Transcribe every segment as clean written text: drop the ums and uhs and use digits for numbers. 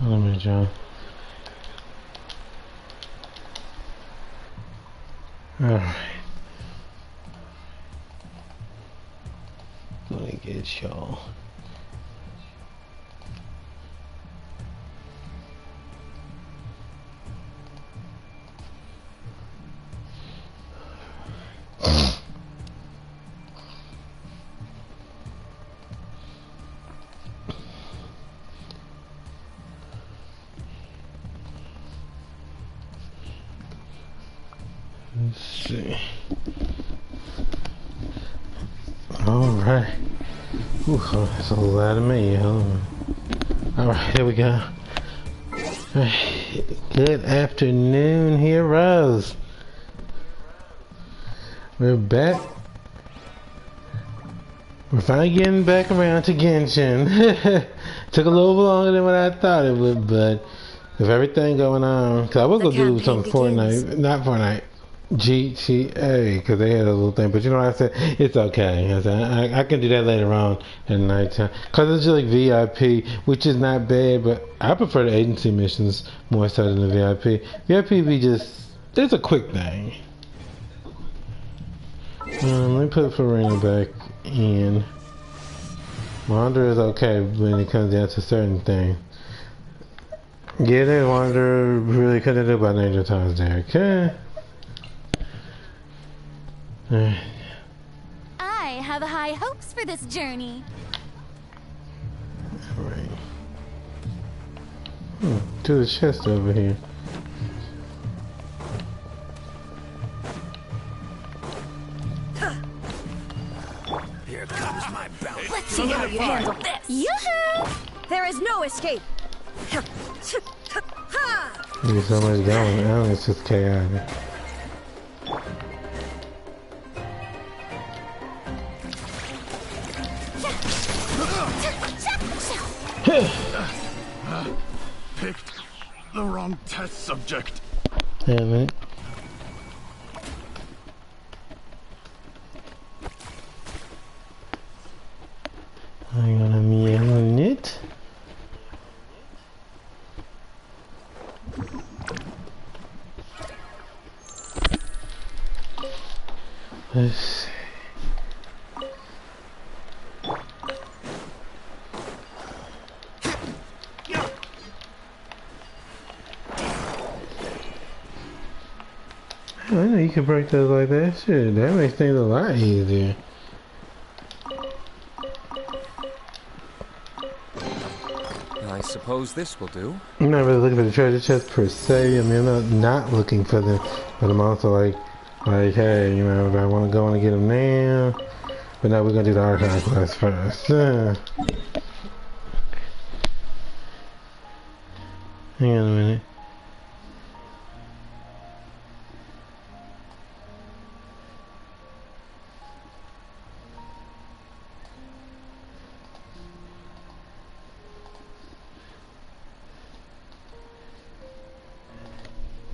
Hold on a minute, John. Alright. Let me get y'all. Let's see. Alright. That's a lot of me. Alright, here we go. Good afternoon, heroes. We're back. We're finally getting back around to Genshin. Took a little longer than what I thought it would, but with everything going on, cause I was gonna do some Fortnite, not Fortnite, GTA, cause they had a little thing. But you know what I said? It's okay. I said I can do that later on at nighttime, cause it's just like VIP, which is not bad. But I prefer the agency missions more so than the VIP. VIP be just it's a quick thing. Let me put Farina back in. Wander is okay when it comes down to certain things. Yeah, they Wander really couldn't do about 90 times there, okay? I have high hopes for this journey. Alright. To the chest over here. Here comes my bounty. Let's see how you handle this. Yoo-hoo! There is no escape. There's so much going on, it's just chaotic. Picked the wrong test subject. Damn it. Hang on a minute. Let's see. I know you can break those like that. Shit, that makes things a lot easier. I suppose this will do. I'm not really looking for the treasure chest per se. I mean, I'm not looking for them, but I'm also like, hey, you know, if I want to go and get them now. But now we're gonna do the archive quest first. Hang on a minute.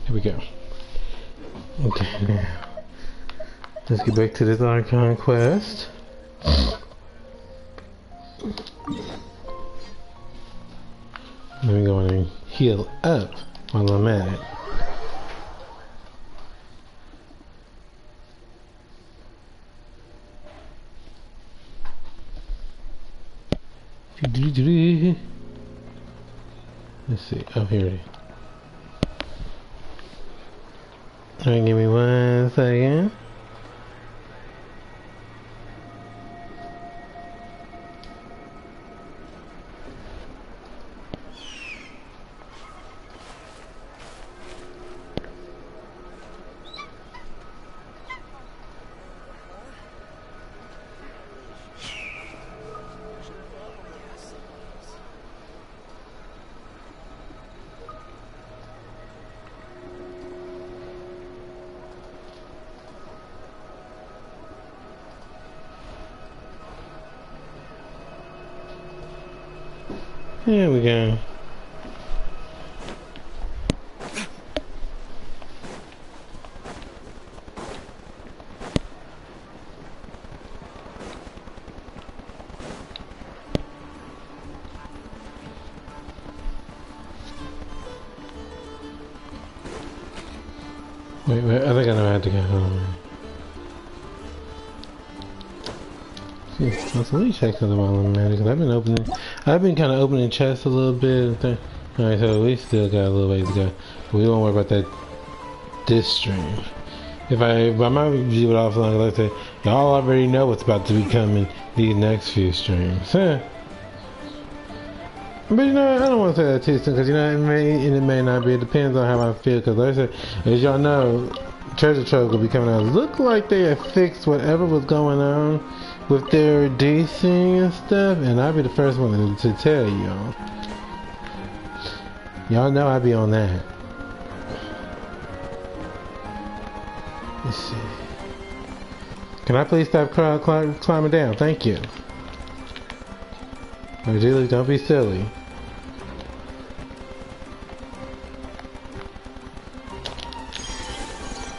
Here we go. Okay, now let's get back to this Archon quest. Let me go and heal up while I'm at it. Let's see. Oh, here it is. Alright, give me 1 second. Here we go. Wait, I think I know I have to go home. Let's let me check something while I'm at it, because I've been kind of opening chests a little bit. Alright, so we still got a little ways to go. We won't worry about that this stream. If I might view it off long, like I said, y'all already know what's about to be coming these next few streams. Huh? But you know, I don't want to say that too soon, because you know, it may not be. It depends on how I feel, because like I said, as y'all know, Treasure Trove will be coming out. Look like they have fixed whatever was going on with their DC and stuff, and I'll be the first one to tell y'all. Y'all know I'll be on that. Let's see. Can I please stop climbing down? Thank you. Oh, Julie, don't be silly.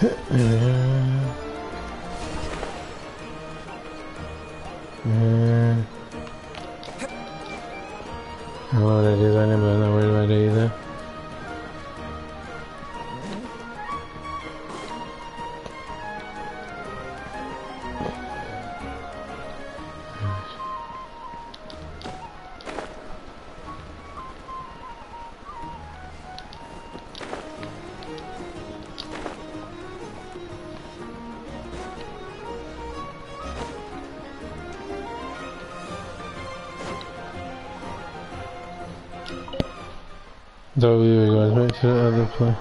I don't know what that is right now, but I'm not worried about it either. So we were going back to the other place.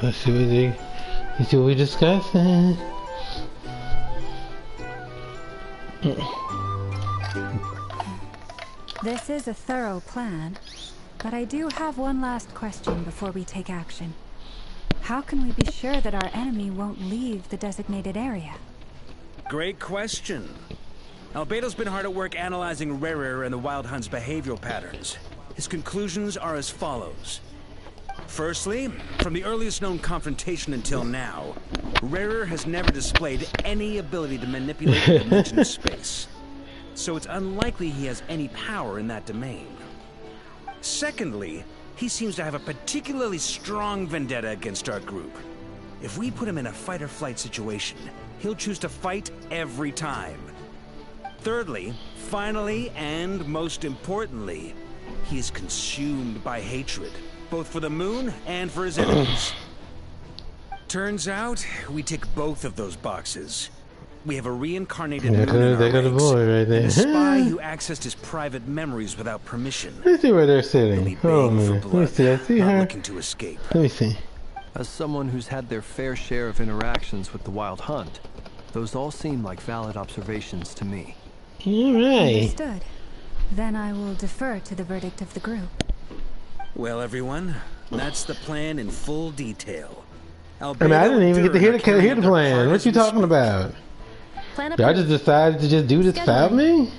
Let's see what we're discussing. This is a thorough plan, but I do have one last question before we take action. How can we be sure that our enemy won't leave the designated area? Great question. Albedo's been hard at work analyzing Rarer and the Wild Hunt's behavioral patterns. His conclusions are as follows. Firstly, from the earliest known confrontation until now, Rarer has never displayed any ability to manipulate the dimension of space. So it's unlikely he has any power in that domain. Secondly, he seems to have a particularly strong vendetta against our group. If we put him in a fight-or-flight situation, he'll choose to fight every time. Thirdly, finally, and most importantly, he is consumed by hatred, both for the moon and for his enemies. Turns out, we tick both of those boxes. We have a reincarnated moon in our ranks, boy right there. and a spy who accessed his private memories without permission. Let's see where they're sitting. He'll be Oh begging for man, blood, let me see. I see not her. looking to escape. Let me see. As someone who's had their fair share of interactions with the Wild Hunt, those all seem like valid observations to me. All right. Understood. Then I will defer to the verdict of the group. Well, everyone, that's the plan in full detail. I mean, I didn't even get to hear the plan. What you talking about? Plan Y'all just decided to just do this without me?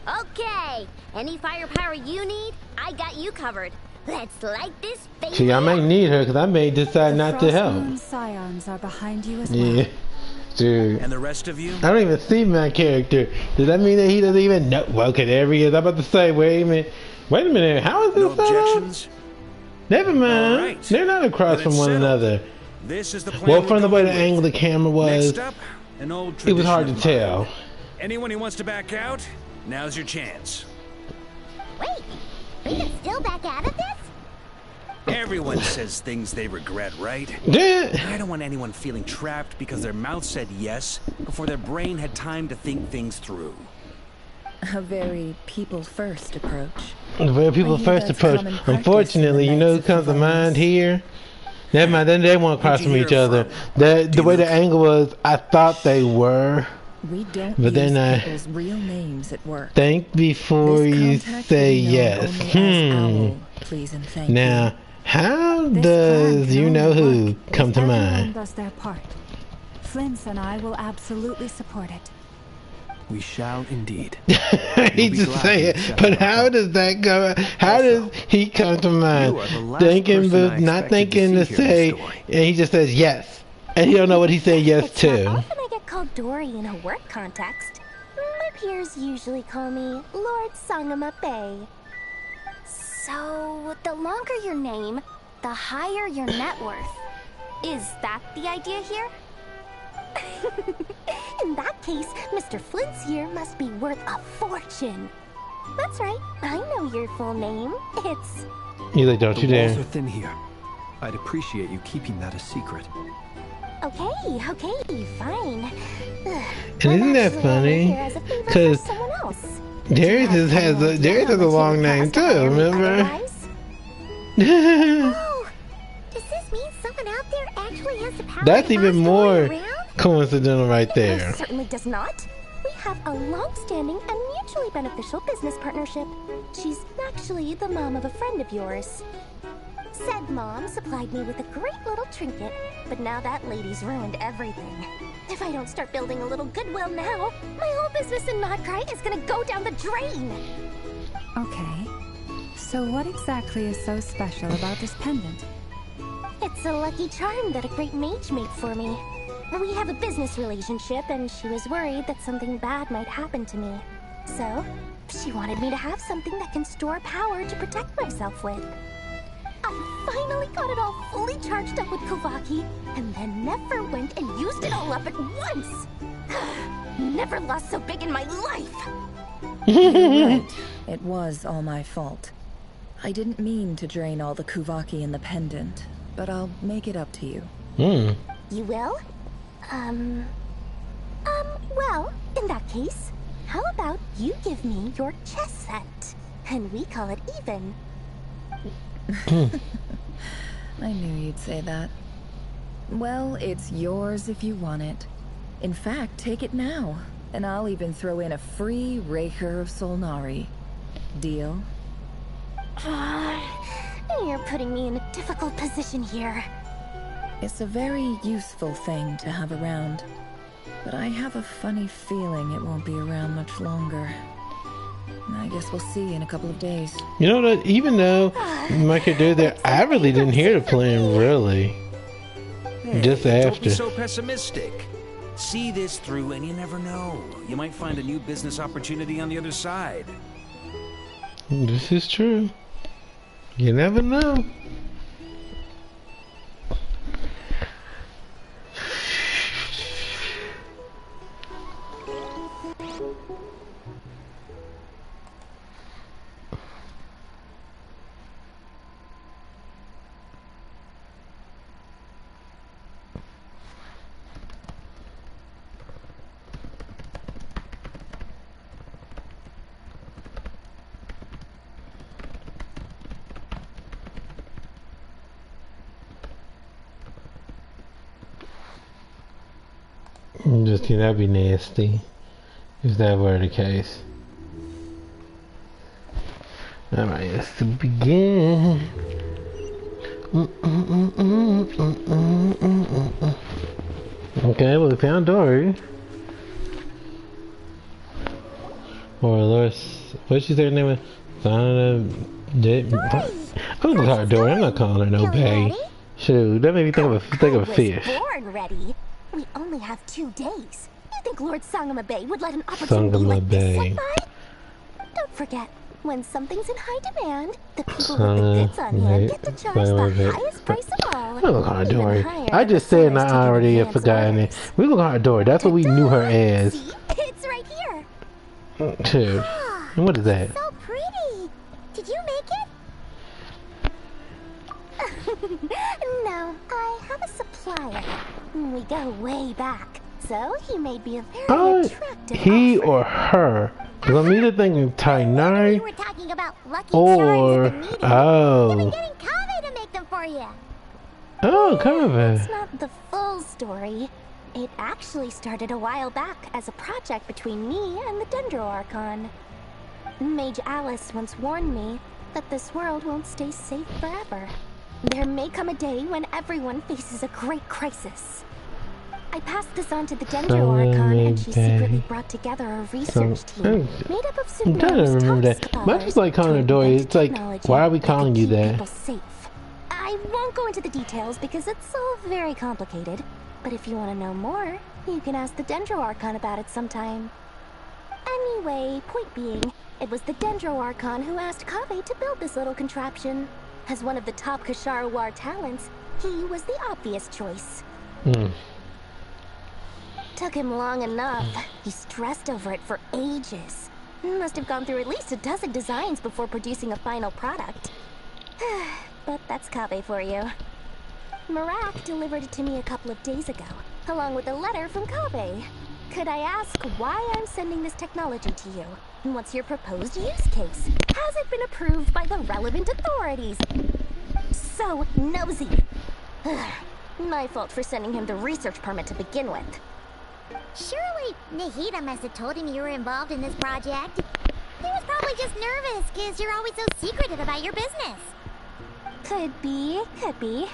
Okay. Any firepower you need, I got you covered. Let's light this baby. See, I may need her because I may decide not to help. The Scions are behind you as well. Yeah, dude. And the rest of you? I don't even see my character. Does that mean that he doesn't even know? Well, okay, there he is. I'm about to say, wait a minute. How is this? No objections? Never mind. Right. They're not across Then from one settled. another. This is the plan. Well, we're from the way the going with. angle the camera was, Next up, an old it was hard to tradition of tell. mine. Anyone who wants to back out, now's your chance. Wait, we can still back out of this? Everyone says things they regret, right? Yeah. I don't want anyone feeling trapped because their mouth said yes before their brain had time to think things through. A very people-first approach. The way people But first that's approach. common practice Unfortunately, in the you know who Knights of comes to Columbus. mind here? Never mind, then they won't cross Who'd you from each hear other. from? The way the Duke? angle was, I thought they were. We don't But use then people's real names at work. Think before This you contact say will be known yes. only as Owl, please and thank you. Now, how This plan does can you know only who work come if to everyone mind? does their part. Flints and I will absolutely support it. We shall indeed. He just saying, but how does that go? How does he come to mind? Thinking but not thinking to say, and he just says yes, and he don't know what he said yes It's to. not often I get called Dory in a work context. My peers usually call me Lord Sangama Bay. So, the longer your name, the higher your net worth. Is that the idea here? In that case, Mr. Flint's here must be worth a fortune. That's right, I know your full name. It's... He's like, don't you The walls dare. are thin here. I'd appreciate you keeping that a secret. Okay, fine. And isn't that funny? Because Darius has a long name too, remember? Oh, does this mean someone out there actually has the power That's to even pass more Dory around? coincidental right It there. most certainly does not. We have a long-standing and mutually beneficial business partnership. She's actually the mom of a friend of yours. Said mom supplied me with a great little trinket, but now that lady's ruined everything. If I don't start building a little goodwill now, my whole business in Notcry is gonna go down the drain. Okay. So what exactly is so special about this pendant? It's a lucky charm that a great mage made for me. We have a business relationship, and she was worried that something bad might happen to me. So, she wanted me to have something that can store power to protect myself with. I finally got it all fully charged up with Kovaki, and then never went and used it all up at once. Never lost so big in my life. You're right. It was all my fault. I didn't mean to drain all the Kuvaki in the pendant, but I'll make it up to you. You will? Well, in that case, how about you give me your chess set? And we call it even. I knew you'd say that. Well, it's yours if you want it. In fact, take it now, and I'll even throw in a free Raker of Solnari. Deal? You're putting me in a difficult position here. It's a very useful thing to have around, but I have a funny feeling it won't be around much longer. I guess we'll see in a couple of days. You know what? Even though Mike could do that, I really didn't hear the plan really. Hey, Just don't after. be so pessimistic. See this through, and you never know. You might find a new business opportunity on the other side. This is true. You never know. Just kidding, that'd be nasty if that were the case. Alright, let's begin. Okay, well, we found Dory. Or Loris, what'd she say her name was? I'm gonna call her Dory, I'm not calling her no Bay. Shoot, that made me think of a fish. Born ready. We only have 2 days. You think Lord Sangama Bay would let an opportunity like this slip by? Don't forget, when something's in high demand, the people with the goods on hand get to charge the highest price of all. We're gonna call her Dory. I just said and I already have forgotten it. We're gonna call her Dory. That's what we knew her as. See? It's right here. Dude. And what is that? So pretty. Did you make it? No, I have a supplier. We go way back, so he made me a very attractive he offer. or her? Because I'm either thinking Tainari You were talking about lucky charms or at the meeting. I've been oh getting Kave to make them for you. Kava. It's not the full story. It actually started a while back as a project between me and the Dendro Archon. Mage Alice once warned me that this world won't stay safe forever. There may come a day when everyone faces a great crisis. I passed this on to the Dendro Archon, and she secretly brought together a research team made up of I'm trying to remember that. Much is like calling her Dory. It's like, why are we calling you that? Safe. I won't go into the details because it's all very complicated. But if you want to know more, you can ask the Dendro Archon about it sometime. Anyway, point being, it was the Dendro Archon who asked Kaveh to build this little contraption. As one of the top Kashara War talents, he was the obvious choice. Took him long enough. He stressed over it for ages. Must have gone through at least a dozen designs before producing a final product. But that's Kaveh for you. Marak delivered it to me a couple of days ago, along with a letter from Kaveh. Could I ask why I'm sending this technology to you? And what's your proposed use case? Has it been approved by the relevant authorities? So nosy. My fault for sending him the research permit to begin with. Surely Nahida must have told him you were involved in this project. He was probably just nervous because you're always so secretive about your business. Could be, could be.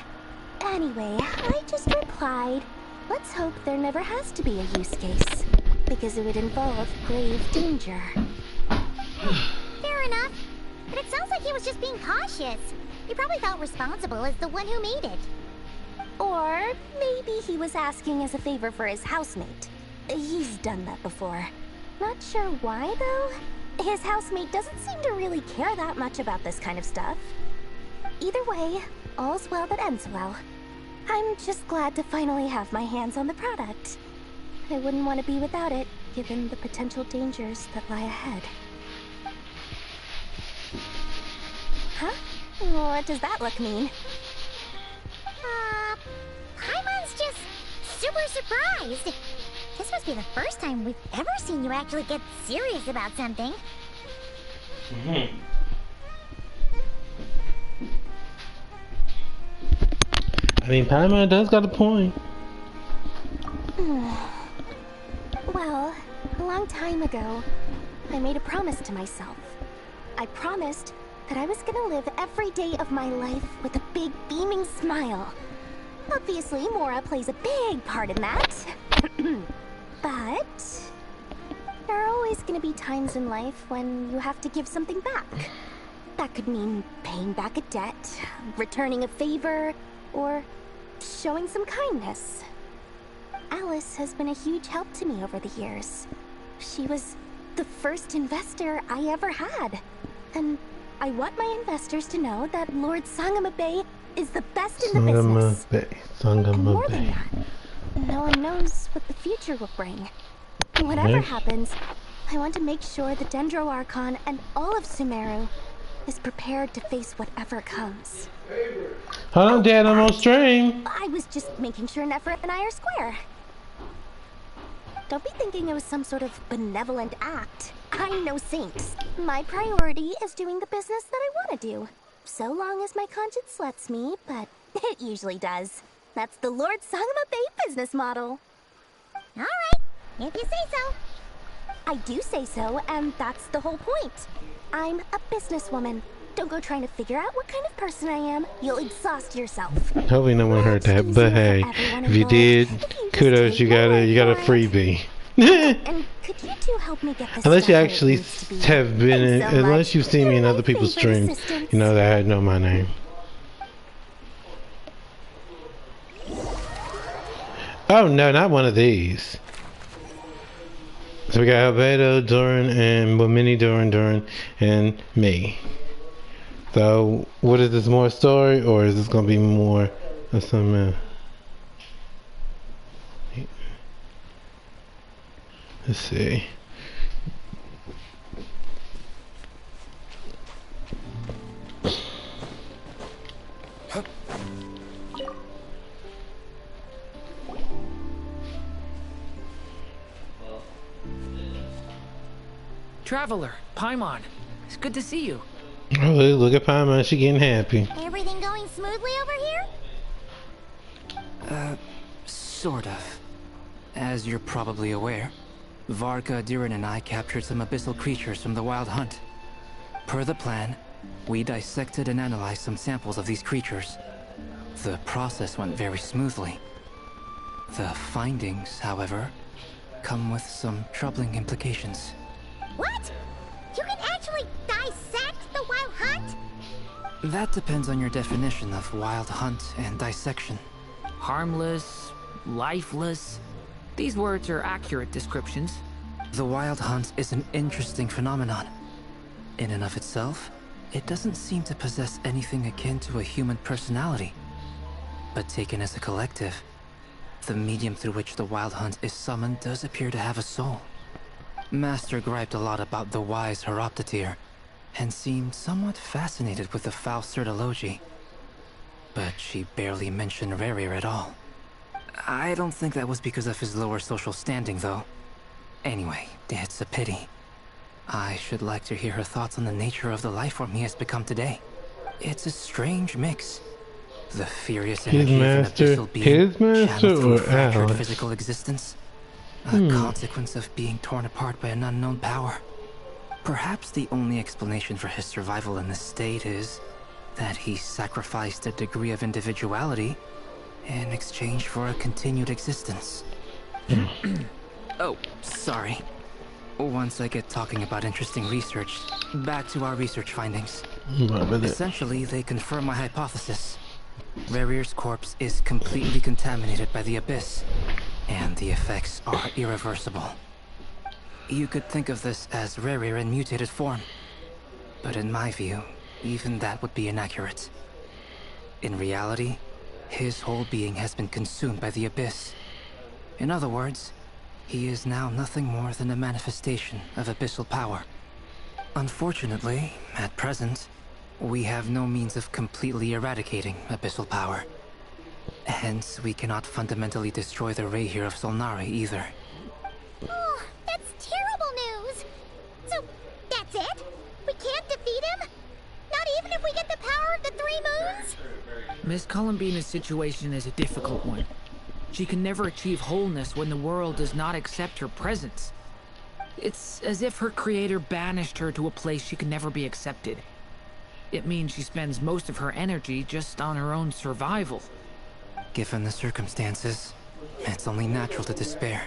Anyway, I just replied, let's hope there never has to be a use case, because it would involve grave danger. Fair enough. But it sounds like he was just being cautious. He probably felt responsible as the one who made it. Or maybe he was asking as a favor for his housemate. He's done that before. Not sure why, though. His housemate doesn't seem to really care that much about this kind of stuff. Either way, all's well that ends well. I'm just glad to finally have my hands on the product. I wouldn't want to be without it, given the potential dangers that lie ahead. Huh? What does that look mean? Paimon's just super surprised. This must be the first time we've ever seen you actually get serious about something. I mean, Paimon does got a point. Well, a long time ago, I made a promise to myself. I promised that I was gonna live every day of my life with a big beaming smile. Obviously, Mora plays a big part in that. But there are always gonna be times in life when you have to give something back. That could mean paying back a debt, returning a favor, or showing some kindness. Alice has been a huge help to me over the years. She was the first investor I ever had. And I want my investors to know that Lord Sangamabe is the best in the business. And more than that, no one knows what the future will bring. Whatever happens, I want to make sure the Dendro Archon and all of Sumeru is prepared to face whatever comes. Hold on, Dad, I'm on stream. I was just making sure Nephra and I are square. Don't be thinking it was some sort of benevolent act. I'm no saint. My priority is doing the business that I want to do. So long as my conscience lets me, but it usually does. That's the Lord Sangamabe business model. Alright, if you say so. I do say so, and that's the whole point. I'm a businesswoman. Don't go trying to figure out what kind of person I am. You'll exhaust yourself. Hopefully no one heard that, but hey, if you did, kudos, you got a freebie. And could you two help me get this Unless you stuff actually where it needs to be? have been in, Thanks so unless much. you've seen me in You're other my people's favorite streams, assistant. you know that I know my name. Oh no, not one of these. So we got Albedo, Doran, and Mini Doran, and me. So, what is this, more story, or is this gonna be more of some, let's see. Traveler, Paimon, it's good to see you. Oh, look at Paimon, she getting happy. Everything going smoothly over here? Sort of. As you're probably aware, Varka, Diren, and I captured some abyssal creatures from the Wild Hunt. Per the plan, we dissected and analyzed some samples of these creatures. The process went very smoothly. The findings, however, come with some troubling implications. What? You can actually dissect the wild hunt? That depends on your definition of wild hunt and dissection. Harmless, lifeless. These words are accurate descriptions. The wild hunt is an interesting phenomenon. In and of itself, it doesn't seem to possess anything akin to a human personality. But taken as a collective, the medium through which the wild hunt is summoned does appear to have a soul. Master griped a lot about the wise Horoptotire, and seemed somewhat fascinated with the foul certology. But she barely mentioned Rerir at all. I don't think that was because of his lower social standing, though. Anyway, it's a pity. I should like to hear her thoughts on the nature of the life form he has become today. It's a strange mix. The furious energy of an abyssal being channeled through a fractured physical existence. A consequence of being torn apart by an unknown power. Perhaps the only explanation for his survival in this state is that he sacrificed a degree of individuality in exchange for a continued existence. Oh, sorry. Once I get talking about interesting research, back to our research findings. Essentially, they confirm my hypothesis. Rerir's corpse is completely contaminated by the Abyss, and the effects are irreversible. You could think of this as Rerir in mutated form, but in my view, even that would be inaccurate. In reality, his whole being has been consumed by the Abyss. In other words, he is now nothing more than a manifestation of abyssal power. Unfortunately, at present, we have no means of completely eradicating abyssal power. Hence, we cannot fundamentally destroy the Rayhir of Solnari either. Oh, that's terrible news! So, that's it? We can't defeat him? Not even if we get the power of the Three Moons? Miss Columbina's situation is a difficult one. She can never achieve wholeness when the world does not accept her presence. It's as if her creator banished her to a place she can never be accepted. It means she spends most of her energy just on her own survival. Given the circumstances, it's only natural to despair.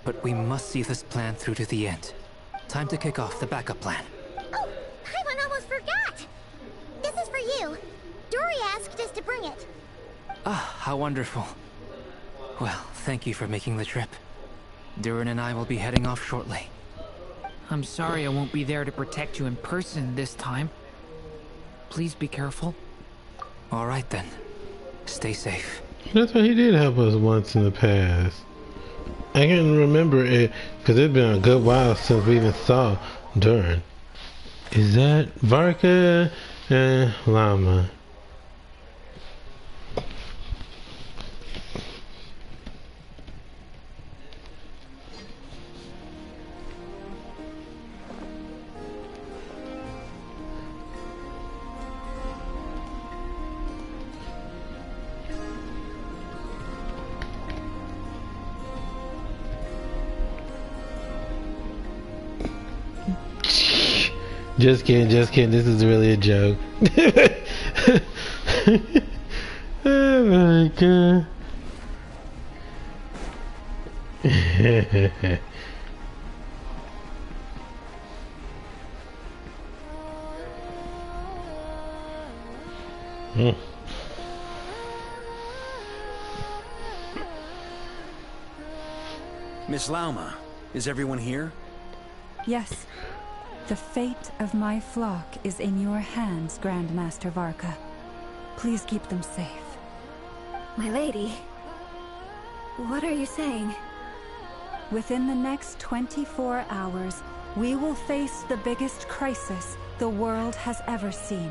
But we must see this plan through to the end. Time to kick off the backup plan. Oh, Paimon almost forgot! This is for you. Dory asked us to bring it. Ah, how wonderful. Well, thank you for making the trip. Durin and I will be heading off shortly. I'm sorry I won't be there to protect you in person this time. Please be careful. All right then. Stay safe. That's why he did help us once in the past. I can remember it because it's been a good while since we even saw Durin. Is that Varka and Llama? Just kidding, just kidding. This is really a joke. Oh my god. Miss Lauma, is everyone here? Yes. The fate of my flock is in your hands, Grand Master Varka. Please keep them safe. My lady, what are you saying? Within the next 24 hours, we will face the biggest crisis the world has ever seen.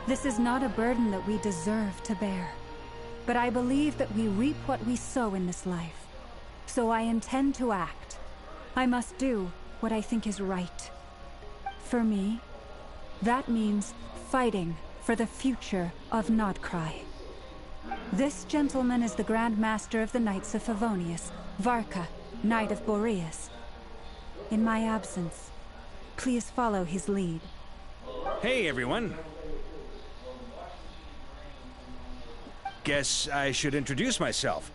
This is not a burden that we deserve to bear, but I believe that we reap what we sow in this life. So I intend to act. I must do what I think is right. For me, that means fighting for the future of Nodcry. This gentleman is the Grand Master of the Knights of Favonius, Varka, Knight of Boreas. In my absence, please follow his lead. Hey, everyone. Guess I should introduce myself.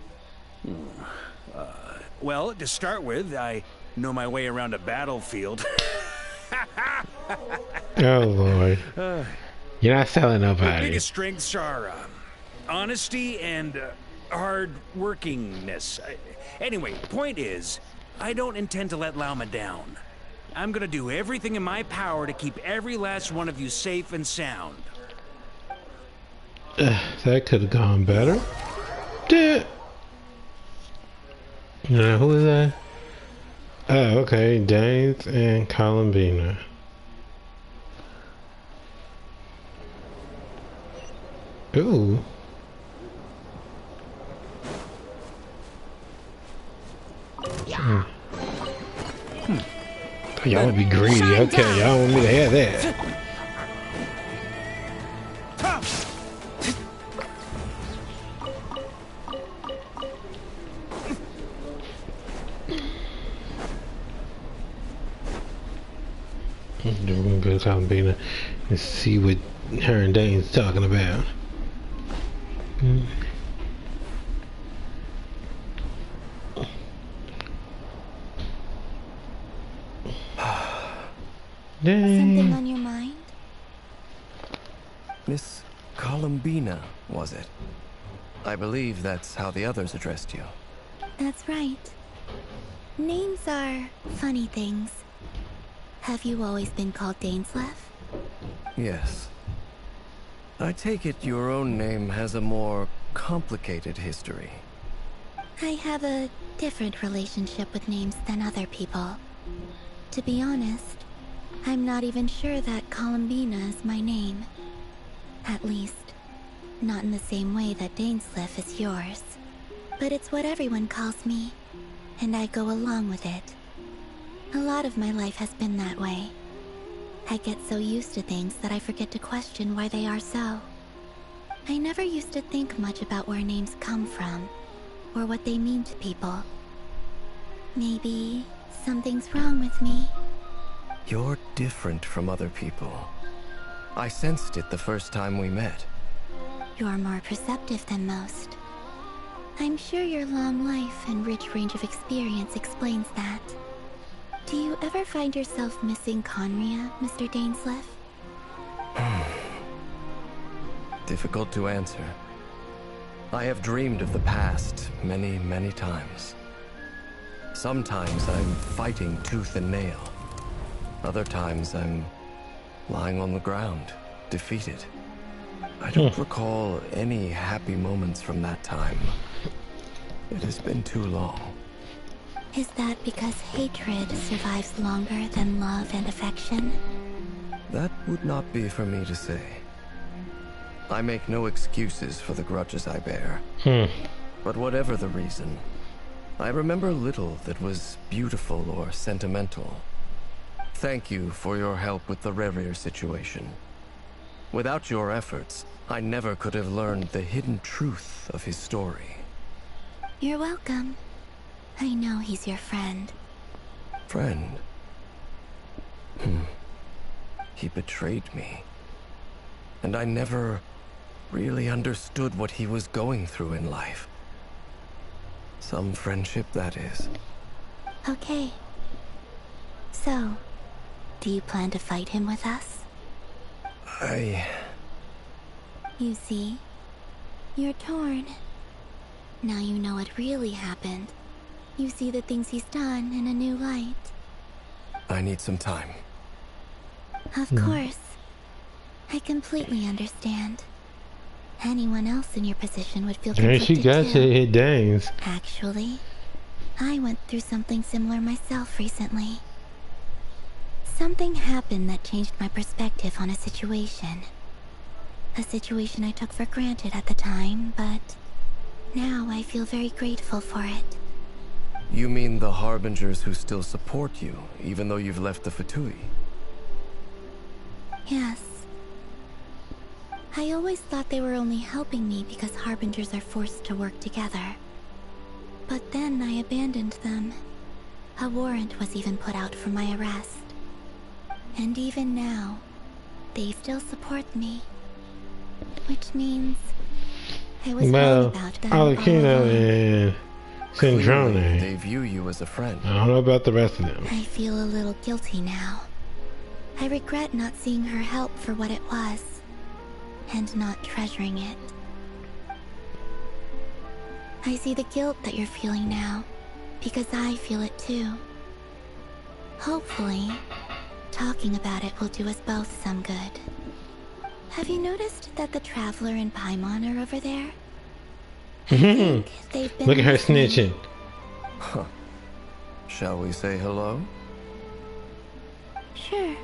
Well, to start with, I know my way around a battlefield. Oh Lord. You're not selling My nobody. biggest strengths are honesty and hard workingness. Anyway, point is, I don't intend to let Lauma down. I'm gonna do everything in my power to keep every last one of you safe and sound. That could have gone better. Duh. Now, who is that? Oh, okay. Danes and Columbina. Ooh. Hmm. Y'all would be greedy. Okay, y'all want me to have that. We're gonna go to Columbina and see what her and Dane's talking about. Something on your mind? Miss Columbina, was it? I believe that's how the others addressed you. That's right. Names are funny things. Have you always been called Dainslev? Yes. I take it your own name has a more complicated history. I have a different relationship with names than other people. To be honest, I'm not even sure that Columbina is my name. At least, not in the same way that Dainslev is yours. But it's what everyone calls me, and I go along with it. A lot of my life has been that way. I get so used to things that I forget to question why they are so. I never used to think much about where names come from, or what they mean to people. Maybe something's wrong with me. You're different from other people. I sensed it the first time we met. You're more perceptive than most. I'm sure your long life and rich range of experience explains that. Do you ever find yourself missing Conria, Mr. Dainslev? Difficult to answer. I have dreamed of the past many, many times. Sometimes I'm fighting tooth and nail. Other times I'm lying on the ground, defeated. I don't recall any happy moments from that time. It has been too long. Is that because hatred survives longer than love and affection? That would not be for me to say. I make no excuses for the grudges I bear. But whatever the reason, I remember little that was beautiful or sentimental. Thank you for your help with the Rerir situation. Without your efforts, I never could have learned the hidden truth of his story. You're welcome. I know he's your friend. Friend? He betrayed me. And I never really understood what he was going through in life. Some friendship, that is. Okay. So, do you plan to fight him with us? You see, you're torn. Now you know what really happened. You see the things he's done in a new light. I need some time. Of course. I completely understand. Anyone else in your position would feel conflicted she got too. to hit Danes. Actually, I went through something similar myself recently. Something happened that changed my perspective on a situation. A situation I took for granted at the time, but now I feel very grateful for it. You mean the Harbingers who still support you, even though you've left the Fatui? Yes. I always thought they were only helping me because Harbingers are forced to work together. But then I abandoned them. A warrant was even put out for my arrest. And even now, they still support me. Which means I was wrong about them all Alakino along. and Syndrome. They view you as a friend. I don't know about the rest of them. I feel a little guilty now. I regret not seeing her help for what it was, and not treasuring it. I see the guilt that you're feeling now, because I feel it too. Hopefully, talking about it will do us both some good. Have you noticed that the Traveler and Paimon are over there? I think they've been Look at her listening. snitching. Huh. Shall we say hello? Sure.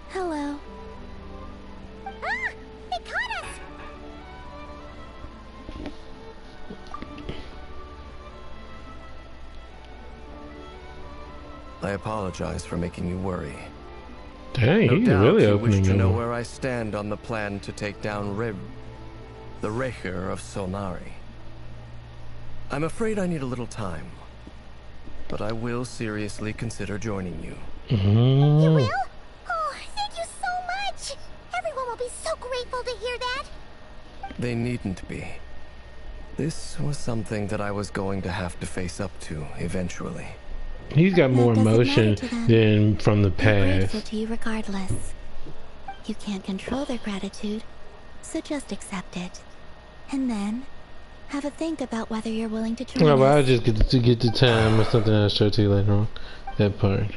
Hello. Ah! They caught us! I apologize for making you worry. Dang, No he's doubt really you wish opening to know up. where I stand on the plan to take down the Raker of Solnari. I'm afraid I need a little time, but I will seriously consider joining you. You will? Oh, thank you so much! Everyone will be so grateful to hear that! They needn't be. This was something that I was going to have to face up to eventually. He's got more That doesn't emotion matter to them. than from the They're grateful past. to you regardless. You can't control their gratitude, so just accept it. And then, have a think about whether you're willing to join No, but I'll us. just get the time or something I'll show to you later on. That part.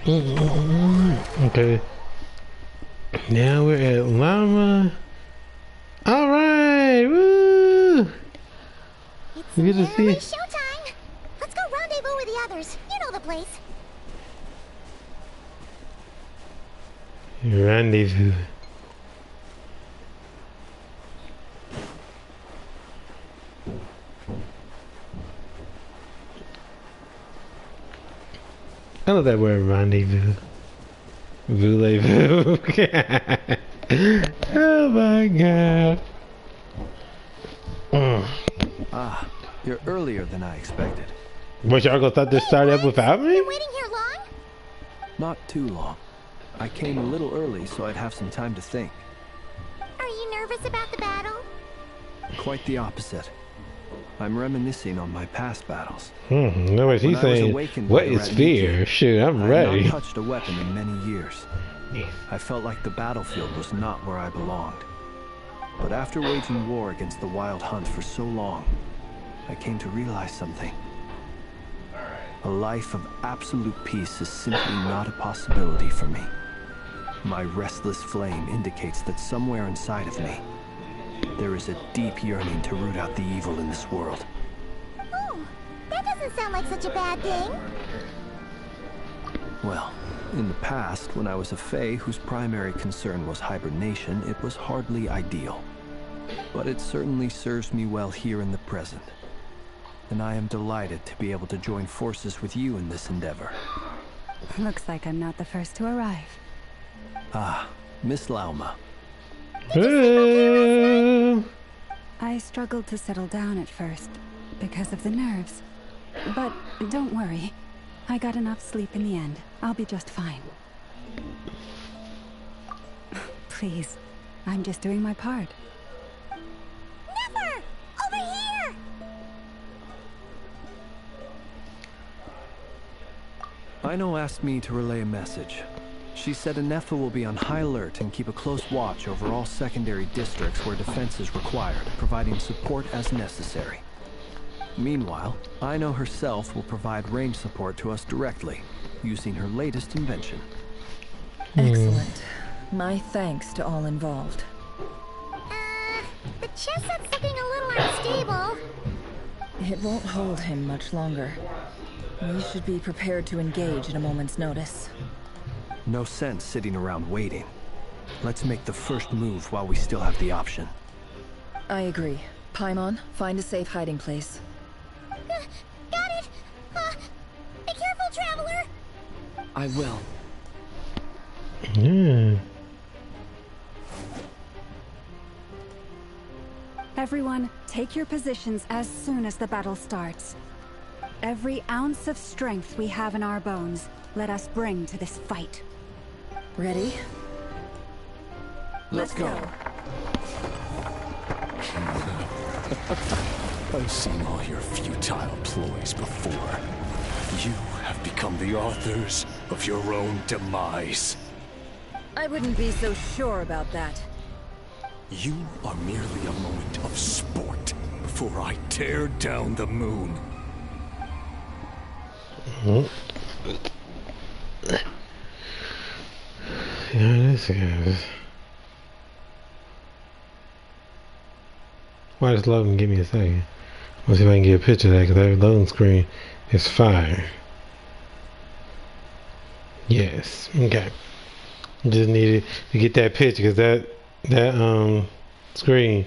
Okay. Now we're at Llama. Alright! Woo! It's You get to nearly see. showtime! Let's go rendezvous with the others. You know the place. Rendezvous. I love that word, rendezvous. Voulez-vous. Oh my god. Ah, you're earlier than I expected. What, y'all gonna thought this started up without me? Been waiting here long? Not too long. I came a little early so I'd have some time to think. Are you nervous about the battle? Quite the opposite. I'm reminiscing on my past battles. No, what he's When I was saying, awakened what by is fear? Shoot, I'm I ready. had not touched a weapon in many years. I felt like the battlefield was not where I belonged. But after waging war against the Wild Hunt for so long, I came to realize something. A life of absolute peace is simply not a possibility for me. My restless flame indicates that somewhere inside of me, there is a deep yearning to root out the evil in this world. Oh, that doesn't sound like such a bad thing. Well, in the past, when I was a Fae whose primary concern was hibernation, it was hardly ideal. But it certainly serves me well here in the present. And I am delighted to be able to join forces with you in this endeavor. Looks like I'm not the first to arrive. Ah, Miss Lauma. I struggled to settle down at first because of the nerves. But don't worry. I got enough sleep in the end. I'll be just fine. Please, I'm just doing my part. Never! Over here! Aino asked me to relay a message. She said Anefa will be on high alert and keep a close watch over all secondary districts where defense is required, providing support as necessary. Meanwhile, Aino herself will provide range support to us directly, using her latest invention. Excellent. My thanks to all involved. The chest set's looking a little unstable. It won't hold him much longer. We should be prepared to engage at a moment's notice. No sense sitting around waiting. Let's make the first move while we still have the option. I agree. Paimon, find a safe hiding place. Got it! Be careful, Traveler! I will. Yeah. Everyone, take your positions as soon as the battle starts. Every ounce of strength we have in our bones, let us bring to this fight. Ready? Let's go. I've seen all your futile ploys before. You have become the authors of your own demise. I wouldn't be so sure about that. You are merely a moment of sport before I tear down the moon. Yeah, this is. Why just load and give me a second? Let's see if I can get a picture of that, because that loading screen is fire. Yes, okay. Just needed to get that picture, because that screen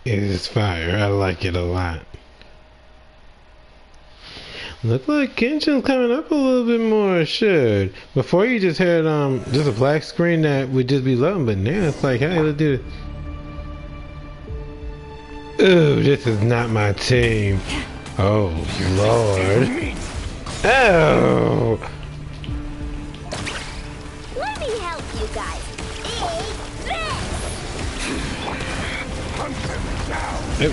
is fire. I like it a lot. Look like Genshin's coming up a little bit more. Should before you just had just a black screen that would just be loading, but now it's like, hey, let's do it. Ooh, this is not my team. Oh Lord. Oh. Let me help you guys. Hunt them down. Yep.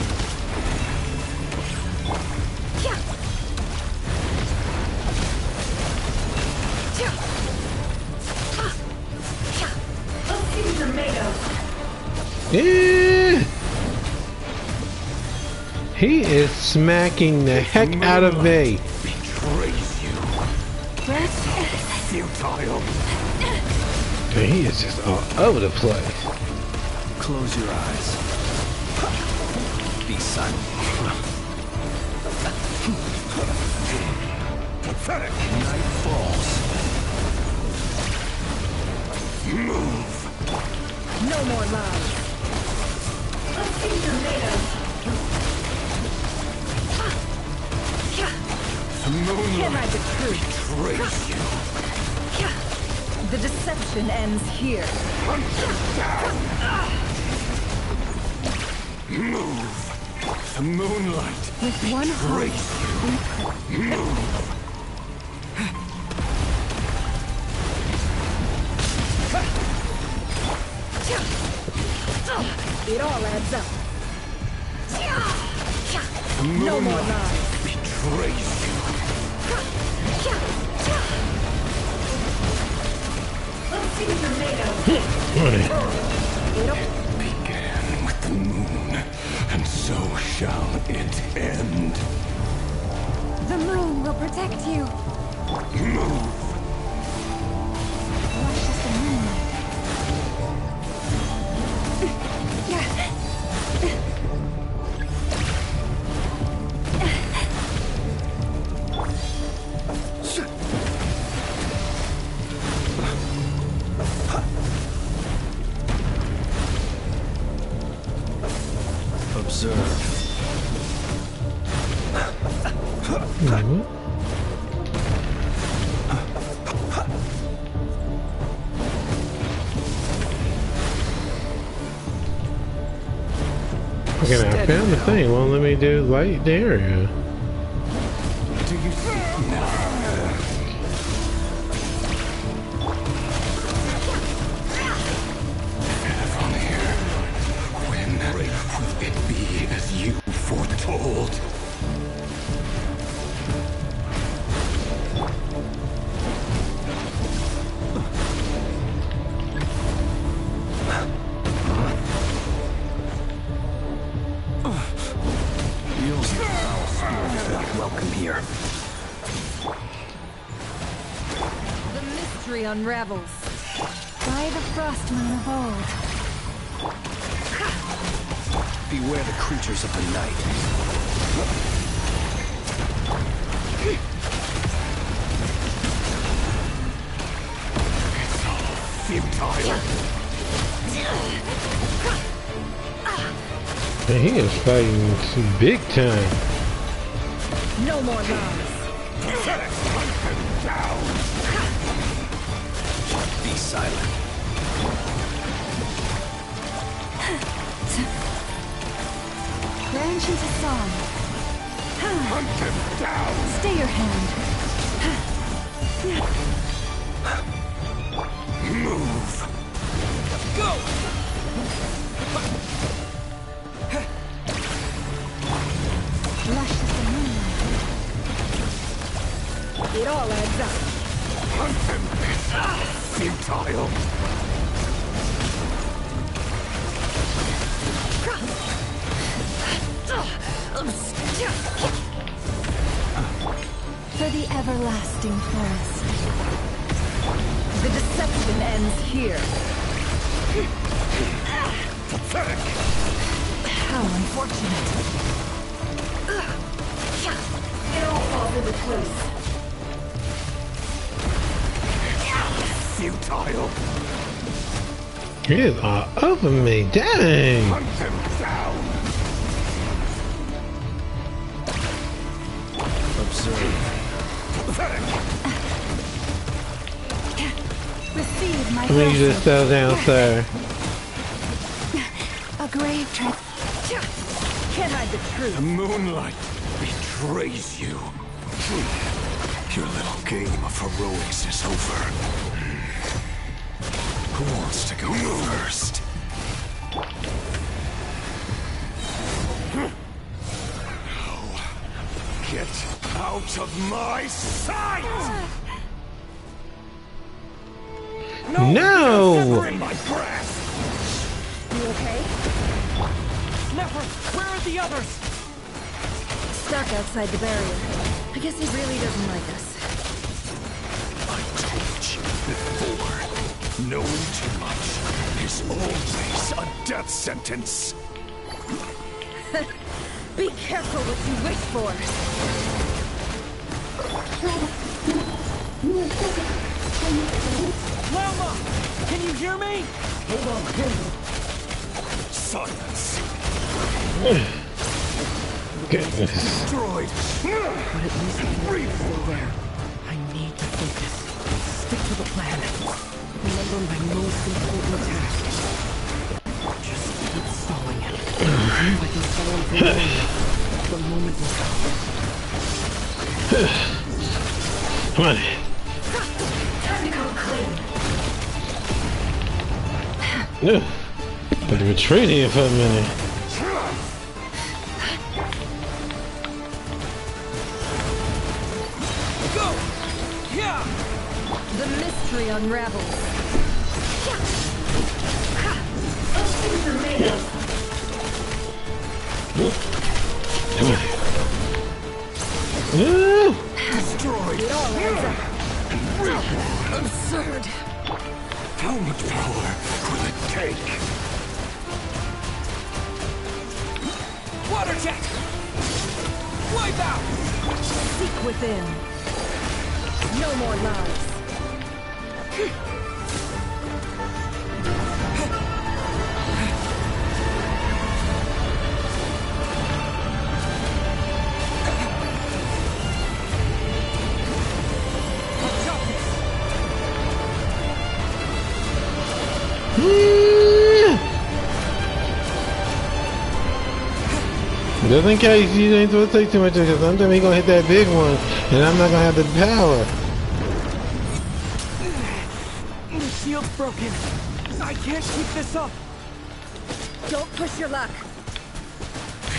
Yeah. He is smacking the heck out of me. Betrays you. Futile. He is just all over the place. Close your eyes. Be silent. Pathetic. Night falls. Move. No more lies. The moonlight Can I the truth? betrays you. The deception ends here. Hunt them down. Move. The moonlight With one heart, betrays you. Move. It all adds up. The No more moonlight lies. betrays you. Began with the moon, and so shall it end. the moon will protect you. Move. Watch just the moonlight. Observe. Okay, now I found the thing. Won't let me do light the area. Do you see now? Heaven here. When will it be as you foretold? You'll see how spirits not welcome here. The mystery unravels. By the frost moon of old. Beware the creatures of the night. Futile. And he is fighting some big time. No more lies. Pathetic. Hunt them down. Be silent. Branch into song. Hunt them down. Stay your hand. Move. Go! It all adds up. Hunt him! Futile! For the everlasting forest. The deception ends here. Pathetic! How unfortunate. It all falls into place. Futile! He is all over me. Dang. Hunt him down! Observe. Pathetic! Receive my I mean, you just fell down, sir. A grave trap. Can't hide the truth. The moonlight betrays you. Your little game of heroics is over. Who wants to go first? Now, get out of my sight! No! In my grasp! You okay? Never! Where are the others? Stuck outside the barrier. I guess he really doesn't like us. I told you before. Knowing too much is always a death sentence. Be careful what you wish for. Lama! Can you hear me? Hold on. Silence. Goodness. Destroyed. But at least it's still there. I need to focus. Stick to the plan. Remember my most important task. Just keep stalling him. If I can stall him for long enough, the moment will come. Come on. Time to go clean. No. Had to retreat here for a minute. Go! Yeah! The mystery unravels. Destroyed. It all adds up. Absurd. How much power will it take? Water jet! Wipe out! Seek within. No more lies. Just in case you ain't supposed to take too much, because sometimes he gonna hit that big one, and I'm not gonna have the power. The shield's broken. I can't keep this up. Don't push your luck.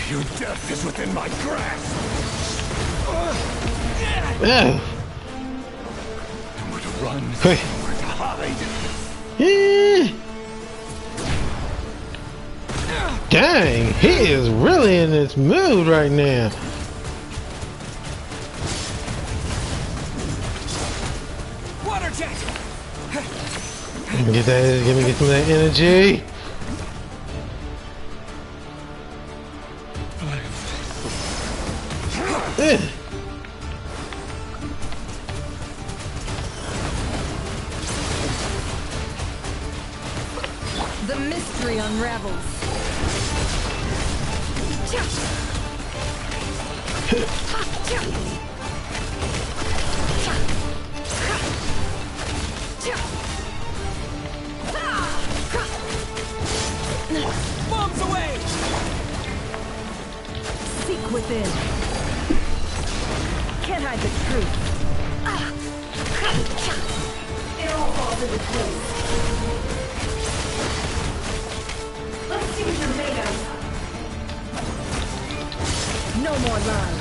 Your death is within my grasp. Yeah. Nowhere to run, Hey. nowhere to hide. Yeah. Dang, he is really in this mood right now. Water jet! Let me get that. Let me get some of that energy. The mystery unravels. Bombs away! Seek within. Can't hide the truth. It all falls into place. Let's see what you're made of. No more lies.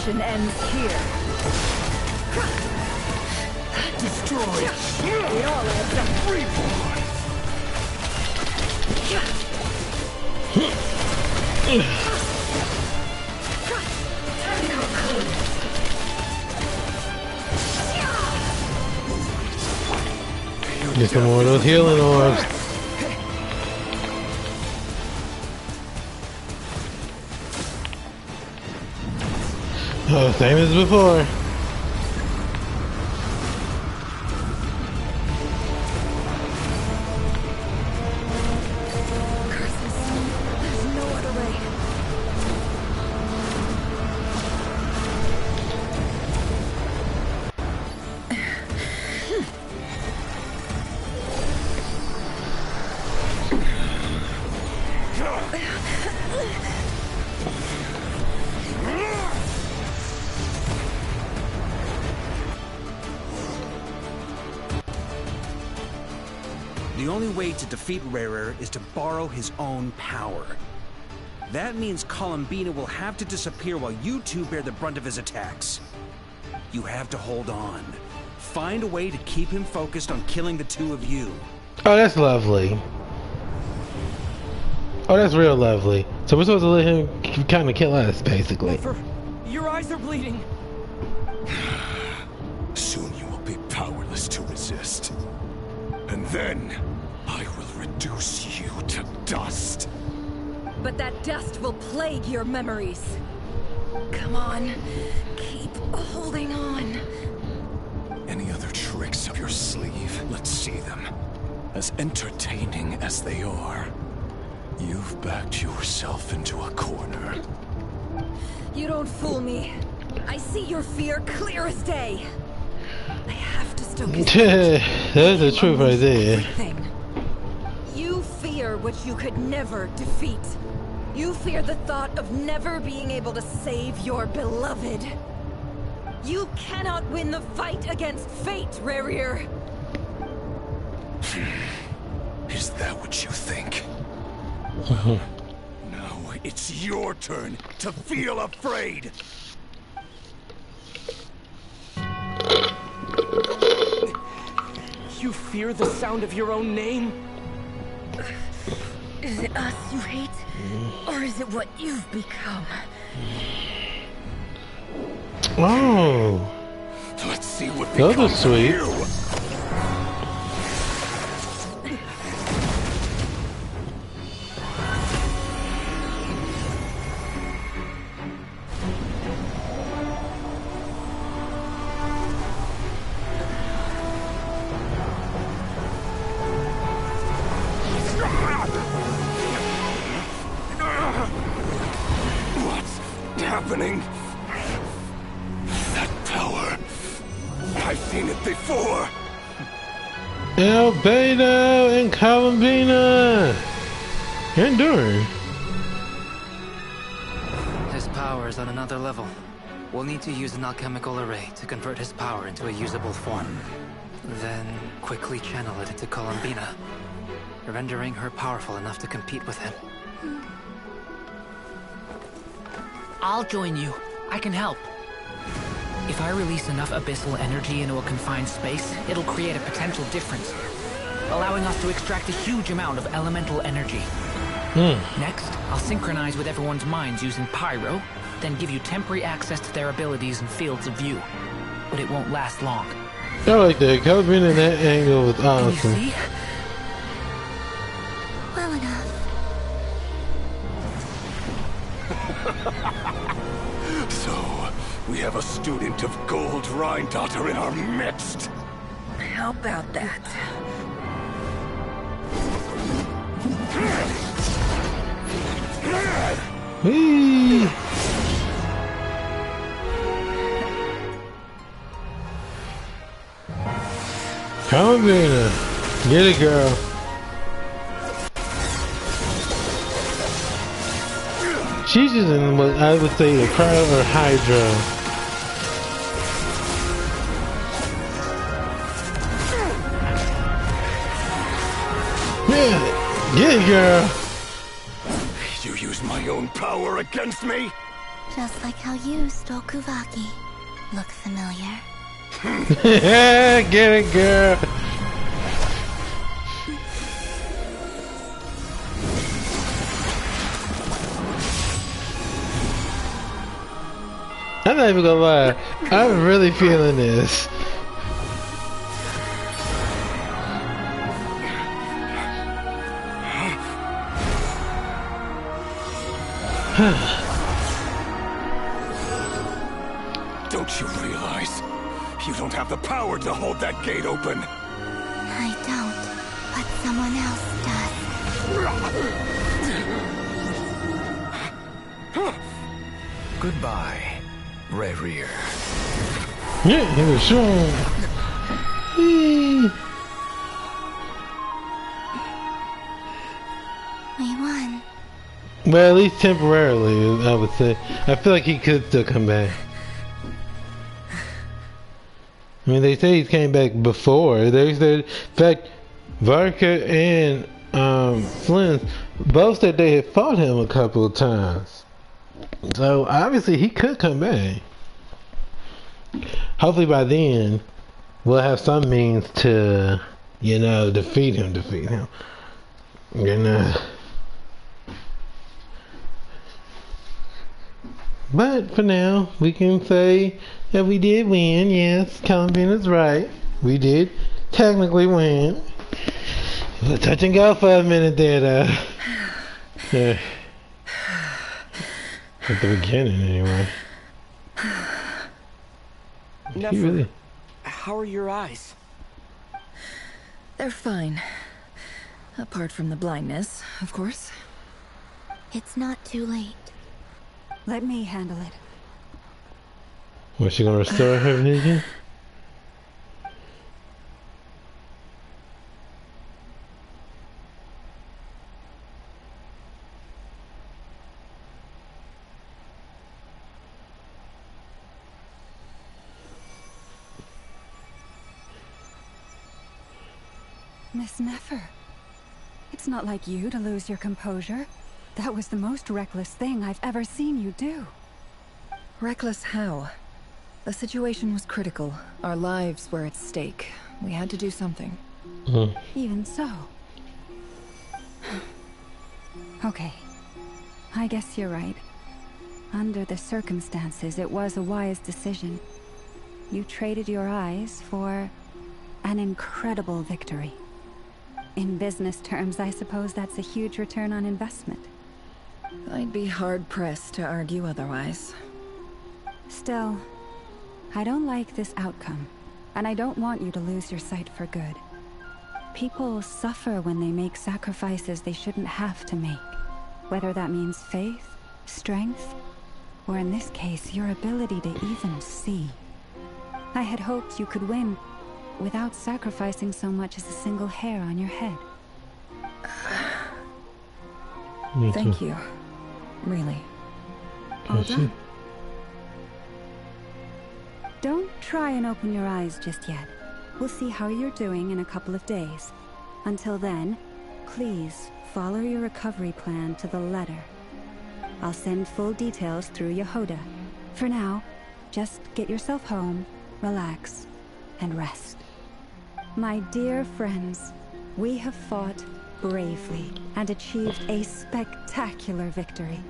mission ends here. Destroy. It all adds up. Reborn. Get some more of those healing orbs. Oh, same as before. There's no other way. The only way to defeat Rarer is to borrow his own power. That means Columbina will have to disappear while you two bear the brunt of his attacks. You have to hold on. Find a way to keep him focused on killing the two of you. Oh, that's lovely. Oh, that's real lovely. So we're supposed to let him kind of kill us, basically. Your eyes are bleeding. Soon you will be powerless to resist. And then, I will reduce you to dust. But that dust will plague your memories. Come on, keep holding on. Any other tricks up your sleeve? Let's see them. As entertaining as they are, you've backed yourself into a corner. You don't fool me. I see your fear clear as day. I have to stoke it. That's the truth right there. Everything. You fear what you could never defeat. You fear the thought of never being able to save your beloved. You cannot win the fight against fate, Rarir. Is that what you think? Now it's your turn to feel afraid. You fear the sound of your own name? Is it us you hate? Or is it what you've become? Oh. Let's see what That was becomes of sweet. you. What's happening? That power. I've seen it before. Albedo and Columbina. Enduring. His power is on another level. We'll need to use an alchemical array to convert his power into a usable form. Then quickly channel it into Columbina, rendering her powerful enough to compete with him. I'll join you. I can help. If I release enough abyssal energy into a confined space, it'll create a potential difference, allowing us to extract a huge amount of elemental energy. Next, I'll synchronize with everyone's minds using Pyro, then give you temporary access to their abilities and fields of view. But it won't last long. I like that. Columbina in that angle was awesome. Can you see? Well enough. So, we have a student of Gold Rhine-Daughter in our midst. How about that? Whee! Columbina, get it, girl. She's just in what I would say the crowd or Hydra. Yeah, get it, girl. You use my own power against me? Just like how you stole Kuvaki. Look familiar? Get it, girl. I'm not even gonna lie. I'm really feeling this. Don't you realize? You don't have the power to hold that gate open. I don't, but someone else does. Goodbye, Rerir. Yeah, he was strong. We won. Well, at least temporarily, I would say. I feel like he could still come back. I mean, they say he came back before. They said, in fact, Varka and Flynn both said they had fought him a couple of times. So, obviously, he could come back. Hopefully by then, we'll have some means to, you know, defeat him. You know. But for now, we can say that we did win. Yes, Columbina's right. We did technically win. It was touch and go for a minute there, though. Yeah. At the beginning, anyway. Never. Really? How are your eyes? They're fine. Apart from the blindness, of course. It's not too late. Let me handle it. Was she gonna restore her vision? Miss Nefer. It's not like you to lose your composure. That was the most reckless thing I've ever seen you do. Reckless how? The situation was critical. Our lives were at stake. We had to do something. Even so. Okay. I guess you're right. Under the circumstances, it was a wise decision. You traded your eyes for an incredible victory. In business terms, I suppose that's a huge return on investment. I'd be hard-pressed to argue otherwise. Still, I don't like this outcome, and I don't want you to lose your sight for good. People suffer when they make sacrifices they shouldn't have to make, whether that means faith, strength, or in this case, your ability to even see. I had hoped you could win without sacrificing so much as a single hair on your head. Thank you. Really. All done. Don't try and open your eyes just yet. We'll see how you're doing in a couple of days. Until then, please follow your recovery plan to the letter. I'll send full details through Yehoda. For now, just get yourself home, relax, and rest. My dear friends, we have fought bravely and achieved a spectacular victory.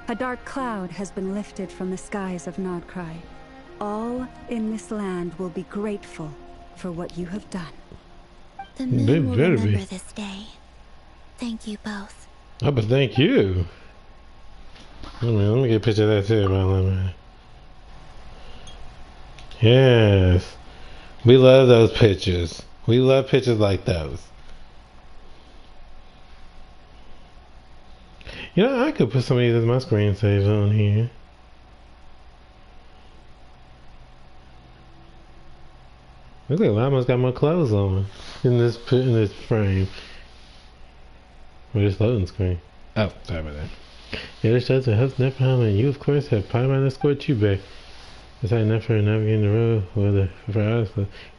A dark cloud has been lifted from the skies of Nodcry. All in this land will be grateful for what you have done. The moon will remember this day. Thank you both. But thank you. Let me get a picture of that too, man. Yes. We love those pictures. We love pictures like those. You know, I could put some of these as my screensavers on here. Looks like Llama's got more clothes on in this frame. Or this loading screen. Oh, sorry about that. Yeah, this shows the host Neferham, and you, of course, have Paimon escort you back. That's how Nefer navigating the road with for us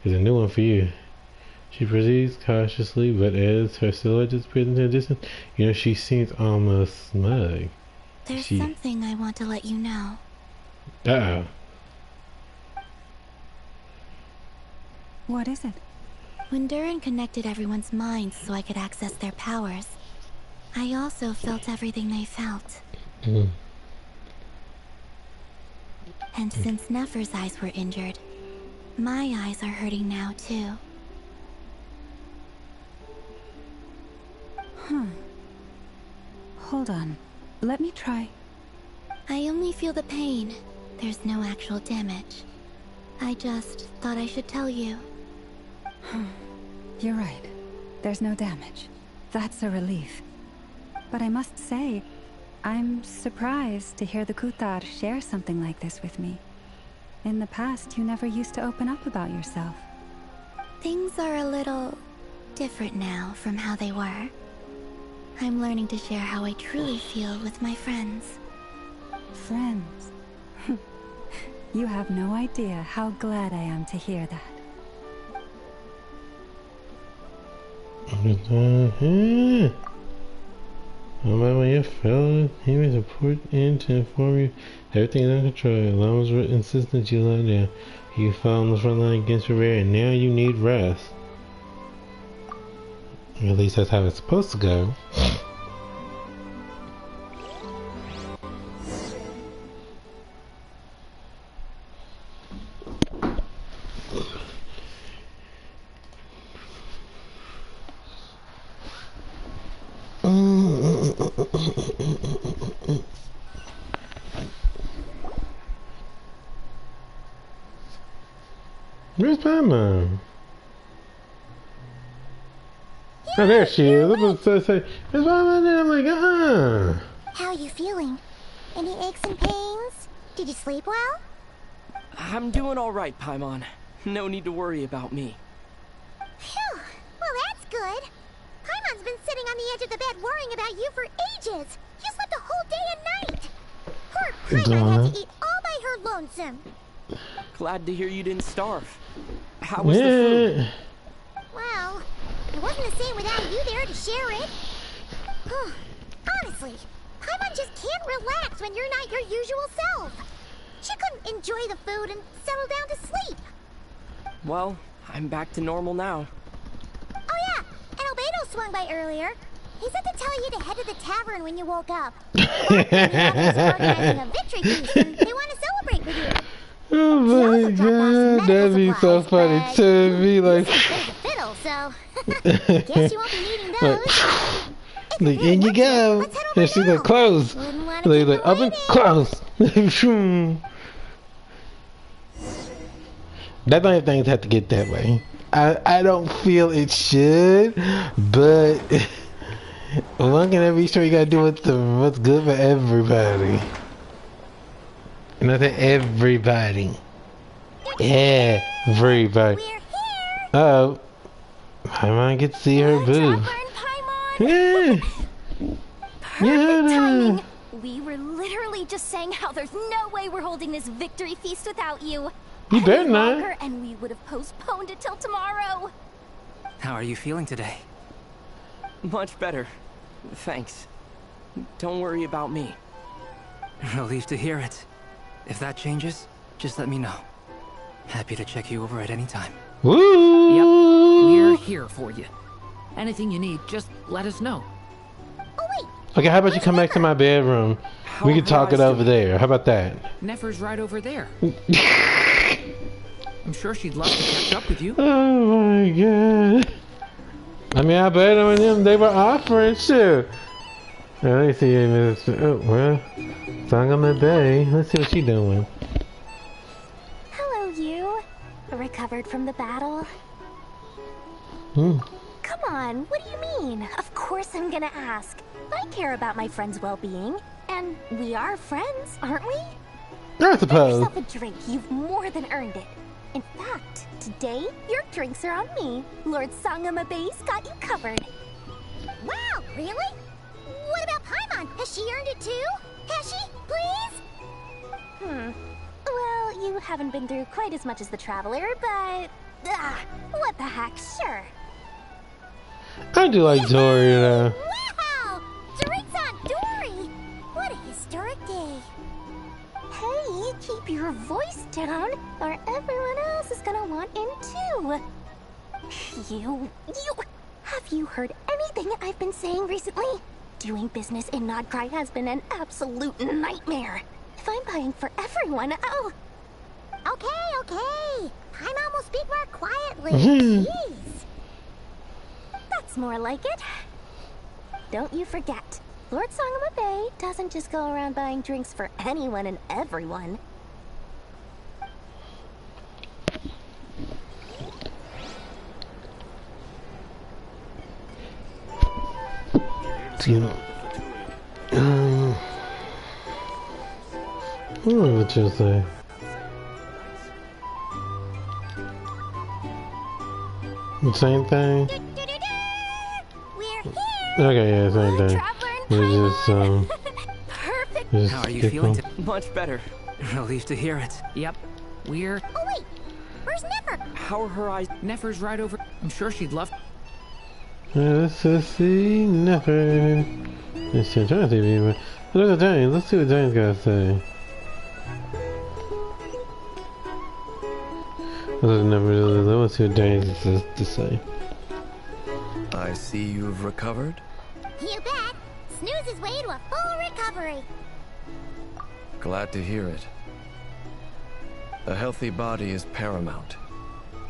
is a new one for you. She proceeds cautiously, but as her silhouette disappears into the distance, you know, she seems almost smug. There's something I want to let you know. Uh-oh. What is it? When Durin connected everyone's minds so I could access their powers, I also felt everything they felt. And since Nefer's eyes were injured, my eyes are hurting now too. Hold on. Let me try. I only feel the pain. There's no actual damage. I just thought I should tell you. You're right. There's no damage. That's a relief. But I must say, I'm surprised to hear the Kuthar share something like this with me. In the past, you never used to open up about yourself. Things are a little different now from how they were. I'm learning to share how I truly feel with my friends. Friends? You have no idea how glad I am to hear that. When your fellow teammates report in to inform you everything is under control. As long as we're insistent you lie down. You fell on the front line against Rare and now you need rest. At least that's how it's supposed to go. Where's Paimon? Oh, there she is. I was supposed to say, where's Paimon? And I'm like, How are you feeling? Any aches and pains? Did you sleep well? I'm doing all right, Paimon. No need to worry about me. Phew. Well, that's good. Paimon's been sitting on the edge of the bed worrying about you for ages. You slept a whole day and night. Poor Paimon had to eat all by her lonesome. Glad to hear you didn't starve. How was the food? Well, it wasn't the same without you there to share it. Honestly, Paimon just can't relax when you're not your usual self. She couldn't enjoy the food and settle down to sleep. Well, I'm back to normal now. Oh yeah, and Albedo swung by earlier. He said to tell you to head to the tavern when you woke up. Organizing a victory feast and they want to celebrate with you. oh my god, that'd be so funny to be like. Fiddle, so guess you won't be needing those. Like, in you go. And she's like, close. Like, open, close. That don't even things have to get that way. I don't feel it should, but one can every sure you gotta do what's good for everybody. And I said everybody. Everybody. Uh-oh. Paimon get to see her boo. Yeah. Perfect timing. We were literally just saying how there's no way we're holding this victory feast without you. You better not. And we would have postponed it till tomorrow. How are you feeling today? Much better. Thanks. Don't worry about me. Relieved to hear it. If that changes, just let me know. Happy to check you over at any time. Woo! Yep, we're here for you. Anything you need, just let us know. Oh wait. Okay, how about you come back to my bedroom? We can talk it over there. How about that? Nefer's right over there. I'm sure she'd love to catch up with you. Oh my god. I mean, I bet on them. They were offering shit. Let me see. Oh, well. Sangama Bay. Let's see what she's doing. Hello, you. Recovered from the battle? Come on, what do you mean? Of course I'm gonna ask. I care about my friend's well-being. And we are friends, aren't we? I suppose. Get yourself a drink. You've more than earned it. In fact, today, your drinks are on me. Lord Sangama Bay's got you covered. Wow, really? What about Paimon? Has she earned it too? Has she? Please? Well, you haven't been through quite as much as the Traveler, but... what the heck, sure. I do like Dory, though. Wow! Drinks on Dory! What a historic day. Hey, keep your voice down, or everyone else is gonna want in too. Have you heard anything I've been saying recently? Doing business in Nodcry has been an absolute nightmare. If I'm buying for everyone, I'll... Okay. Paimon will speak more quietly. Jeez. That's more like it. Don't you forget, Lord Sangama Bay doesn't just go around buying drinks for anyone and everyone. You know, I don't know what you'll say. The same thing? We're here. Okay, yeah, same thing. We're just, How are you feeling? Much better. Relieved to hear it. Yep. We're... Oh wait, where's Nefer? How are her eyes? Nefer's right over... I'm sure she'd love... let's see, never. Let's see, I'm trying to see if look at James. Let's see what James got to say. Let's see what James has to say. I see you've recovered. You bet. Snooze his way to a full recovery. Glad to hear it. A healthy body is paramount.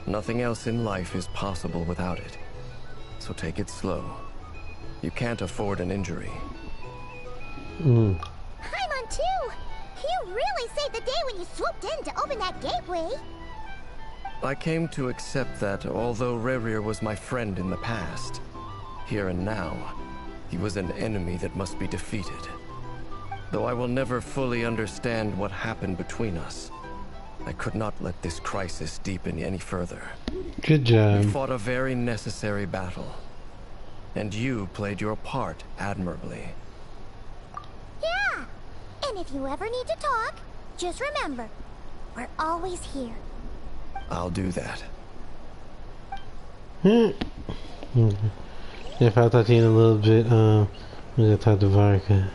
Nothing else in life is possible without it. So take it slow. You can't afford an injury. Paimon too! You really saved the day when you swooped in to open that gateway! I came to accept that although Rerir was my friend in the past, here and now, he was an enemy that must be defeated. Though I will never fully understand what happened between us, I could not let this crisis deepen any further. Good job. We fought a very necessary battle, and you played your part admirably. Yeah! And if you ever need to talk, just remember, we're always here. I'll do that. If I talk to you in a little bit, I'm gonna talk to Varka.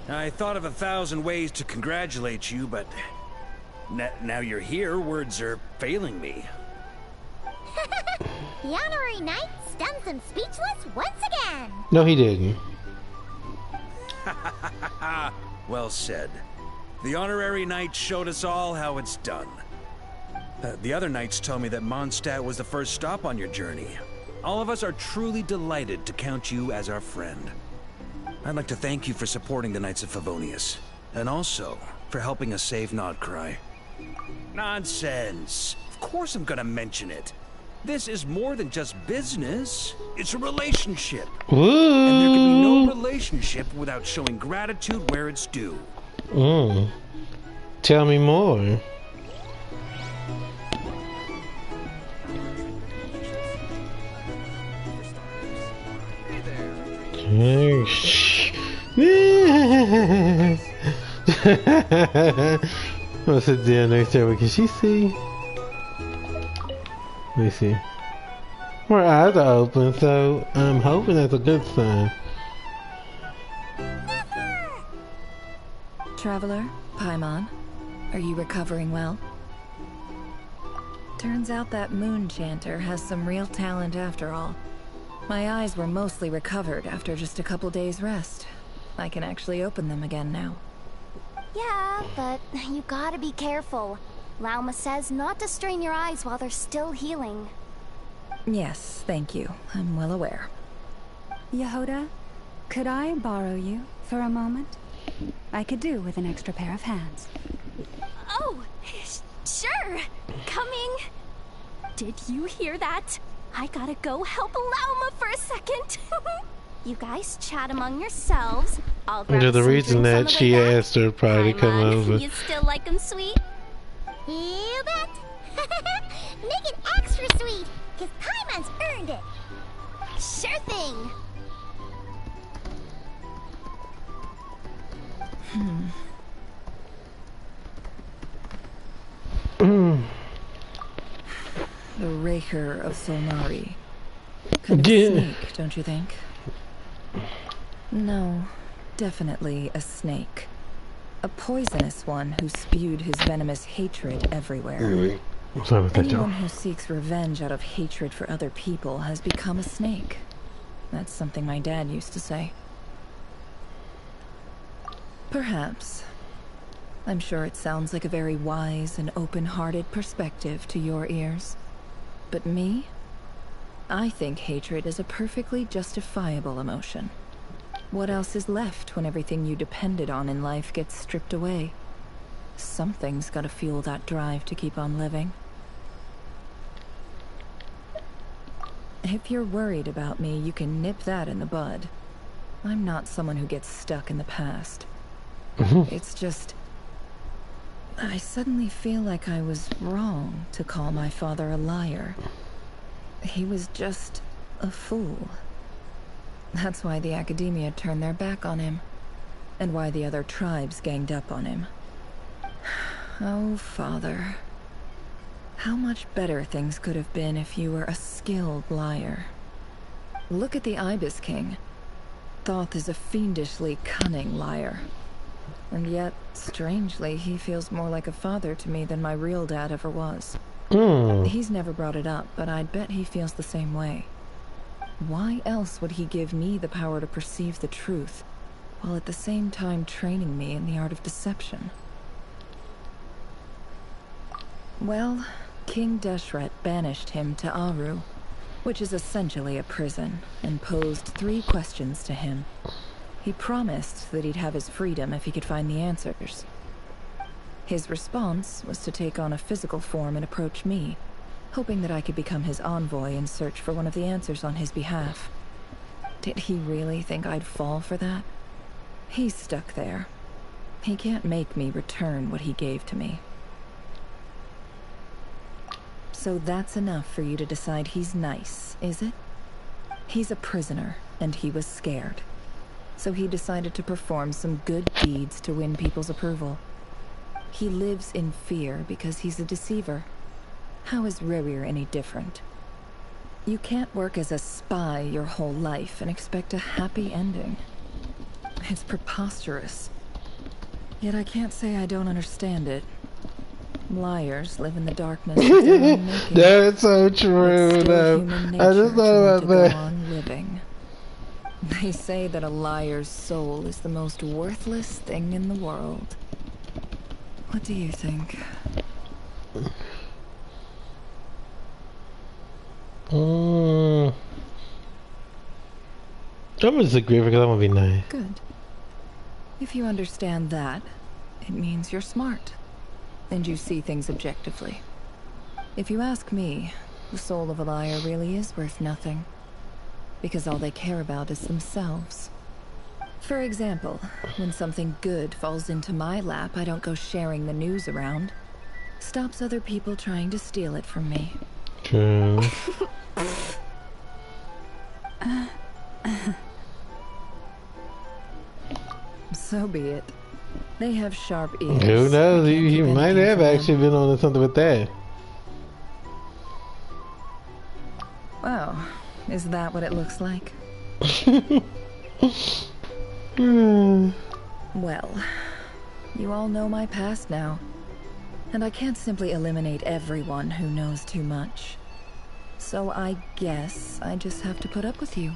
I thought of 1,000 ways to congratulate you, but now you're here, words are failing me. The honorary knight stuns them speechless once again. No, he didn't. Well said. The honorary knight showed us all how it's done. The other knights told me that Mondstadt was the first stop on your journey. All of us are truly delighted to count you as our friend. I'd like to thank you for supporting the Knights of Favonius, and also for helping us save Nodcry. Nonsense! Of course I'm gonna mention it. This is more than just business. It's a relationship. Ooh. And there can be no relationship without showing gratitude where it's due. Tell me more. I'm gonna sit down next to her. Can she see? Let me see. Her eyes are open, so I'm hoping that's a good sign. Traveler, Paimon, are you recovering well? Turns out that moon chanter has some real talent after all. My eyes were mostly recovered after just a couple days rest. I can actually open them again now. Yeah, but you gotta be careful. Lauma says not to strain your eyes while they're still healing. Yes, thank you. I'm well aware. Yehoda, could I borrow you for a moment? I could do with an extra pair of hands. Oh, sure. Coming. Did you hear that? I gotta go help Lauma for a second. You guys chat among yourselves. I'll grab The some reason drinks on that the she way back. asked her probably to come over. You still like them sweet? You bet. Make it extra sweet, because Paimon's earned it. Sure thing. The Raker of Solnari. Kind of sneak, don't you think? No, definitely a snake. A poisonous one who spewed his venomous hatred everywhere. Sorry about that, Joe. Anyone who seeks revenge out of hatred for other people has become a snake. That's something my dad used to say. Perhaps. I'm sure it sounds like a very wise and open-hearted perspective to your ears. But me? I think hatred is a perfectly justifiable emotion. What else is left when everything you depended on in life gets stripped away? Something's gotta fuel that drive to keep on living. If you're worried about me, you can nip that in the bud. I'm not someone who gets stuck in the past. It's just... I suddenly feel like I was wrong to call my father a liar. He was just a fool. That's why the academia turned their back on him, and why the other tribes ganged up on him. Oh, Father. How much better things could have been if you were a skilled liar. Look at the Ibis King. Thoth is a fiendishly cunning liar. And yet, strangely, he feels more like a father to me than my real dad ever was. He's never brought it up, but I'd bet he feels the same way. Why else would he give me the power to perceive the truth, while at the same time training me in the art of deception? Well, King Deshret banished him to Aru, which is essentially a prison, and posed 3 questions to him. He promised that he'd have his freedom if he could find the answers. His response was to take on a physical form and approach me, hoping that I could become his envoy and search for one of the answers on his behalf. Did he really think I'd fall for that? He's stuck there. He can't make me return what he gave to me. So that's enough for you to decide he's nice, is it? He's a prisoner, and he was scared. So he decided to perform some good deeds to win people's approval. He lives in fear because he's a deceiver. How is Rerir any different? You can't work as a spy your whole life and expect a happy ending. It's preposterous. Yet I can't say I don't understand it. Liars live in the darkness of their own making. That's so true, though. I just thought about that. Go on living. They say that a liar's soul is the most worthless thing in the world. What do you think? I'm gonna disagree because I'm gonna be nice. Good. If you understand that, it means you're smart. And you see things objectively. If you ask me, the soul of a liar really is worth nothing. Because all they care about is themselves. For example, when something good falls into my lap, I don't go sharing the news around. Stops other people trying to steal it from me. True. So be it. They have sharp ears. Who knows? He might have actually been on to something with that. Wow. Is that what it looks like? Well, you all know my past now. And I can't simply eliminate everyone who knows too much. So I guess I just have to put up with you.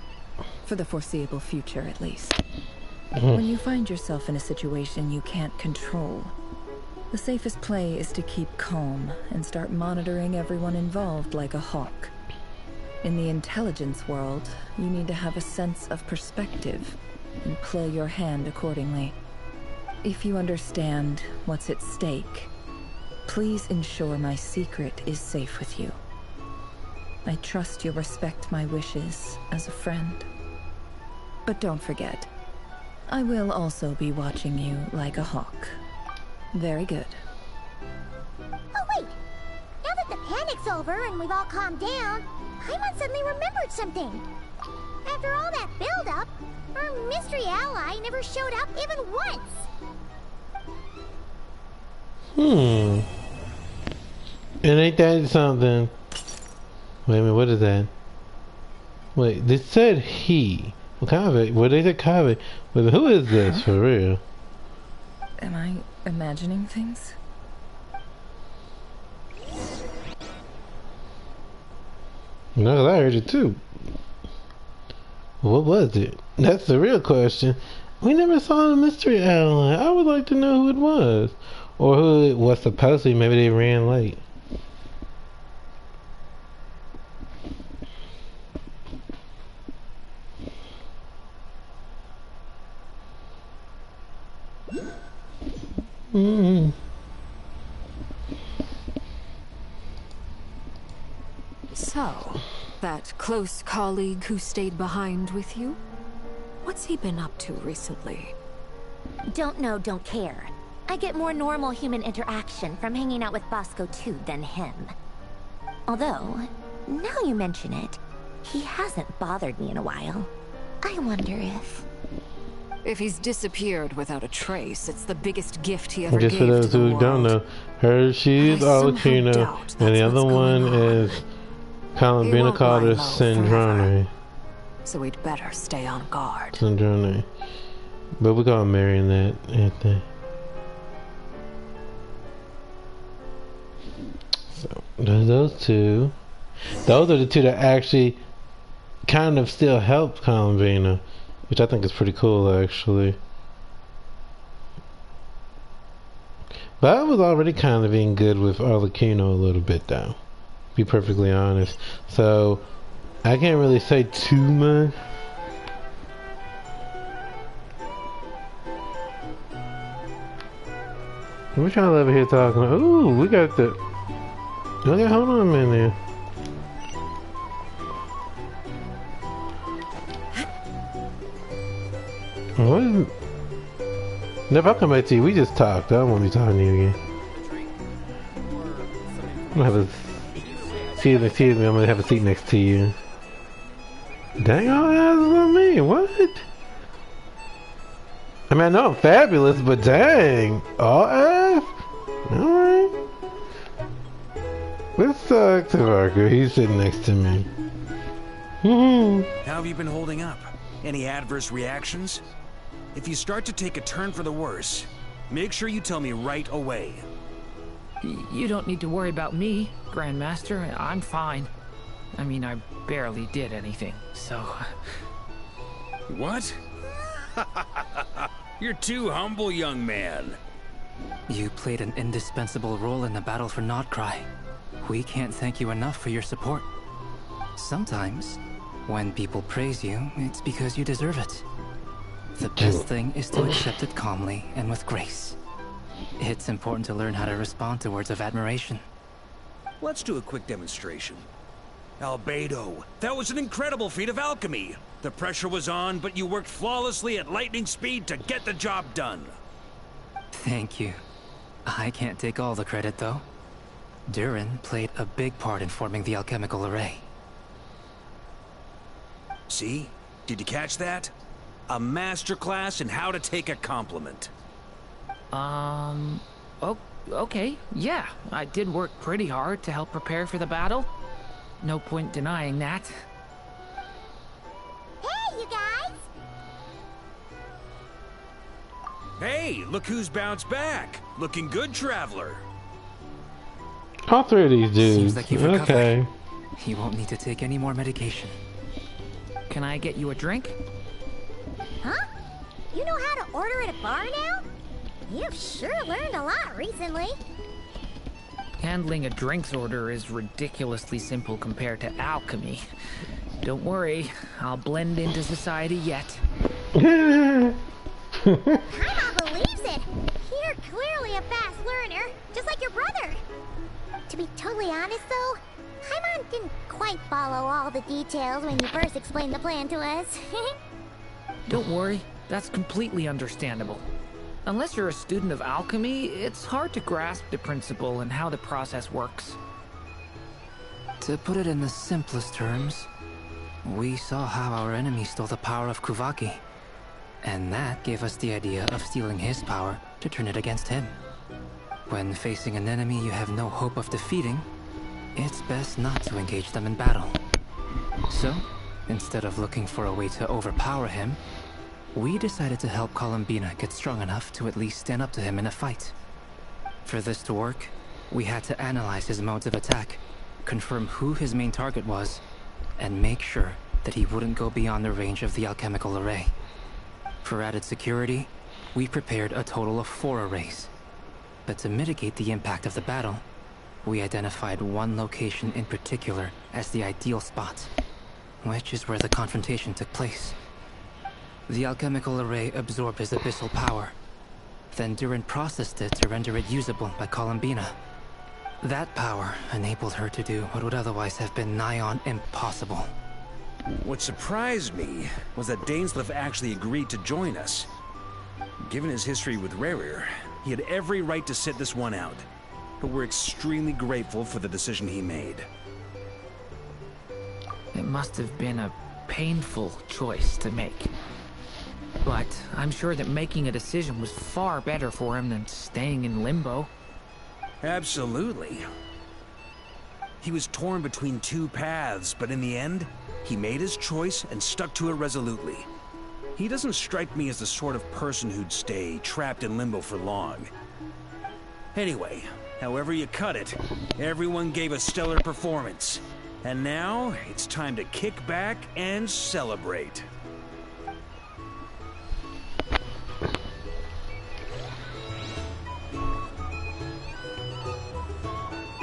For the foreseeable future, at least. When you find yourself in a situation you can't control, the safest play is to keep calm and start monitoring everyone involved like a hawk. In the intelligence world, you need to have a sense of perspective and play your hand accordingly. If you understand what's at stake, please ensure my secret is safe with you. I trust you'll respect my wishes as a friend. But don't forget, I will also be watching you like a hawk. Very good. Oh wait! Now that the panic's over and we've all calmed down, Paimon suddenly remembered something. After all that build-up, our mystery ally never showed up even once. And ain't that something? Wait a minute, what is that? Wait, this said he. Kave. Well, they said Kave. But who is this for real? Am I imagining things? No, I heard it too. What was it? That's the real question. We never saw the mystery ally. I would like to know who it was. Or who it was supposed to be. Maybe they ran late. Mm-hmm. So, that close colleague who stayed behind with you? What's he been up to recently? Don't know, don't care. I get more normal human interaction from hanging out with Bosco too than him. Although, now you mention it, he hasn't bothered me in a while. I wonder if... If he's disappeared without a trace, it's the biggest gift he ever Just gave for those to the who world. don't know, she's Alakino, and the other one is Columbina Carter Syndrome. So we'd better stay on guard. Syndrome. But we call him Marionette, ain't they? So, those two. Those are the two that actually kind of still help Columbina, which I think is pretty cool, actually. But I was already kind of being good with Arlecchino a little bit, though. Be perfectly honest. So, I can't really say too much. We're trying to over here talking. Ooh, we got the... Okay, hold on a minute. What? Never, I'll come back to you. We just talked. I don't want to be talking to you again. I'm gonna have a... Excuse me, I'm gonna have a seat next to you. Dang, all eyes is on me. What? I mean, I know I'm fabulous, but dang. All eyes? Alright. Let's talk to Marco. He's sitting next to me. How have you been holding up? Any adverse reactions? If you start to take a turn for the worse, make sure you tell me right away. You don't need to worry about me, Grandmaster. I'm fine. I mean, I barely did anything, so... What? You're too humble, young man. You played an indispensable role in the battle for Notcry. We can't thank you enough for your support. Sometimes, when people praise you, it's because you deserve it. The best thing is to accept it calmly and with grace. It's important to learn how to respond to words of admiration. Let's do a quick demonstration. Albedo, that was an incredible feat of alchemy. The pressure was on, but you worked flawlessly at lightning speed to get the job done. Thank you. I can't take all the credit, though. Durin played a big part in forming the alchemical array. See? Did you catch that? A masterclass in how to take a compliment. Okay, yeah. I did work pretty hard to help prepare for the battle. No point denying that. Hey, you guys! Hey, look who's bounced back. Looking good, Traveler. All three of these dudes. Seems like you've recovered. Okay. You won't need to take any more medication. Can I get you a drink? Huh? You know how to order at a bar now? You've sure learned a lot recently. Handling a drinks order is ridiculously simple compared to alchemy. Don't worry, I'll blend into society yet. Paimon believes it. You're clearly a fast learner, just like your brother. To be totally honest, though, Paimon didn't quite follow all the details when you first explained the plan to us. Don't worry, that's completely understandable. Unless you're a student of alchemy, it's hard to grasp the principle and how the process works. To put it in the simplest terms, we saw how our enemy stole the power of Kuvaki. And that gave us the idea of stealing his power to turn it against him. When facing an enemy you have no hope of defeating, it's best not to engage them in battle. So, Instead of looking for a way to overpower him, we decided to help Columbina get strong enough to at least stand up to him in a fight. For this to work, we had to analyze his modes of attack, confirm who his main target was, and make sure that he wouldn't go beyond the range of the alchemical array. For added security, we prepared a total of 4 arrays. But to mitigate the impact of the battle, we identified one location in particular as the ideal spot, which is where the confrontation took place. The alchemical array absorbed his abyssal power. Then Durin processed it to render it usable by Columbina. That power enabled her to do what would otherwise have been nigh on impossible. What surprised me was that Dainsleif actually agreed to join us. Given his history with Rerir, he had every right to sit this one out. But we're extremely grateful for the decision he made. It must have been a painful choice to make. But I'm sure that making a decision was far better for him than staying in limbo. Absolutely. He was torn between 2 paths, but in the end, he made his choice and stuck to it resolutely. He doesn't strike me as the sort of person who'd stay trapped in limbo for long. Anyway, however you cut it, everyone gave a stellar performance. And now, it's time to kick back and celebrate.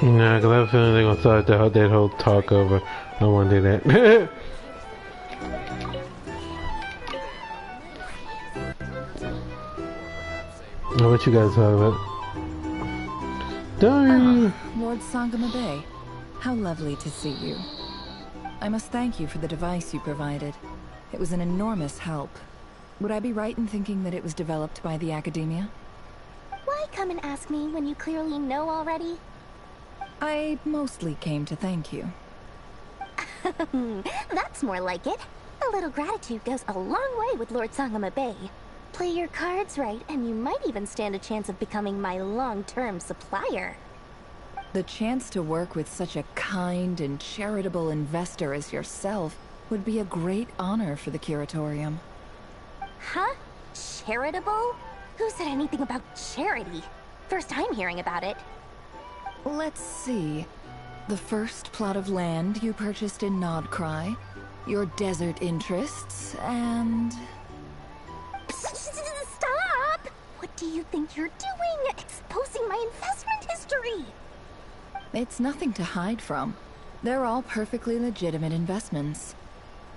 Nah, cause I have a feeling they're gonna start that whole talk over. I don't wanna do that. What you guys talk about? Darn. Lord Sangama Bay, how lovely to see you. I must thank you for the device you provided. It was an enormous help. Would I be right in thinking that it was developed by the Academia? Why come and ask me when you clearly know already? I mostly came to thank you. That's more like it. A little gratitude goes a long way with Lord Sangama Bay. Play your cards right, and you might even stand a chance of becoming my long-term supplier. The chance to work with such a kind and charitable investor as yourself would be a great honor for the Curatorium. Huh? Charitable? Who said anything about charity? First time hearing about it. Let's see. The first plot of land you purchased in Nodcry, your desert interests, and... Stop! What do you think you're doing? Exposing my investment history! It's nothing to hide from. They're all perfectly legitimate investments.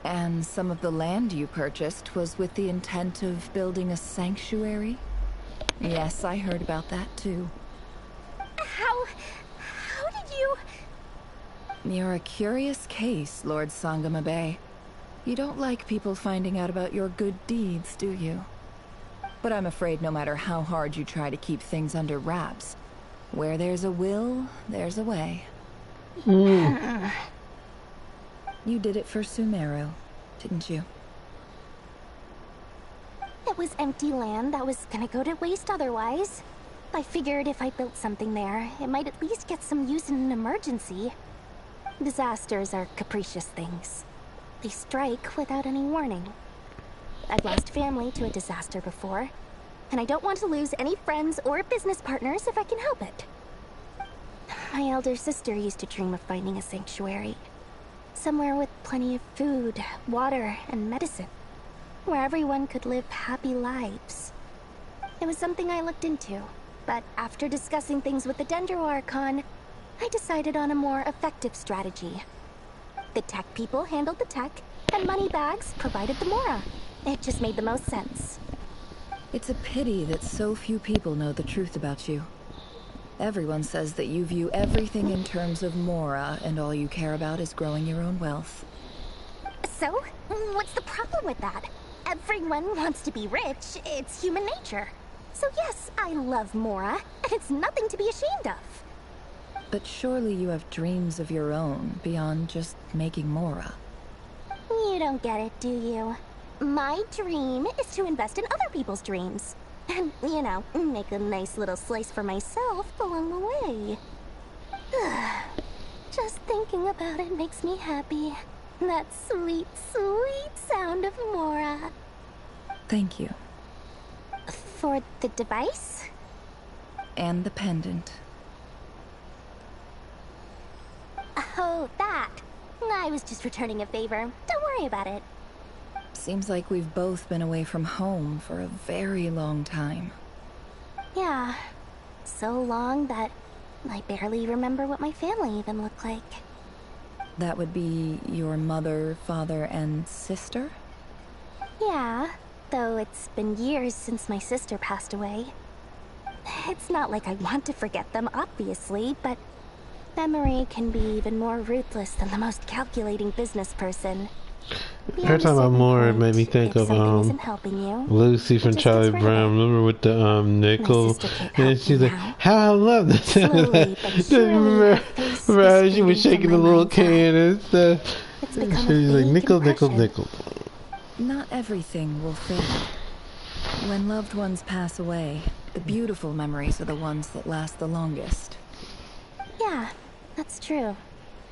And some of the land you purchased was with the intent of building a sanctuary? Yes, I heard about that too. How did you... You're a curious case, Lord Sangama Bay. You don't like people finding out about your good deeds, do you? But I'm afraid no matter how hard you try to keep things under wraps, where there's a will, there's a way. You did it for Sumeru, didn't you? It was empty land that was gonna go to waste otherwise. I figured if I built something there, it might at least get some use in an emergency. Disasters are capricious things. They strike without any warning. I've lost family to a disaster before, and I don't want to lose any friends or business partners if I can help it. My elder sister used to dream of finding a sanctuary. Somewhere with plenty of food, water, and medicine. Where everyone could live happy lives. It was something I looked into, but after discussing things with the Dendro Archon, I decided on a more effective strategy. The tech people handled the tech, and Moneybags provided the Mora. It just made the most sense. It's a pity that so few people know the truth about you. Everyone says that you view everything in terms of Mora, and all you care about is growing your own wealth. So, what's the problem with that? Everyone wants to be rich. It's human nature. So yes, I love Mora, and it's nothing to be ashamed of. But surely you have dreams of your own beyond just making Mora. You don't get it, do you? My dream is to invest in other people's dreams. And, you know, make a nice little slice for myself along the way. Just thinking about it makes me happy. That sweet, sweet sound of Mora. Thank you. For the device? And the pendant. Oh, that. I was just returning a favor. Don't worry about it. Seems like we've both been away from home for a very long time. Yeah. So long that I barely remember what my family even looked like. That would be your mother, father, and sister? Yeah, though it's been years since my sister passed away. It's not like I want to forget them, obviously, but memory can be even more ruthless than the most calculating business person. Every time about more, it made me think of Lucy from Charlie Brown. Remember with the nickel, and she's like, "How I love this." Remember how she was shaking the little can and stuff. She's like, "Nickel, nickel, nickel." Not everything will fade. When loved ones pass away, the beautiful memories are the ones that last the longest. Yeah, that's true.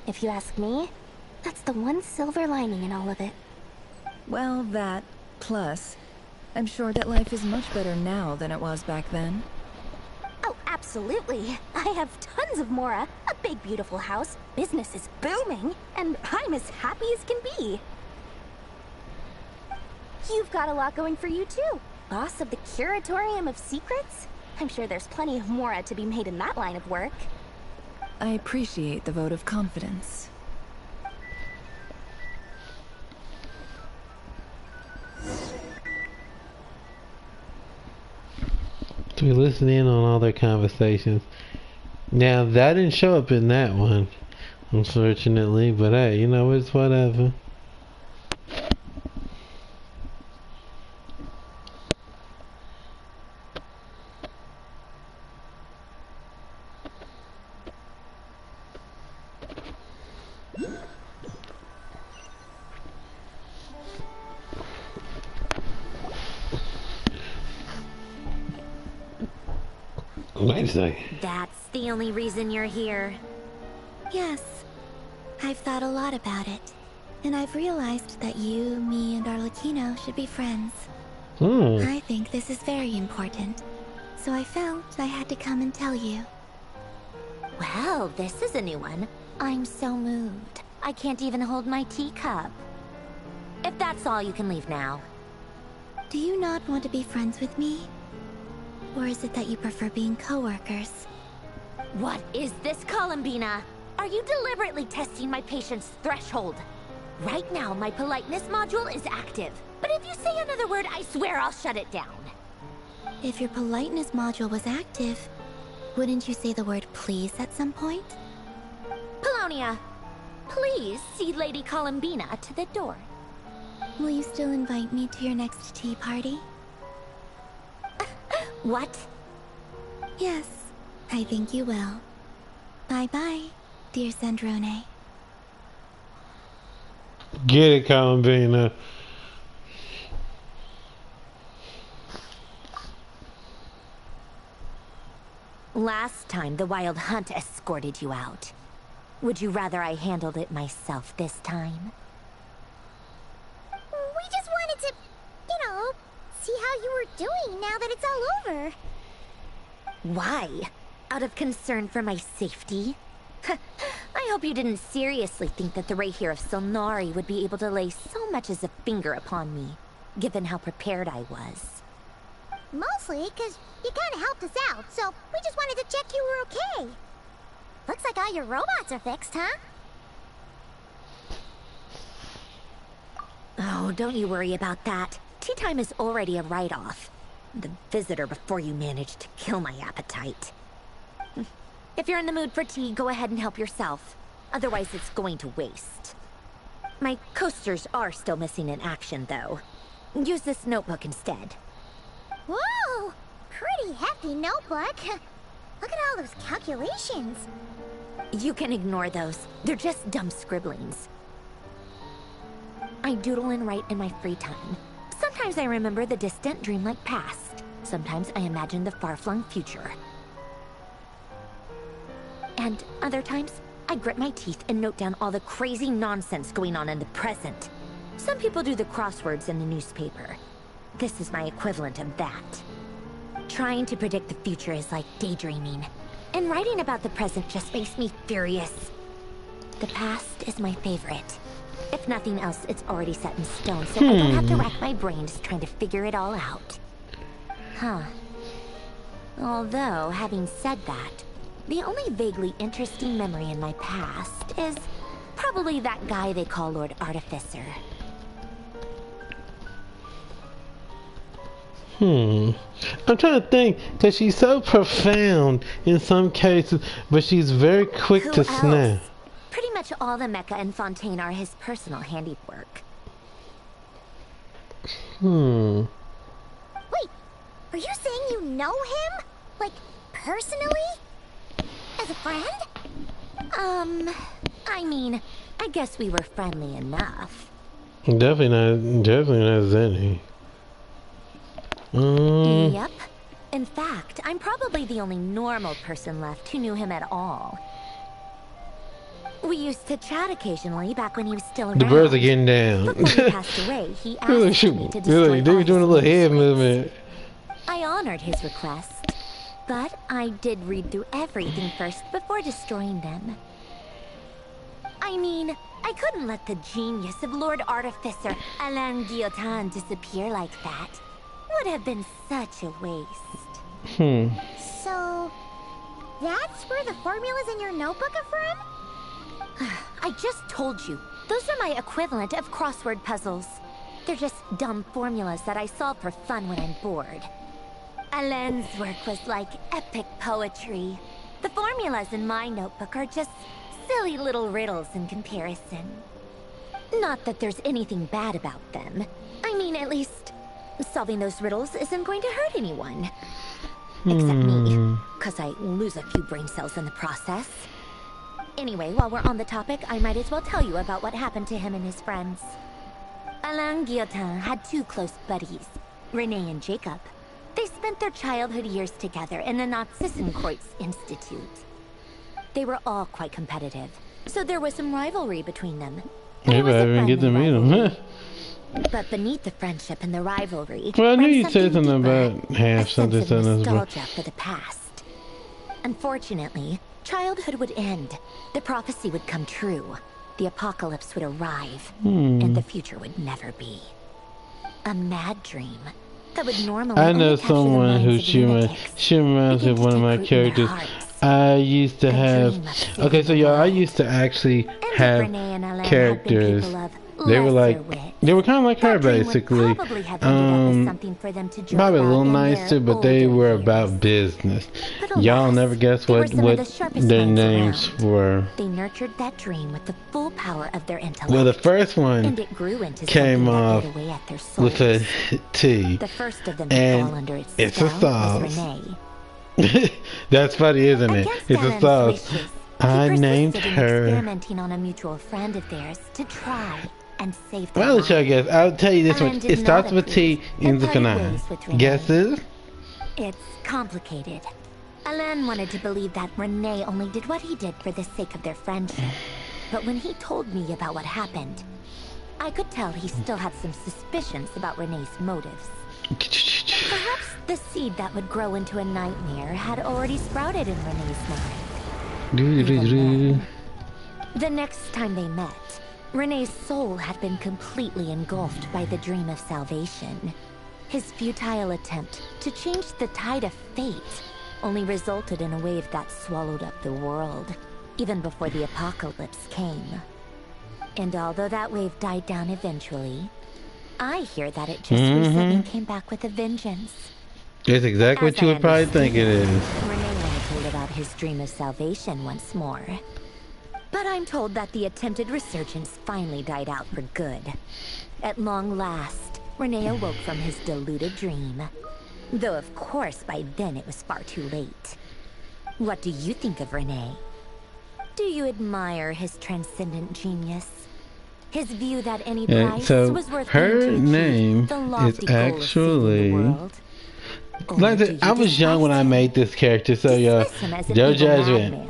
If you ask me, that's the one silver lining in all of it. Well, that, plus, I'm sure that life is much better now than it was back then. Oh, absolutely. I have tons of Mora, a big beautiful house, business is booming, and I'm as happy as can be. You've got a lot going for you too. Boss of the Curatorium of Secrets? I'm sure there's plenty of Mora to be made in that line of work. I appreciate the vote of confidence. We listen in on all their conversations. Now that didn't show up in that one, unfortunately, but hey, you know, it's whatever. That's the only reason you're here. Yes. I've thought a lot about it. And I've realized that you, me, and Arlecchino should be friends. I think this is very important. So I felt I had to come and tell you. Well, this is a new one. I'm so moved. I can't even hold my teacup. If that's all, you can leave now. Do you not want to be friends with me? Or is it that you prefer being co-workers? What is this, Columbina? Are you deliberately testing my patience threshold? Right now, my politeness module is active. But if you say another word, I swear I'll shut it down. If your politeness module was active, wouldn't you say the word please at some point? Polonia, please see Lady Columbina to the door. Will you still invite me to your next tea party? What? Yes, I think you will. Bye-bye, dear Sandrone. Get it, Columbina. Last time, the Wild Hunt escorted you out. Would you rather I handled it myself this time? We just wanted to, you know, see how you were doing now that it's all over. Why? Out of concern for my safety? I hope you didn't seriously think that the Rahier of Solnari would be able to lay so much as a finger upon me, given how prepared I was. Mostly because you kind of helped us out, so we just wanted to check you were okay. Looks like all your robots are fixed, huh? Oh, don't you worry about that. Tea time is already a write-off. The visitor before you managed to kill my appetite. If you're in the mood for tea, go ahead and help yourself. Otherwise, it's going to waste. My coasters are still missing in action, though. Use this notebook instead. Whoa! Pretty hefty notebook. Look at all those calculations. You can ignore those. They're just dumb scribblings. I doodle and write in my free time. Sometimes I remember the distant dreamlike past. Sometimes I imagine the far-flung future. And other times, I grit my teeth and note down all the crazy nonsense going on in the present. Some people do the crosswords in the newspaper. This is my equivalent of that. Trying to predict the future is like daydreaming, and writing about the present just makes me furious. The past is my favorite. If nothing else, it's already set in stone, so I don't have to rack my brains trying to figure it all out. Huh. Although, having said that, the only vaguely interesting memory in my past is probably that guy they call Lord Artificer. I'm trying to think, because she's so profound in some cases, but she's very quick to snap. Pretty much all the mecha and Fontaine are his personal handiwork. Wait, are you saying you know him? Like, personally? As a friend? I mean, I guess we were friendly enough. Definitely not Zenny. Yep. In fact, I'm probably the only normal person left who knew him at all. We used to chat occasionally back when he was still around. The birds are getting down. Before he passed away, he asked me to destroy they were doing a little head movement. I honored his request, but I did read through everything first before destroying them. I mean, I couldn't let the genius of Lord Artificer Alain Guillotin disappear like that. Would have been such a waste. So, that's where the formulas in your notebook are from? I just told you. Those are my equivalent of crossword puzzles. They're just dumb formulas that I solve for fun when I'm bored. Alain's work was like epic poetry. The formulas in my notebook are just silly little riddles in comparison. Not that there's anything bad about them. I mean, at least solving those riddles isn't going to hurt anyone. Except me, because I lose a few brain cells in the process. Anyway, while we're on the topic, I might as well tell you about what happened to him and his friends. Alain Guillotin had two close buddies, Renee and Jacob. They spent their childhood years together in the Narzissenkreuz Institute. They were all quite competitive, so there was some rivalry between them. Maybe I didn't get to meet him. But beneath the friendship and the rivalry, well, I knew you said something about half something. Nostalgia for the past. Unfortunately, childhood would end. The prophecy would come true. The apocalypse would arrive, and the future would never be. A mad dream that would normally. I know someone who she reminds me of one of my characters. I used to have. Okay, so y'all, I used to actually have characters. They were like, they were kind of like her, basically. Probably a little nicer, but they were about business. Y'all never guess what their names were. They nurtured that dream with the full power of their intellect. Well, the first one came off with a T, the first of them and it's a sauce. That's funny, isn't it? It's a sauce. I named her. Experimenting on a mutual friend of theirs to try and save them. Well, I guess I'll tell you this one. It starts with T, ends with an I. Guesses? It's complicated. Alain wanted to believe that Renee only did what he did for the sake of their friendship. But when he told me about what happened, I could tell he still had some suspicions about Renee's motives. Perhaps the seed that would grow into a nightmare had already sprouted in Renee's mind. The next time they met, Renee's soul had been completely engulfed by the dream of salvation. His futile attempt to change the tide of fate only resulted in a wave that swallowed up the world, even before the apocalypse came. And although that wave died down eventually, I hear that it just recently came back with a vengeance. It's exactly what you would probably think it is. Renee told about his dream of salvation once more. But I'm told that the attempted resurgence finally died out for good. At long last, Renee awoke from his deluded dream. Though of course by then it was far too late. What do you think of Renee? Do you admire his transcendent genius? His view that any price was worth her name is actually Like I said, I was young when I made this character, so yo, no judgment.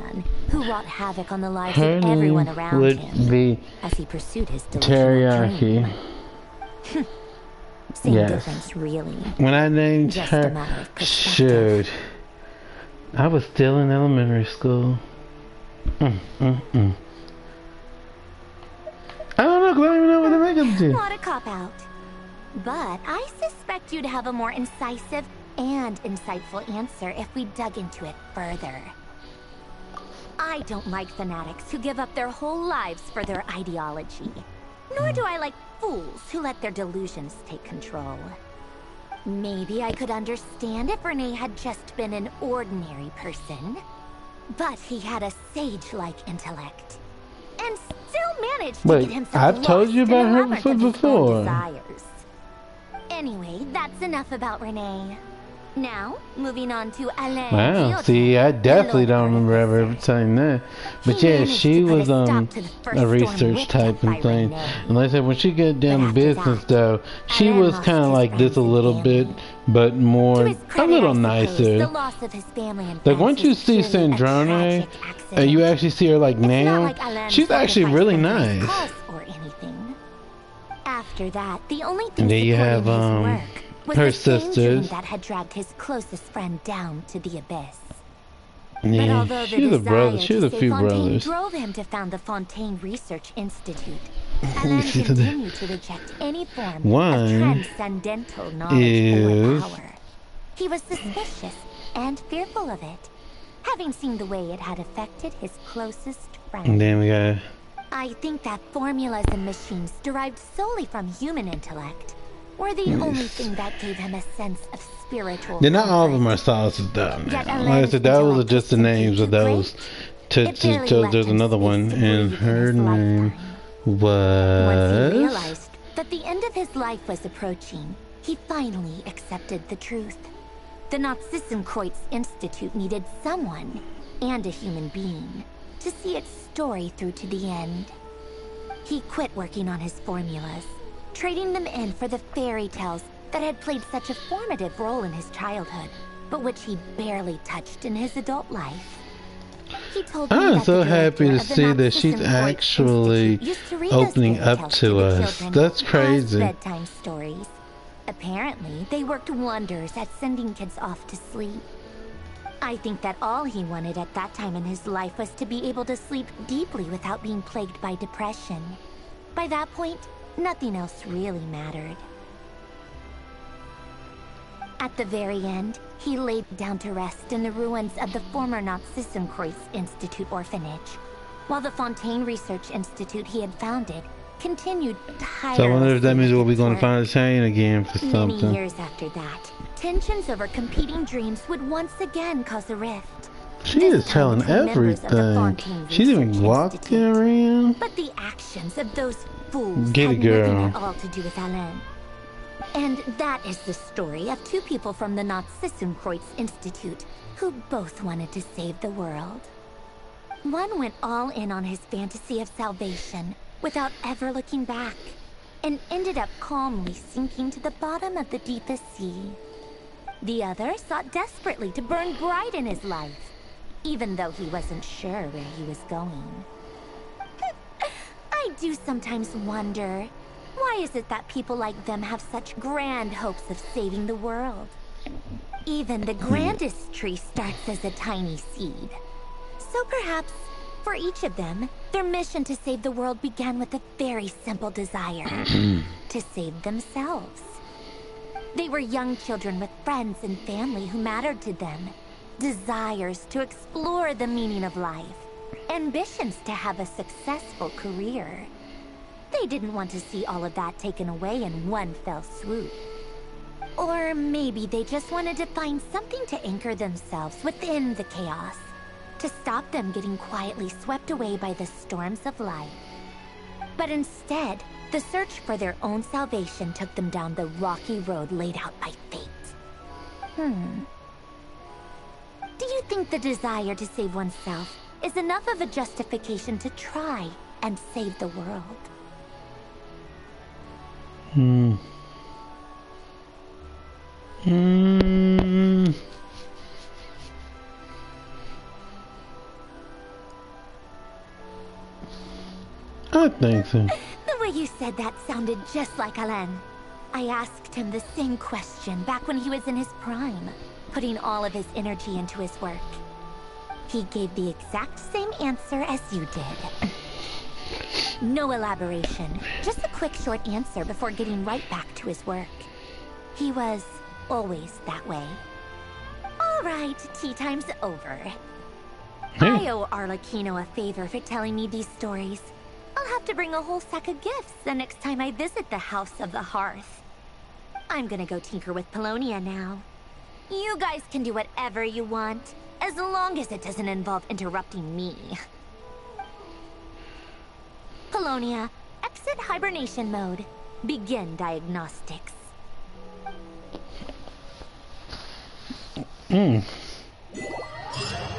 Who wrought havoc on the lives Her of everyone name around would him be as he pursued his delusional Teriyaki. dream. Same Yes. difference, really. When I named Just a matter her, of perspective. shoot, I was still in elementary school. I don't know, 'cause I don't even know what to make of it. What a cop-out. But I suspect you'd have a more incisive and insightful answer if we dug into it further. I don't like fanatics who give up their whole lives for their ideology. Nor do I like fools who let their delusions take control. Maybe I could understand if Renee had just been an ordinary person. But he had a sage-like intellect. And still managed to Wait, get himself I've told you lost in about a her labyrinth of his own before. desires. Anyway, that's enough about Renee. Now, moving on to Alain. Wow, see, I definitely don't remember ever saying that. But yeah, she was a research type and thing. And like I said, when she got down to business though, she was kind of like this a little bit, but more, a little nicer. Like once you see Sandrone, and you actually see her like now, she's actually really nice. After that, the only thing And then you have was her the same dream sisters. that had dragged his closest friend down to the abyss. But Yeah, although she's the a brother. desire She's to a save few Fontaine brothers. drove him to found the Fontaine Research Institute. Let Alain me see the- continued to reject any form One of transcendental knowledge is- or power. He was suspicious and fearful of it, having seen the way it had affected his closest friend. And then we got I think that formulas and machines derived solely from human intellect were the only thing that gave him a sense of spiritual. Yeah, not all of them are sauces though. Yet Like I said, those are just the names of those. There's another one, and her name Once he was. realized that the end of his life was approaching, he finally accepted the truth. The Nazissenkreuz Institute needed someone, and a human being, to see its story through to the end. He quit working on his formulas, trading them in for the fairy tales that had played such a formative role in his childhood, but which he barely touched in his adult life. He told me I'm that so the happy to director of the see that she's Nazissenkreuz actually Institute used to read opening those fairy up tales to the us. children That's as crazy. bedtime stories. Apparently, they worked wonders at sending kids off to sleep. I think that all he wanted at that time in his life was to be able to sleep deeply without being plagued by depression. By that point, nothing else really mattered. At the very end, he laid down to rest in the ruins of the former Nazissenkreuz Institute orphanage, while the Fontaine Research Institute he had founded continued to So I wonder if that means we'll be going to find a chain again for Many something. years after that, tensions over competing dreams would once again cause a rift. She is telling everything. She's even walking around. But the actions of those fools Get it, had nothing girl. at all to do with Alain. And that is the story of two people from the Nazissenkreuz Institute who both wanted to save the world. One went all in on his fantasy of salvation without ever looking back, and ended up calmly sinking to the bottom of the deepest sea. The other sought desperately to burn bright in his life, even though he wasn't sure where he was going. I do sometimes wonder, why is it that people like them have such grand hopes of saving the world? Even the grandest tree starts as a tiny seed. So perhaps, for each of them, their mission to save the world began with a very simple desire: to save themselves. They were young children with friends and family who mattered to them, desires to explore the meaning of life, ambitions to have a successful career. They didn't want to see all of that taken away in one fell swoop. Or maybe they just wanted to find something to anchor themselves within the chaos, to stop them getting quietly swept away by the storms of life. But instead, the search for their own salvation took them down the rocky road laid out by fate. Do you think the desire to save oneself is enough of a justification to try and save the world? I think so. The way you said that sounded just like Alain. I asked him the same question back when he was in his prime, putting all of his energy into his work. He gave the exact same answer as you did. No elaboration, just a quick short answer before getting right back to his work. He was always that way. All right, tea time's over. I owe Arlecchino a favor for telling me these stories. I'll have to bring a whole sack of gifts the next time I visit the House of the Hearth. I'm gonna go tinker with Polonia now. You guys can do whatever you want, as long as it doesn't involve interrupting me. Polonia, exit hibernation mode. Begin diagnostics.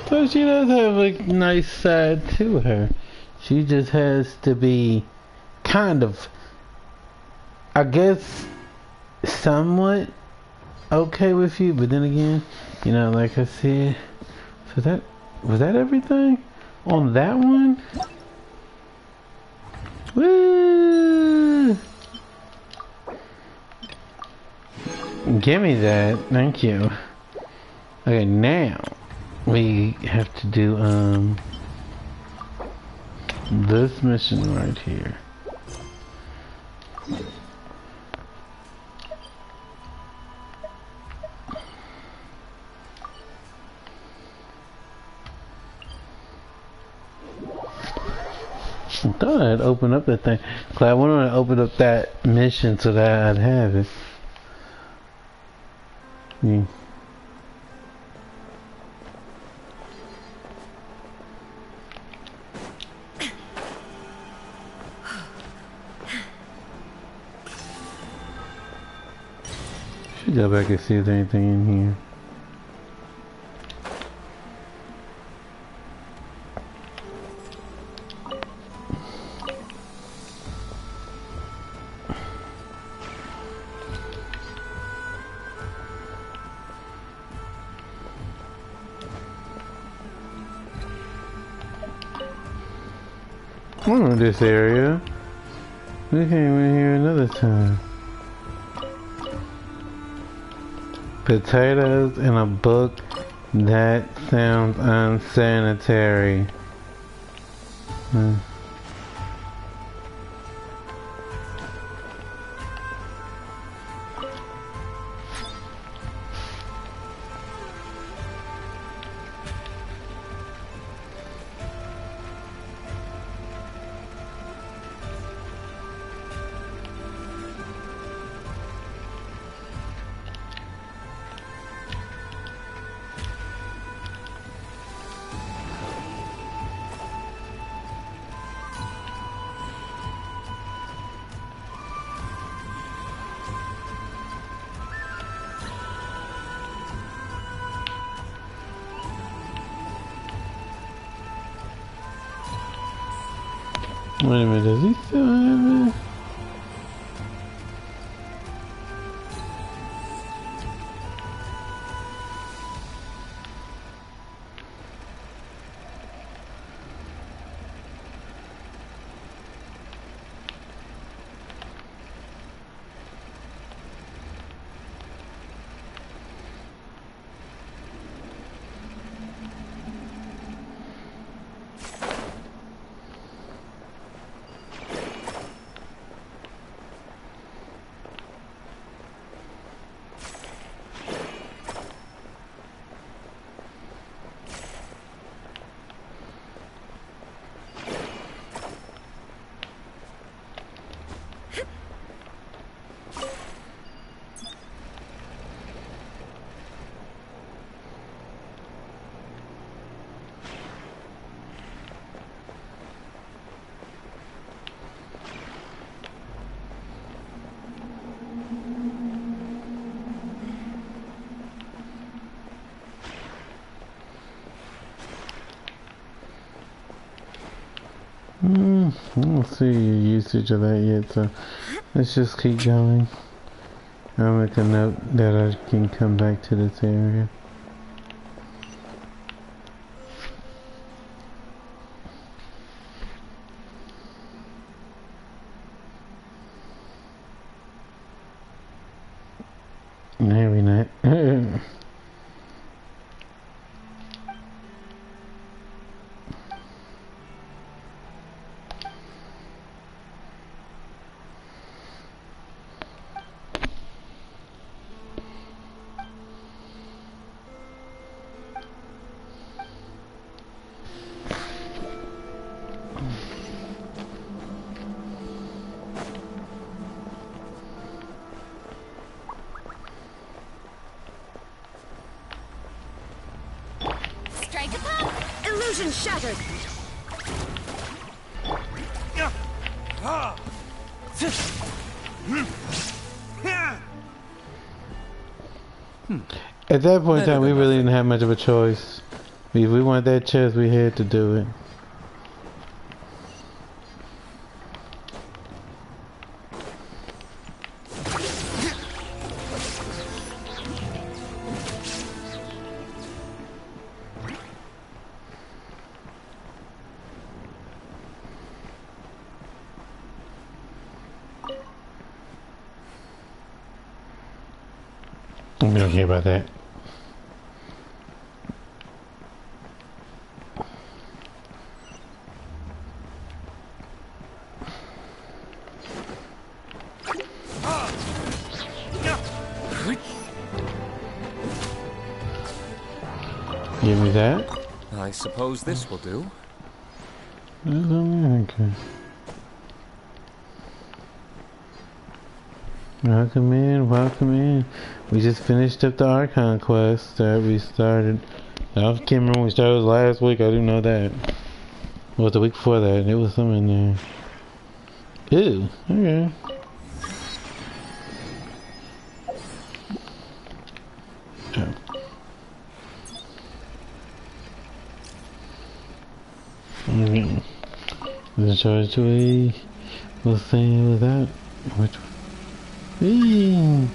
So she does have a nice side to her. She just has to be kind of, I guess, somewhat okay with you, but then again, you know, like I said, so was that everything on that one? Woo! Give me that, thank you. Okay, now we have to do this mission right here. I thought I'd open up that thing. Cause I wanted to open up that mission so that I'd have it. Yeah. Should go back and see if there's anything in here. I know this area. We came in here another time. Potatoes in a book? That sounds unsanitary. Wait a minute, does he still have it? I don't see your usage of that yet, so let's just keep going. I'll make a note that I can come back to this area. Maybe not. Illusion shattered! At that point in time, we really didn't have much of a choice. If we wanted that chest, we had to do it. We don't care about that. Give me that. I suppose this will do. Okay. Welcome in, welcome in. We just finished up the Archon quest that we started. I can't remember when we started. It was last week, I do know that. It was the week before that, there was some in there. Ew, okay. The charge we was saying with that. Which one?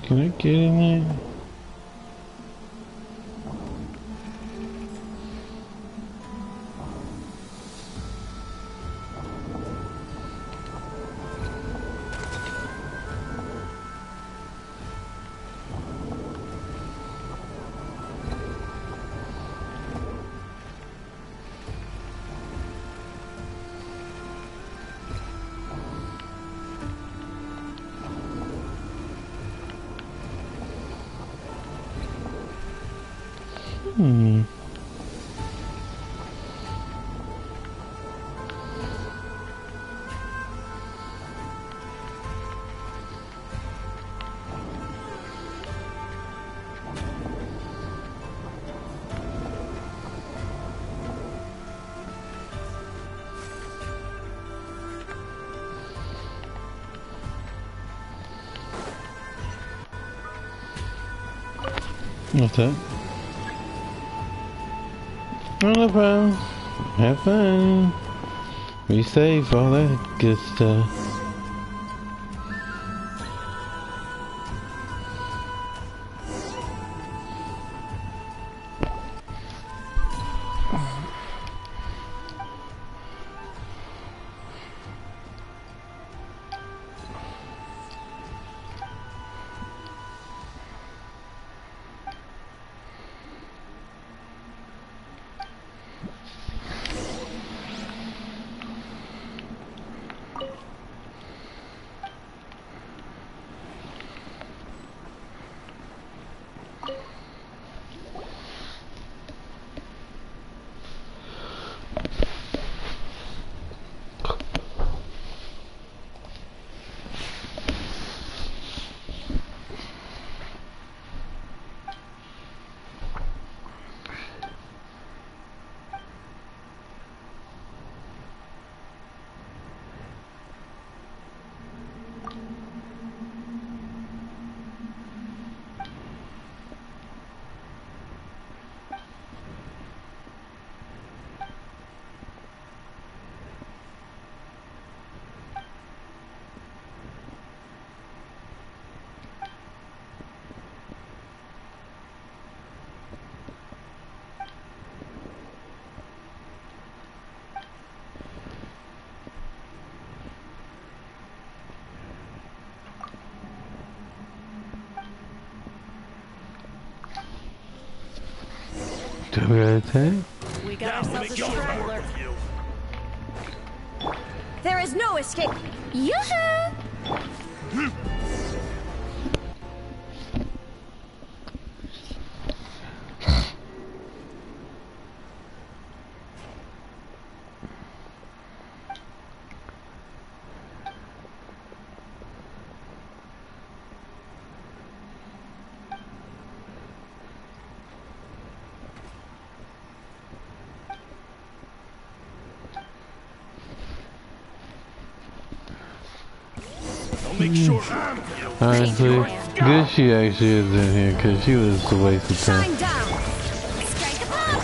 Can I get in there? What's that? Oh, no problem. Have fun. Be safe, all that good stuff. We got attack? We got ourselves a straggler. There is no escape. Yoo-hoo! Make sure. Honestly, good she actually is in here because she was a waste of time. Shine down. Strike a pop.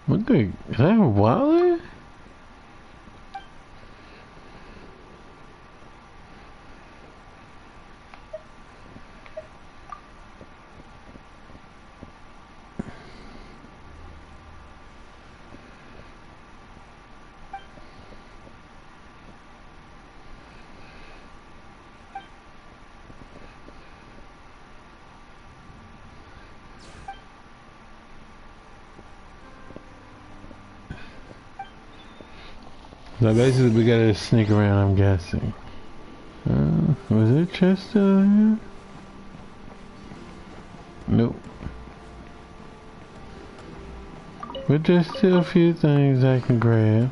What the? Is that a wallet? So basically we gotta sneak around, I'm guessing. Was there a chest still here? Nope. But there's still a few things I can grab.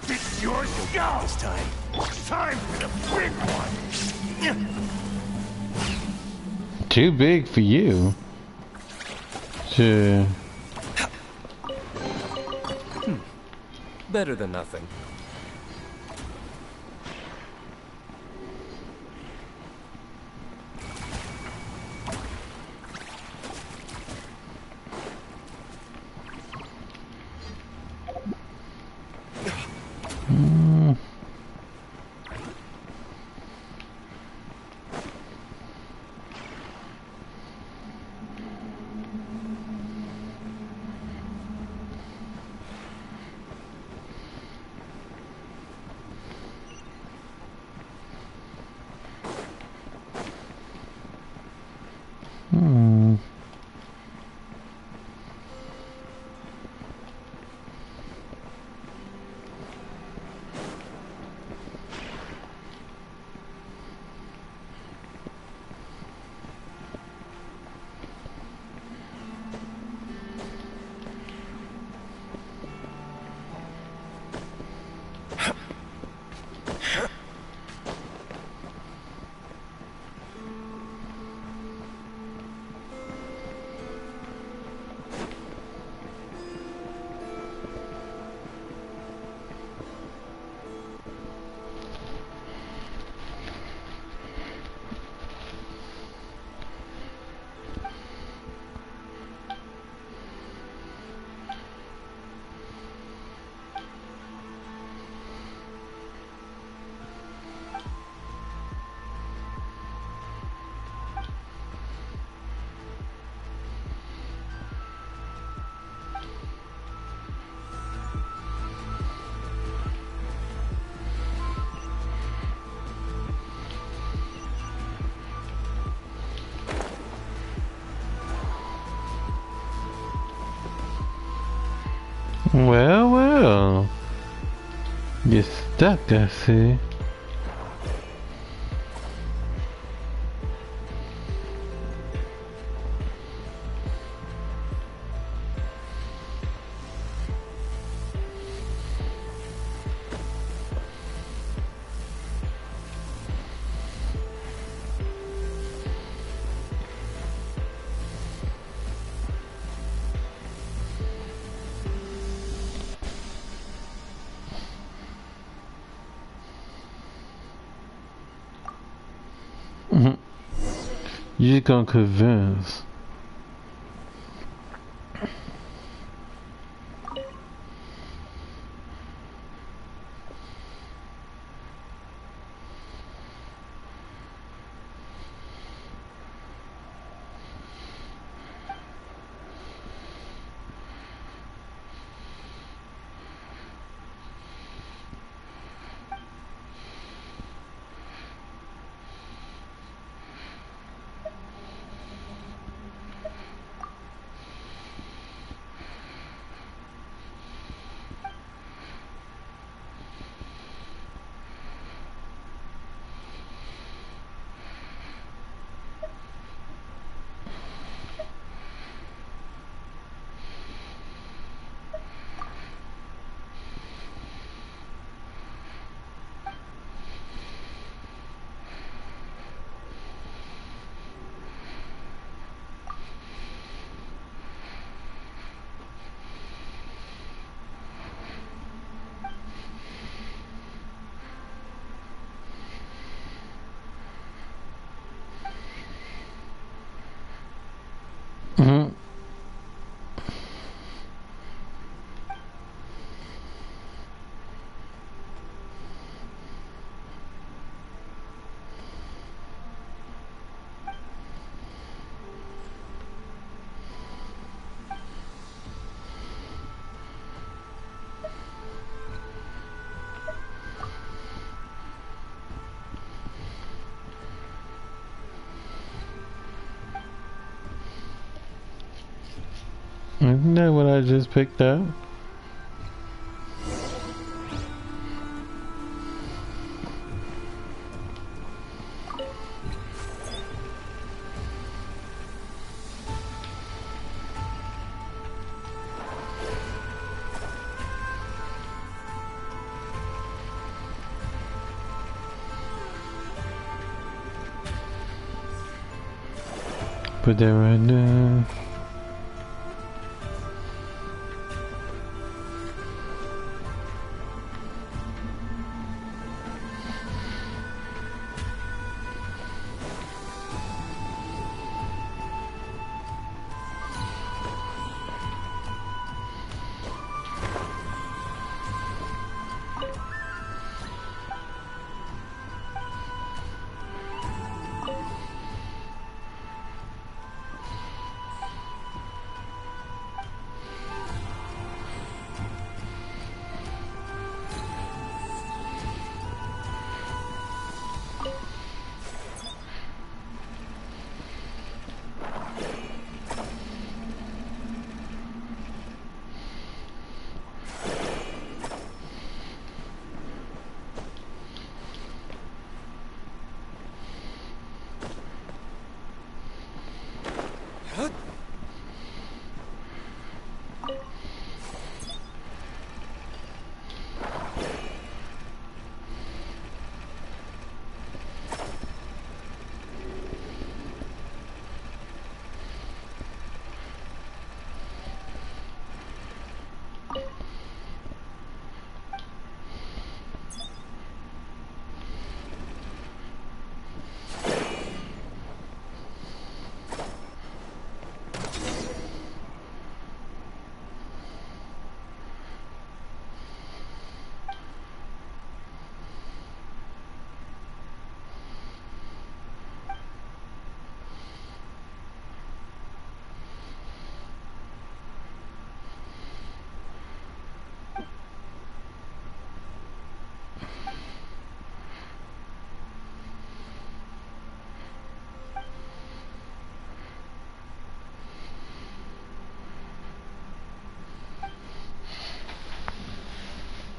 It's your show this time. Time for the big one. Too big for you. Sure. Better than nothing. Well, well. You're stuck, I see. You just gonna convince. Mm-hmm. Isn't that what I just picked up? Put that right there.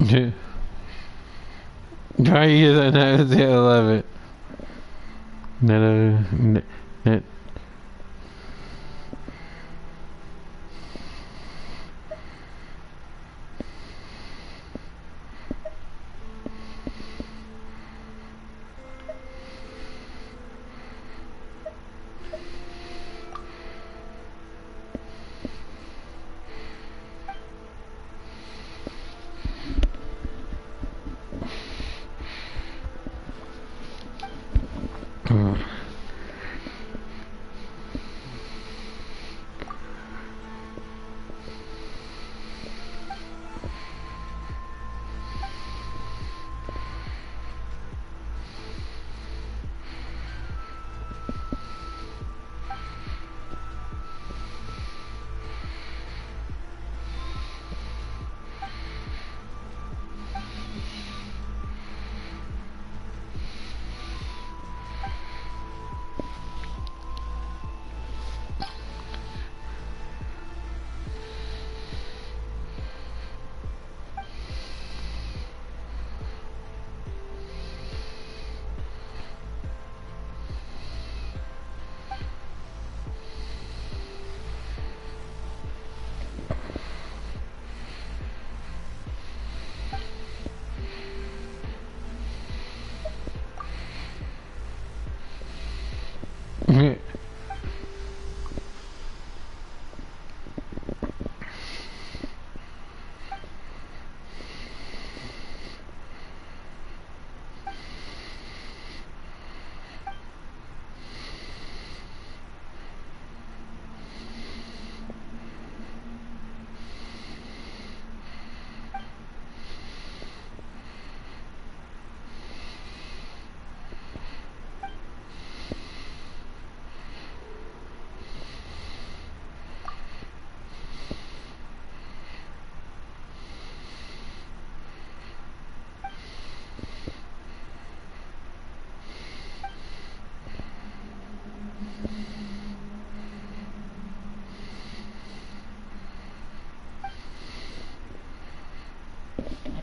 Yeah. Try to use that now at 11. No.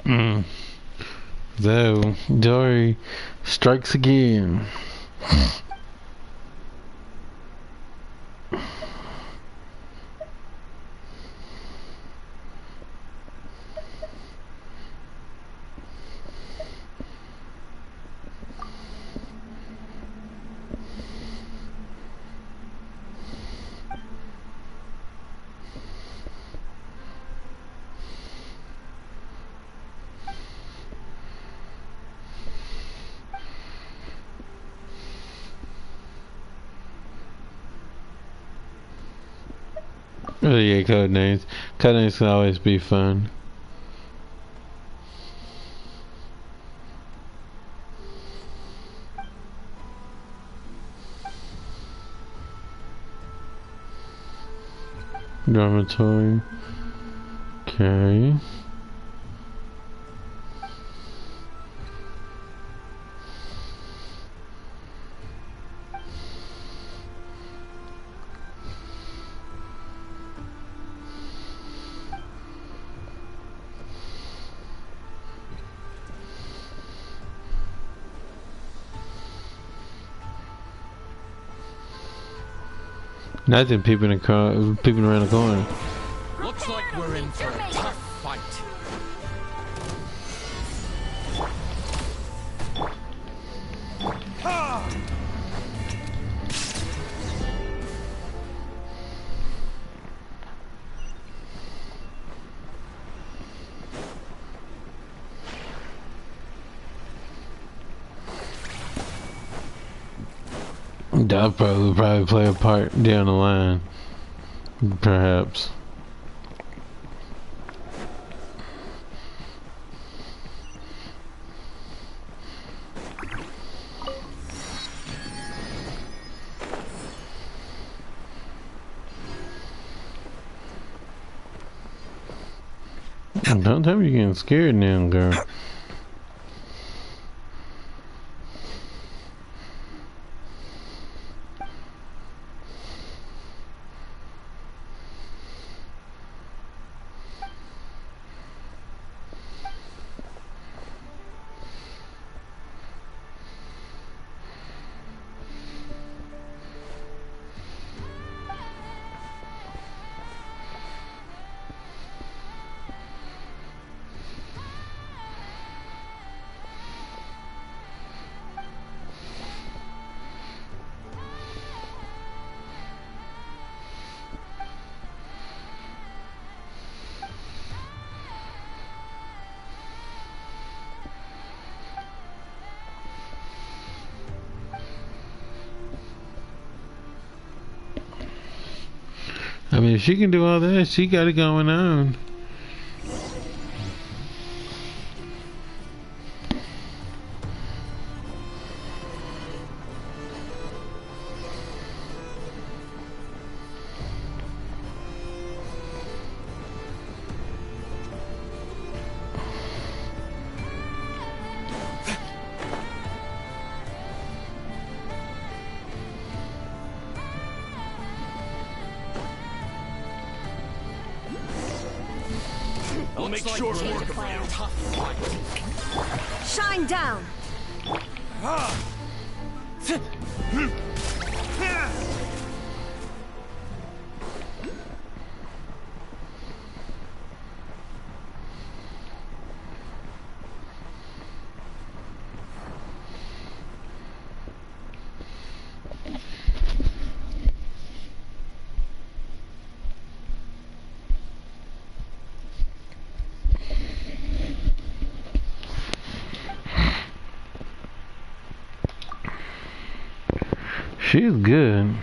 So, Dory strikes again. Oh yeah, code names. Code names can always be fun. Dormitory. Okay. Nothing peeping around the corner. Looks like we're in for a tough fight. That'll probably play a part down the line, perhaps. Don't tell me you're getting scared now, girl. I mean, if she can do all that, she got it going on. I'll make sure to work for a tough fight. Shine down. She's good.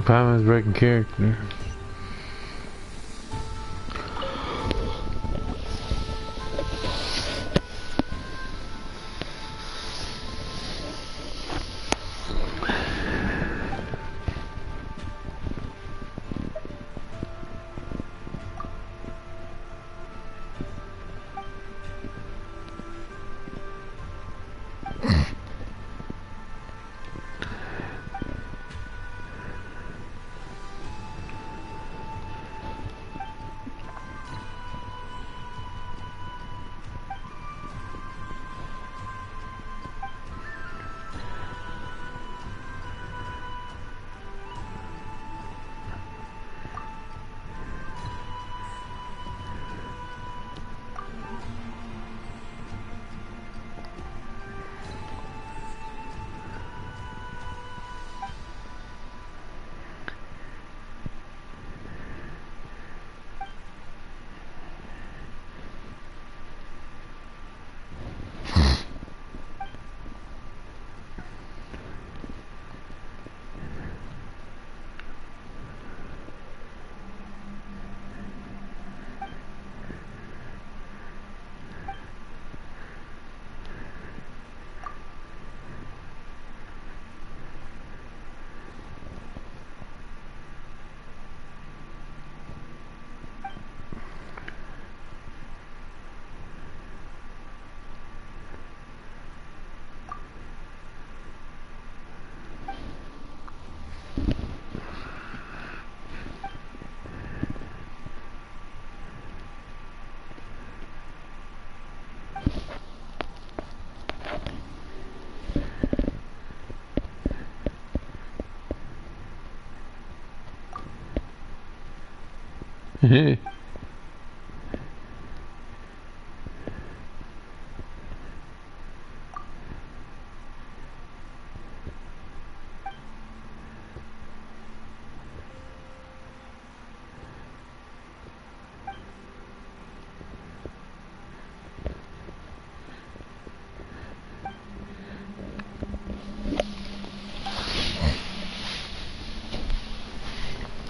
Paimon's breaking character.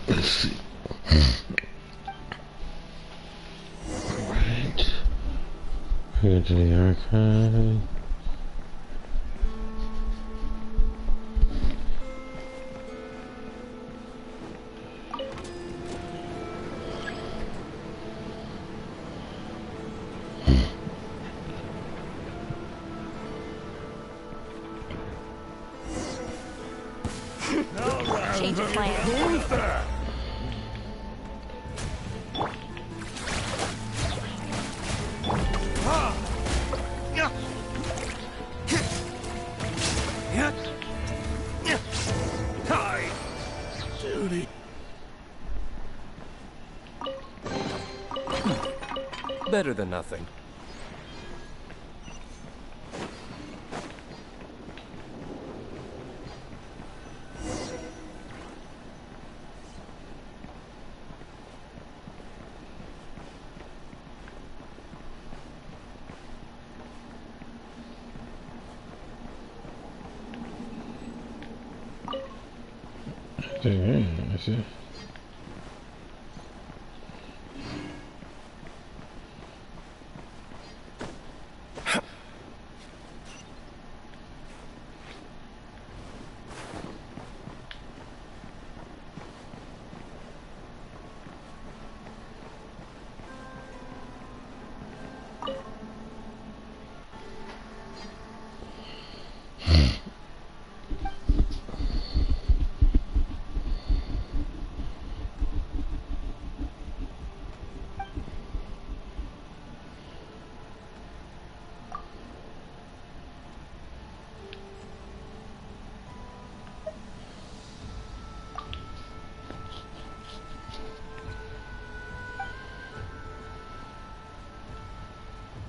Let's see. Alright. Go to the archive. Change of plan. Who's that? Judy. Better than nothing. I see.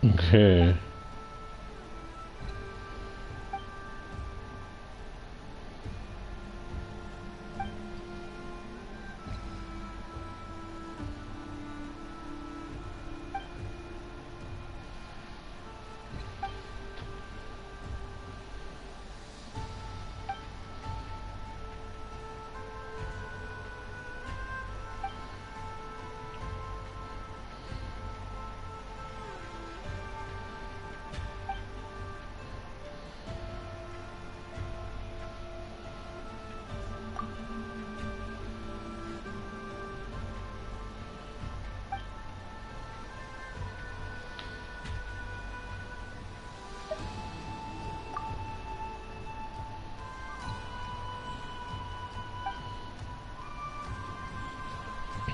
Okay.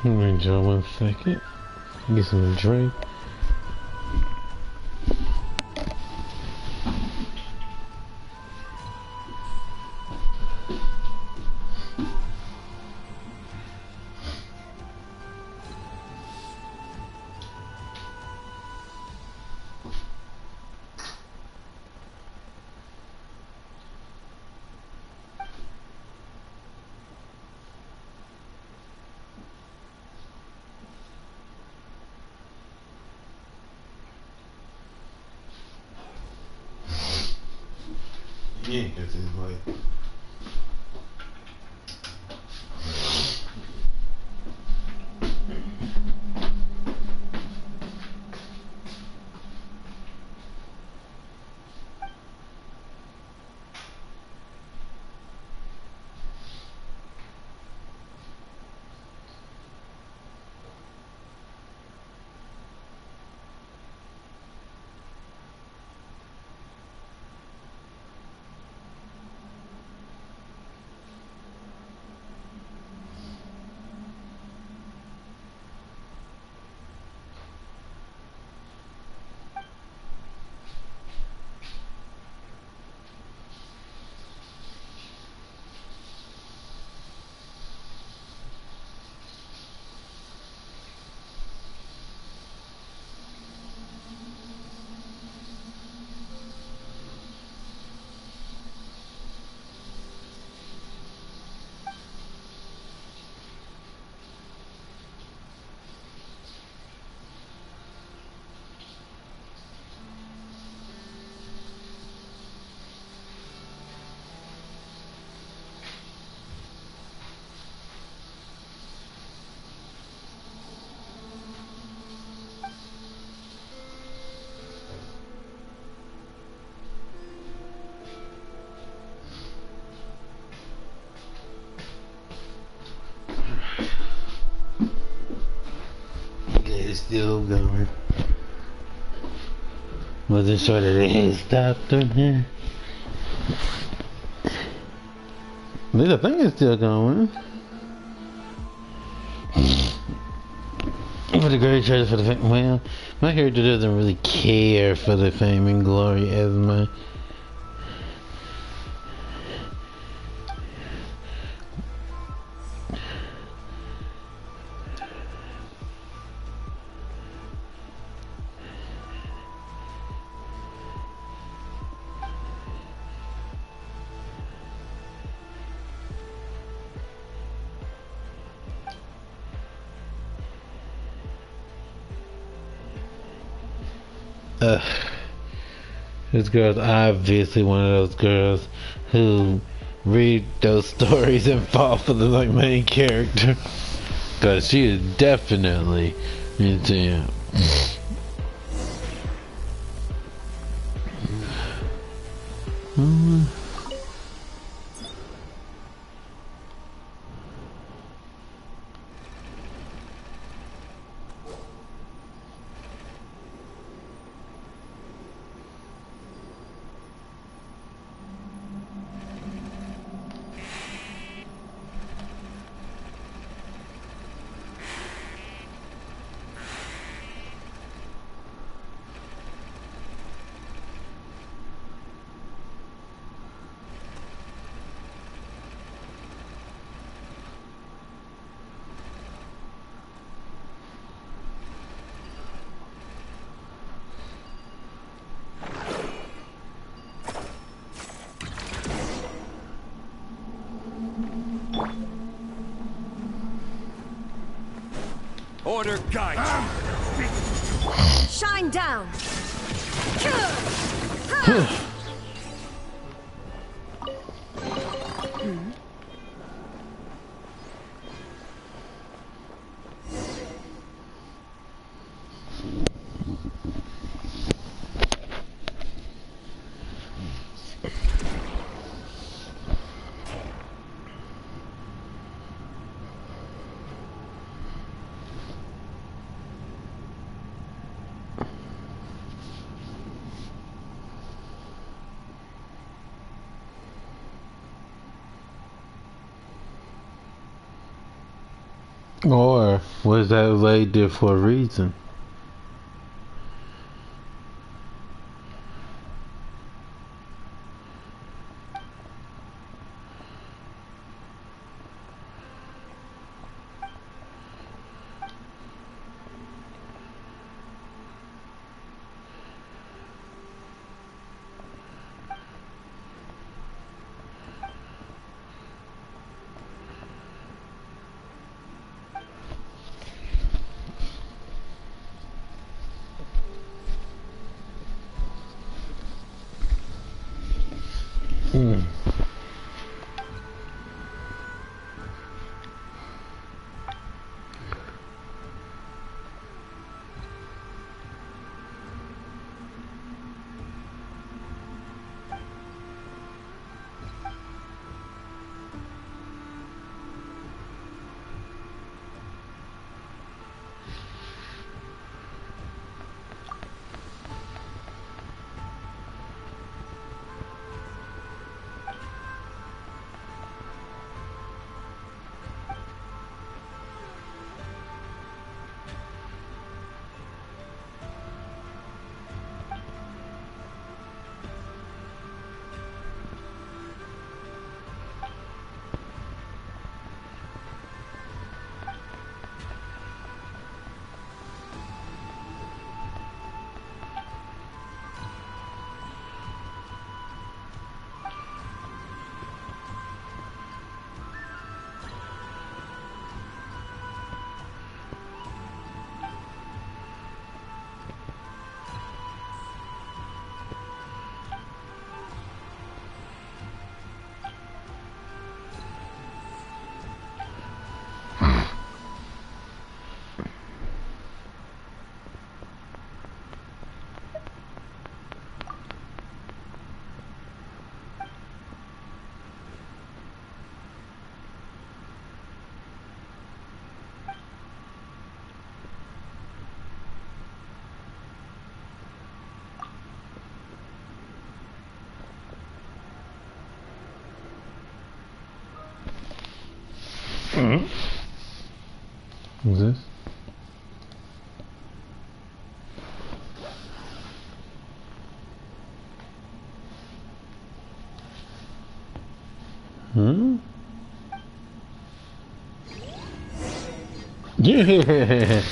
Wait, y'all 1 second. Get some drink. Yeah, because it's like... It's still going. Wasn't sure that it had stopped or not. But I think it's still going. For the great treasure for the fame. Well, my character doesn't really care for the fame and glory as much. This girl's obviously one of those girls who read those stories and fall for the like main character. Cause she is definitely into him. Order guide. Shine down. Or was that laid there for a reason? What's this? Yeah.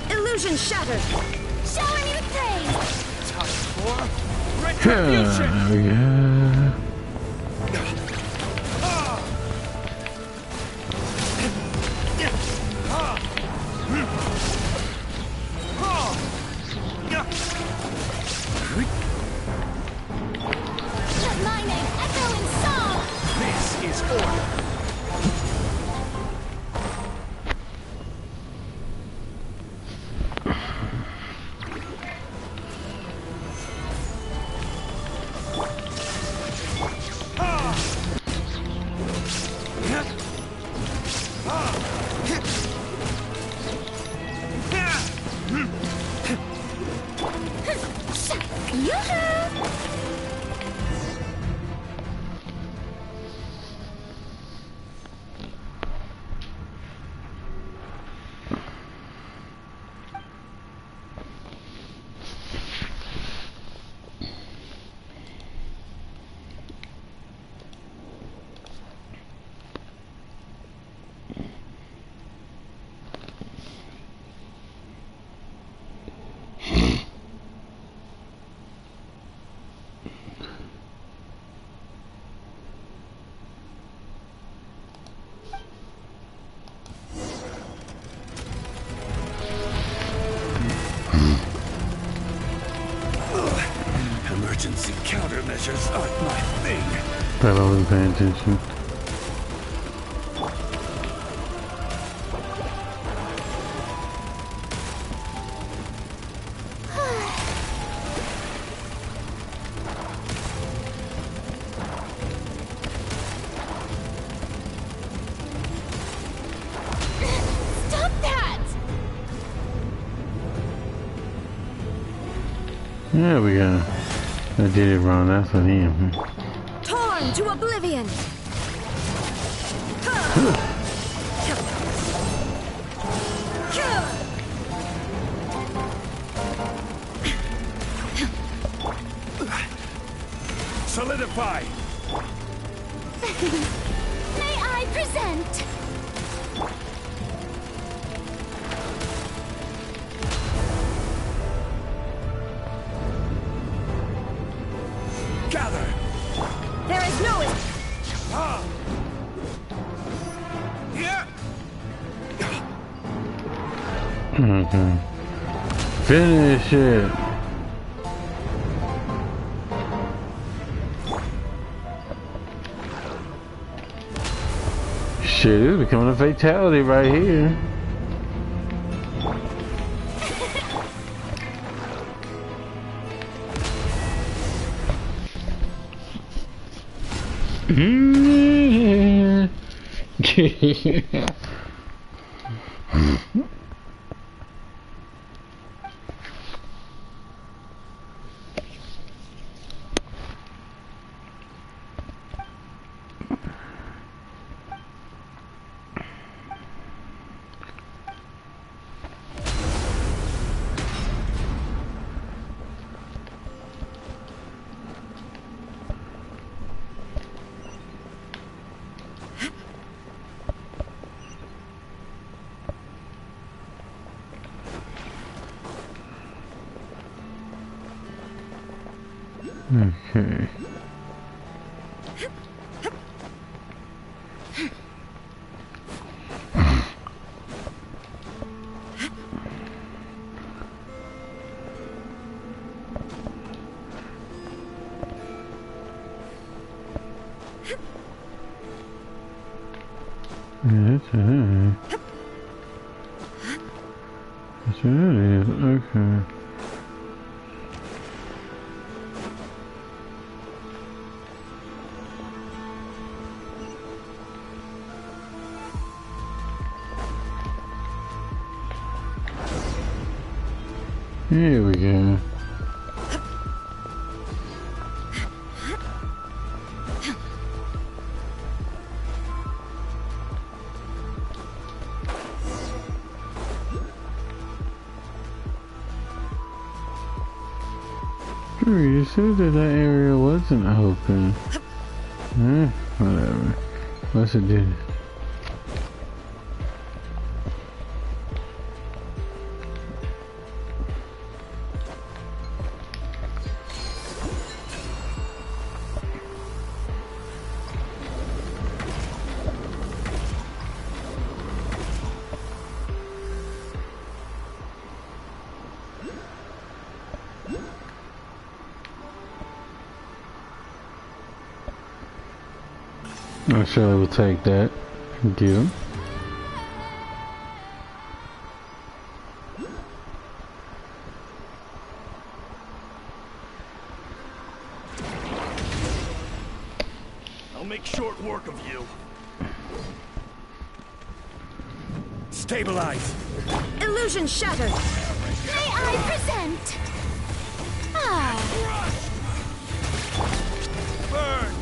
Illusion shattered. Shower me with praise. Touch for Retribution. Yeah. Let my name echo in song. This is order. Emergency countermeasures aren't my thing. Bet I wasn't paying attention. Stop that! There we go. I did it wrong. That's on him. Tor! Burn to oblivion! Solidify! May I present? Gather! There is no... Ah! Yeah! Okay. Finish it. Shit, it's becoming a fatality right here. Okay. That's it. That's what it is. Okay. Here we go. You said that area wasn't open. Whatever. What's it do? I surely will take that. Thank you. I'll make short work of you. Stabilize! Illusion shattered! May I present? Ah. Burn!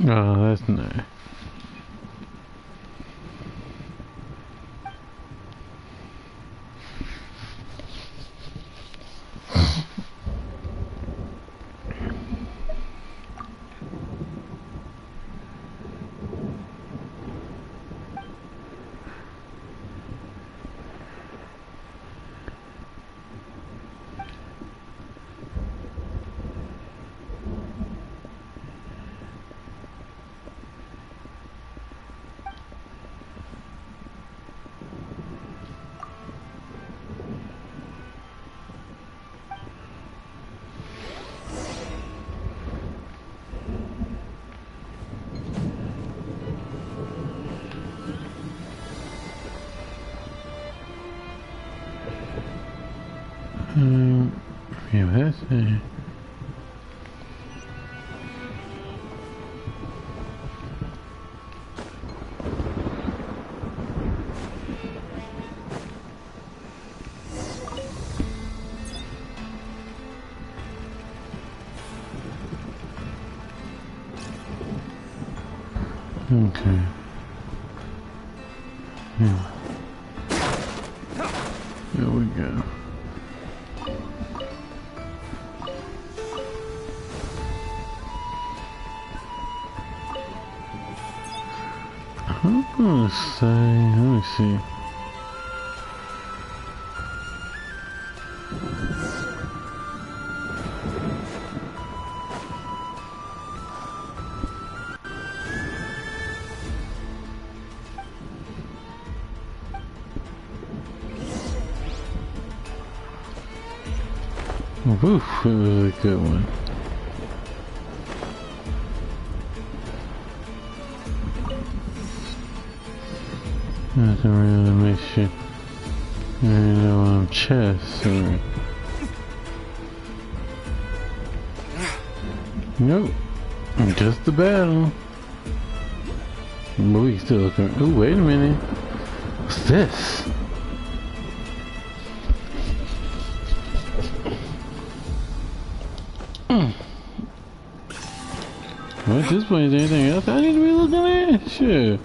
Oh, that's nice. Yeah, that's it. Okay. Yeah. There we go. I'm gonna say, let me see. Woof, it was a good one. I can really make sure you know I'm chest or... Nope. Just the battle. But we can still look around. Ooh, wait a minute. What's this? Well, at this point, is there anything else I need to be looking at? Sure.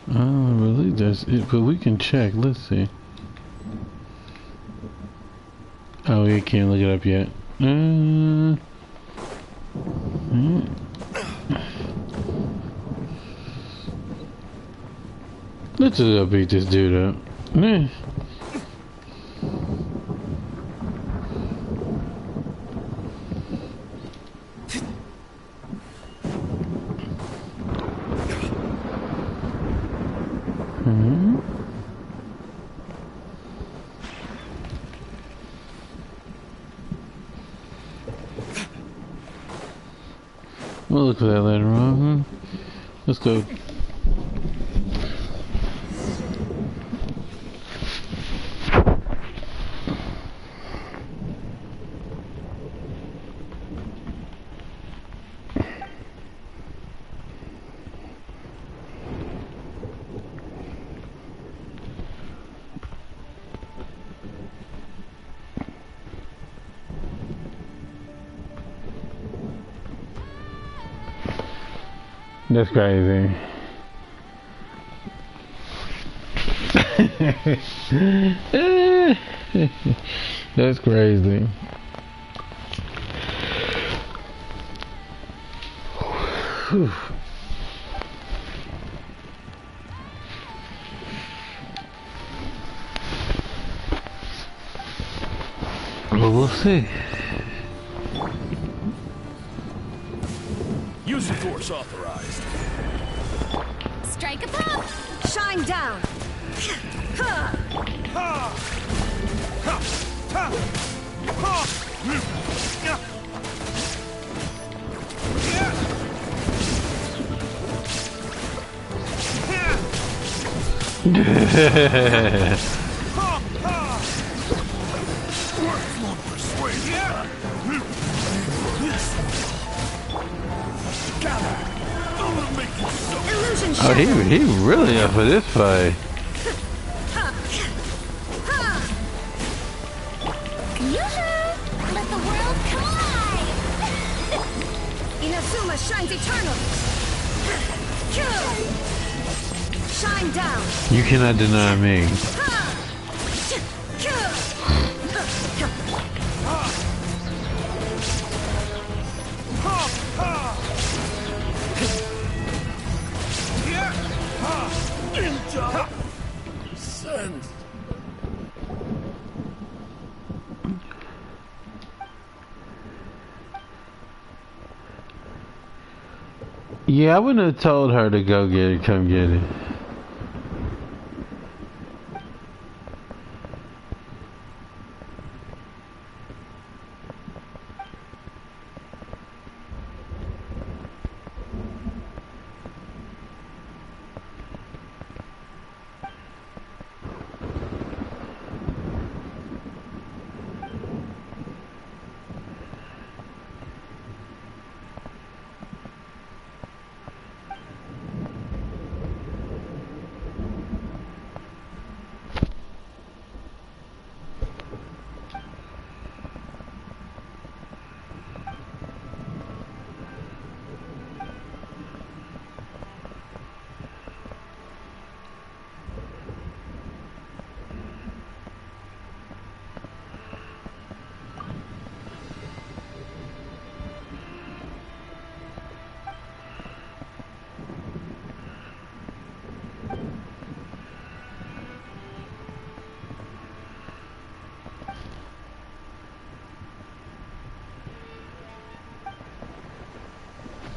I don't believe that's it, but we can check. Let's see. Oh, we can't look it up yet. Let's just go beat this dude up. We'll look for that later on. Let's go. That's crazy. That's crazy. Whew. Well, we'll see. Use the force authorized. Strike a pop! Shine down! Oh, he really up for this fight. Let the world collide! Inazuma shines eternal! Shine down! You cannot deny me. Yeah, I wouldn't have told her to go get it, come get it.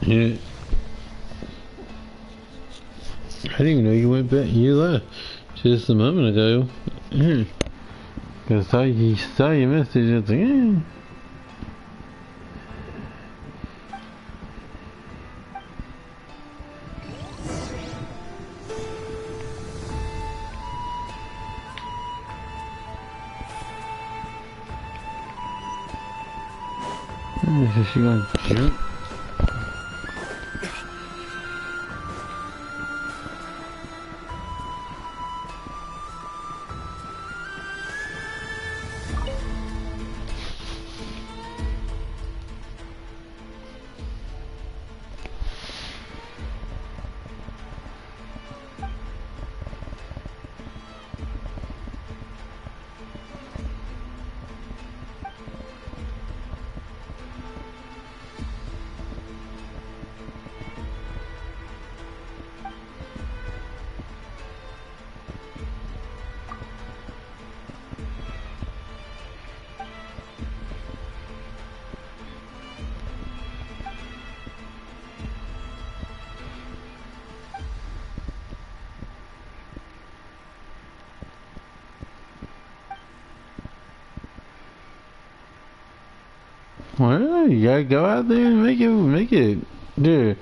Yeah. I didn't even know you went back. You left just a moment ago. Yeah. Cause I saw your message. I was like, yeah. Is she gonna jump? Well, you gotta go out there and make it, dude.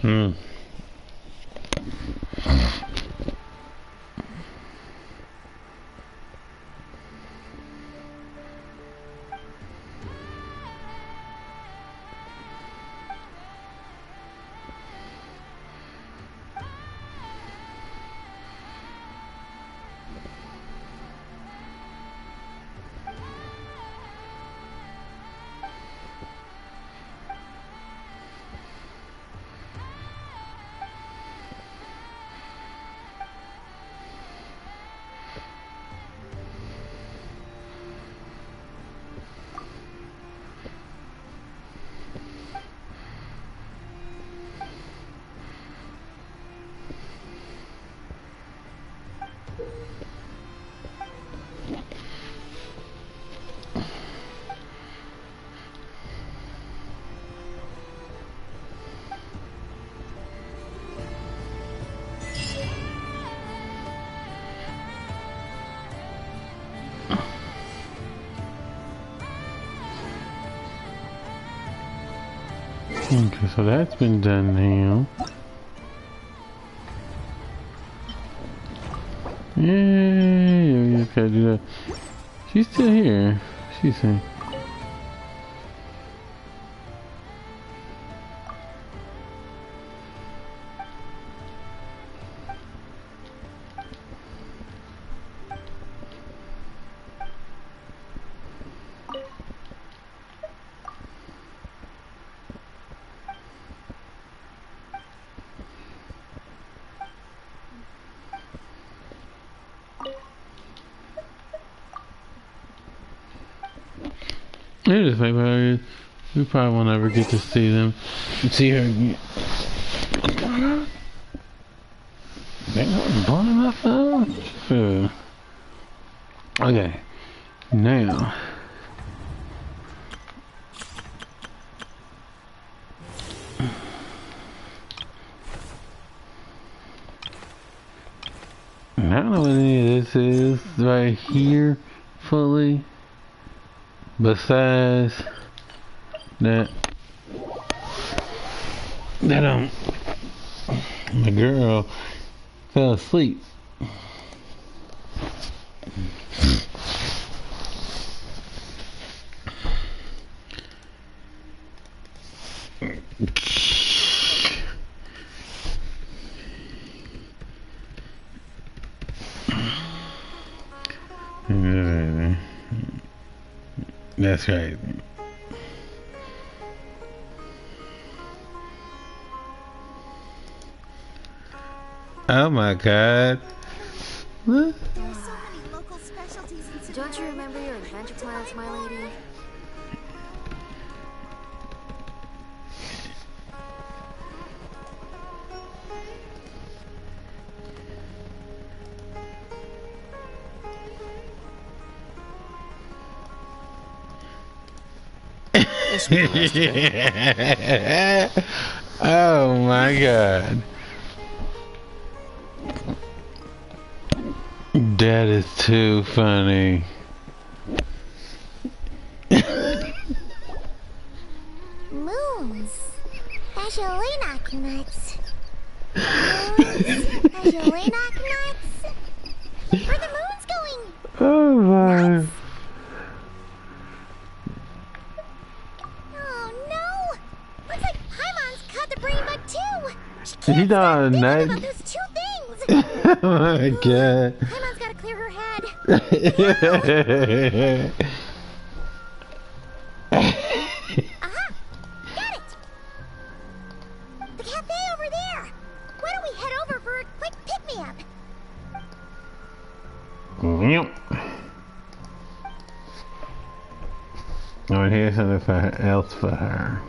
Hmm. Okay, so that's been done now. Yay! We just gotta do that. She's still here. She's saying. It is like we probably won't ever get to see them. See her again. What's going on? They not blowing my phone? Okay. Now. I don't know what any of this is right here fully. Besides that My girl fell asleep. That's right. Oh my God. There's so many local specialties in Don't you remember your adventure plans, my lady? Oh my God. That is too funny. Moons. Azulina nuts. Moons. Azulina nuts. Where the moon's going? Oh my. Oh no! Looks like Paimon's caught the brain bug too. She's not nuts. About those two things. Oh my God. Paimon's gotta clear her head. Aha! Got it! The cafe over there! Why don't we head over for a quick pick-me-up? Yep. Oh, and here's something else for her.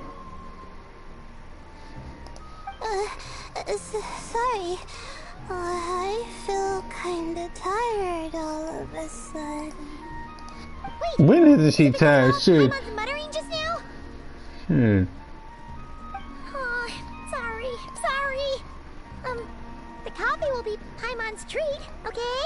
Sorry. I feel kinda tired all of a sudden. Wait, when isn't she tired? Shit. Paimon's muttering just now? Shit. Oh, sorry. The coffee will be Paimon's treat, okay?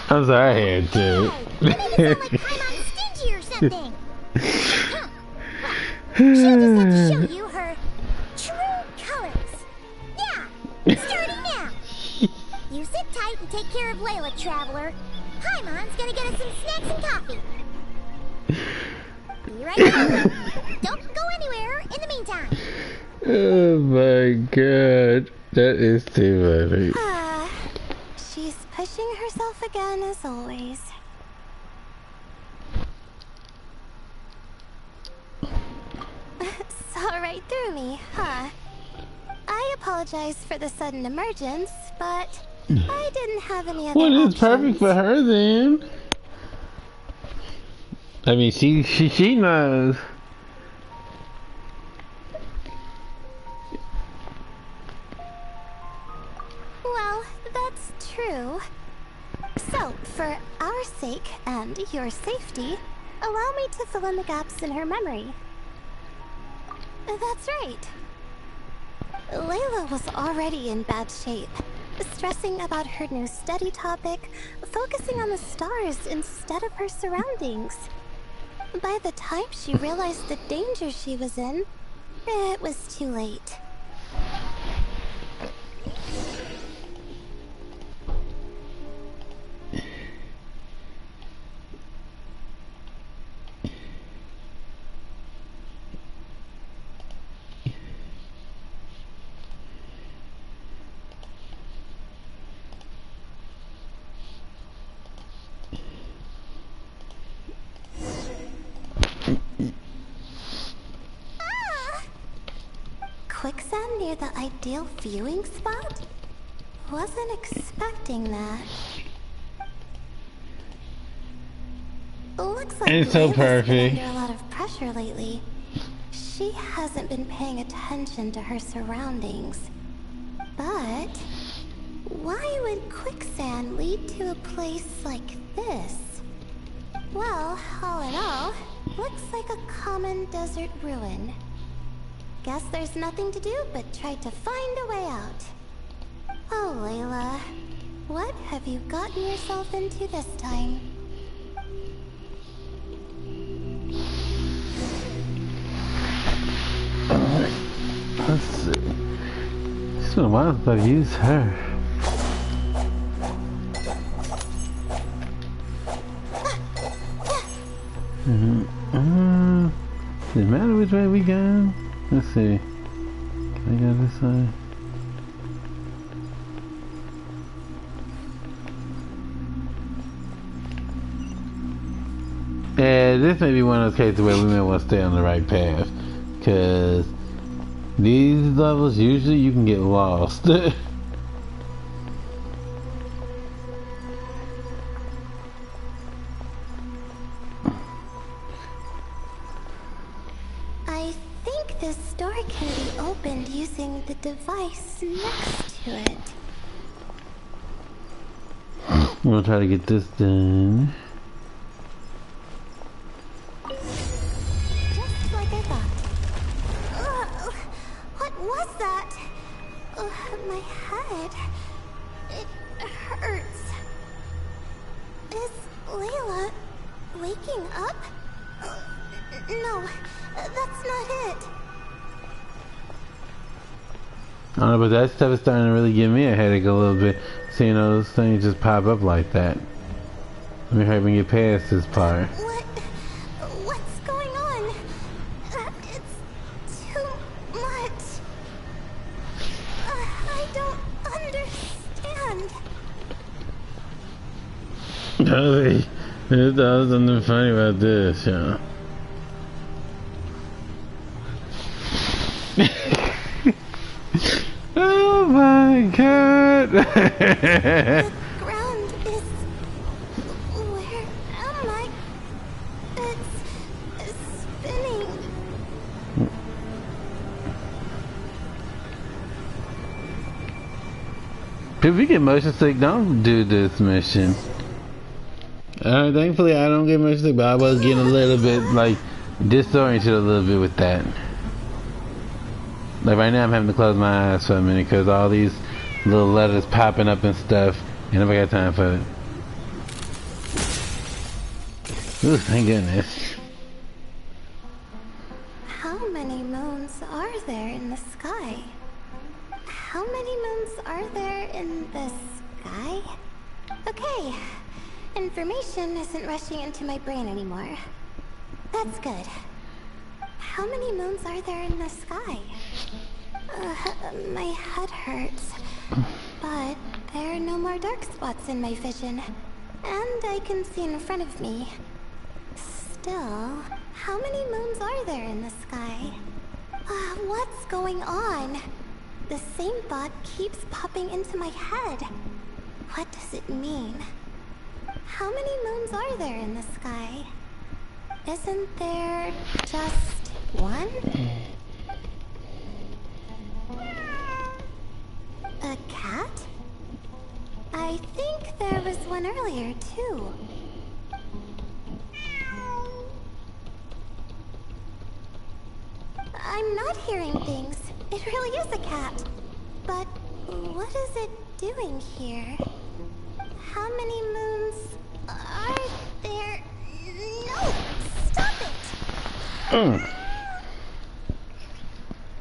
I'm sorry, I had to. You make it sound like Paimon's stingy or something. Huh. Well, she'll just have to show you her true colors. Yeah, starting now. You sit tight and take care of Layla, traveler. Paimon's gonna get us some snacks and coffee. Be right back. Don't go anywhere in the meantime. Oh my God. That is too funny. She's pushing herself again as always. Saw right through me, huh? I apologize for the sudden emergence, but I didn't have any other Well, it's options. perfect for her then. I mean, she knows. Well, that's true. So, for our sake and your safety, allow me to fill in the gaps in her memory. That's right. Layla was already in bad shape, stressing about her new study topic, focusing on the stars instead of her surroundings. By the time she realized the danger she was in, it was too late. Quicksand near the ideal viewing spot? Wasn't expecting that. Looks like It's so Layla's been perfect. under a lot of pressure lately. She hasn't been paying attention to her surroundings. But why would quicksand lead to a place like this? Well, all in all, looks like a common desert ruin. Guess there's nothing to do but try to find a way out. Oh, Layla, What have you gotten yourself into this time? Alright, let's see. It's been a while since I've used her. Does it matter which way we go? Let's see. Can I go this way? Yeah, this may be one of those cases where we may want to stay on the right path. Because these levels, usually you can get lost. I think this door can be opened using the device next to it. We'll try to get this done. Just like I thought. What was that? My head. It hurts. Is Layla waking up? No, that's not it. I don't know, but that stuff is starting to really give me a headache a little bit. Seeing those things just pop up like that. Let me hurry up and get past this part. What's going on? It's too much. I don't understand. There's something funny about this, y'all. Oh my god! The ground is... Where am I? It's spinning. If we get motion sick, don't do this mission. Thankfully I don't get motion sick, but I was getting a little bit, like, disoriented a little bit with that. Like right now I'm having to close my eyes for a minute because all these little letters popping up and stuff, and I got time for it. Ooh, thank goodness. How many moons are there in the sky? How many moons are there in the sky? Okay, information isn't rushing into my brain anymore. That's good. How many moons are there in the sky? My head hurts, but there are no more dark spots in my vision, and I can see in front of me. Still, how many moons are there in the sky? What's going on? The same thought keeps popping into my head. What does it mean? How many moons are there in the sky? Isn't there just one? A cat? I think there was one earlier, too. I'm not hearing things. It really is a cat. But what is it doing here? How many moons are there? No! Stop it!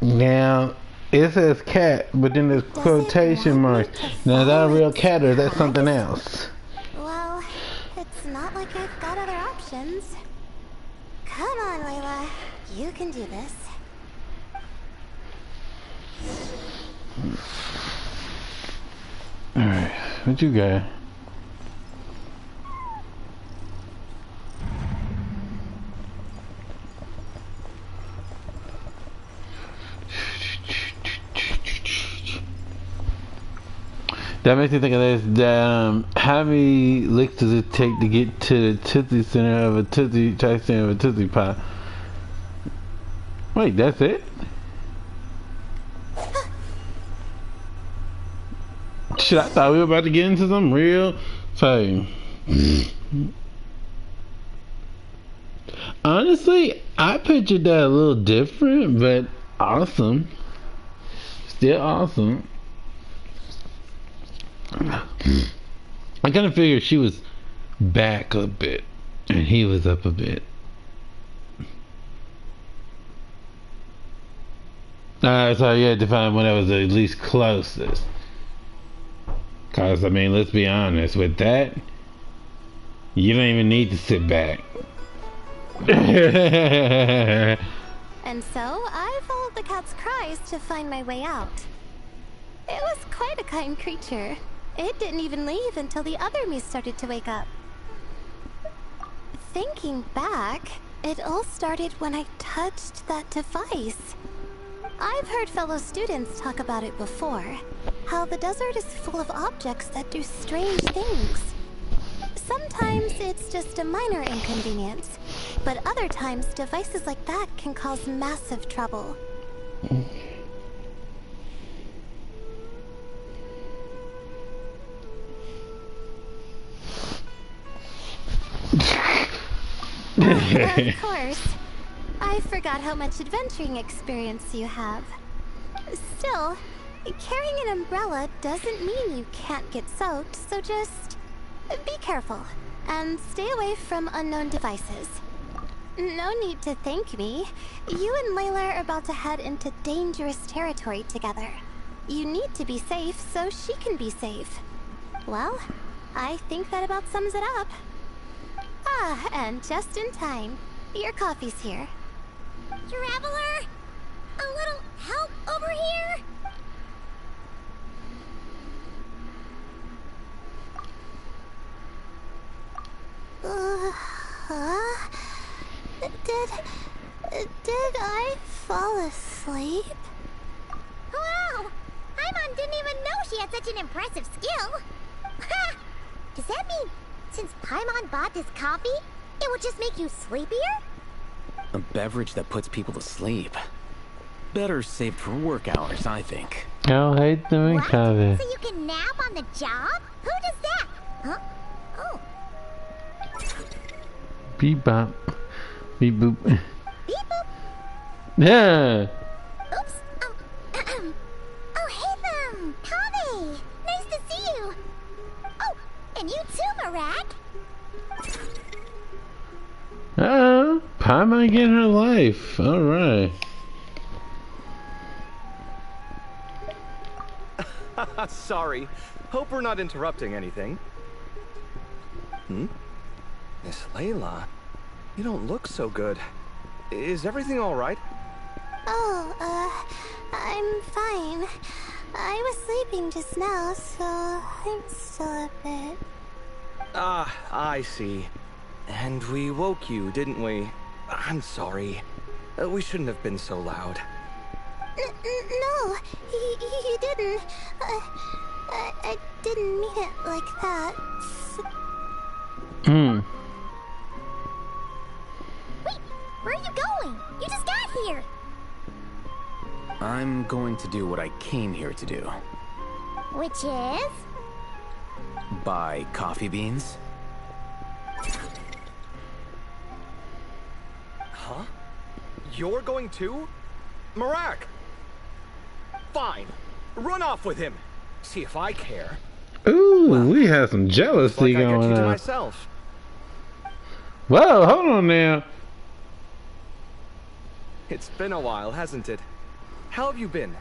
Now, it says cat, but then there's quotation marks. Now, is that a real cat or is that something else? Well, it's not like I've got other options. Come on, Layla. You can do this. Alright, what you got? That makes me think of this. How many licks does it take to get to the Tootsie Center of a Tootsie Pop? Wait, that's it? Shit, I thought we were about to get into some real fame. Honestly, I pictured that a little different, but awesome. Still awesome. I kind of figured she was back a bit and he was up a bit. So you had to find one that was at least closest. Cause I mean, let's be honest, with that, you don't even need to sit back. And so, I followed the cat's cries to find my way out. It was quite a kind creature. It didn't even leave until the other me started to wake up. Thinking back, it all started when I touched that device. I've heard fellow students talk about it before. How the desert is full of objects that do strange things. Sometimes it's just a minor inconvenience, but other times devices like that can cause massive trouble. Of course. I forgot how much adventuring experience you have. Still, carrying an umbrella doesn't mean you can't get soaked, so just be careful and stay away from unknown devices. No need to thank me. You and Layla are about to head into dangerous territory together. You need to be safe so she can be safe. Well, I think that about sums it up. Ah, and just in time. Your coffee's here. Traveler? A little help over here? Did I fall asleep? Wow! Paimon didn't even know she had such an impressive skill. Ha! Does that mean since Paimon bought this coffee, it will just make you sleepier? A beverage that puts people to sleep. Better saved for work hours, I think. I hate doing coffee. So you can nap on the job? Who does that? Huh? Oh. Beep bop. Beep boop. Beep boop. Yeah. Oops. Oh, hey them. Kave. Nice to see you. Oh, and you too, Marak. Oh, Paimon getting her life. Alright. Sorry. Hope we're not interrupting anything. Miss Layla, you don't look so good. Is everything alright? Oh, I'm fine. I was sleeping just now, so I'm still a bit... Ah, I see. And we woke you, didn't we? I'm sorry. We shouldn't have been so loud. No, you didn't. I didn't mean it like that. Wait, where are you going? You just got here. I'm going to do what I came here to do. Which is? Buy coffee beans. Huh? You're going too? Marak! Fine. Run off with him. See if I care. Ooh, well, we have some jealousy like going I get you to on. myself. Whoa, hold on now. It's been a while, hasn't it? How have you been?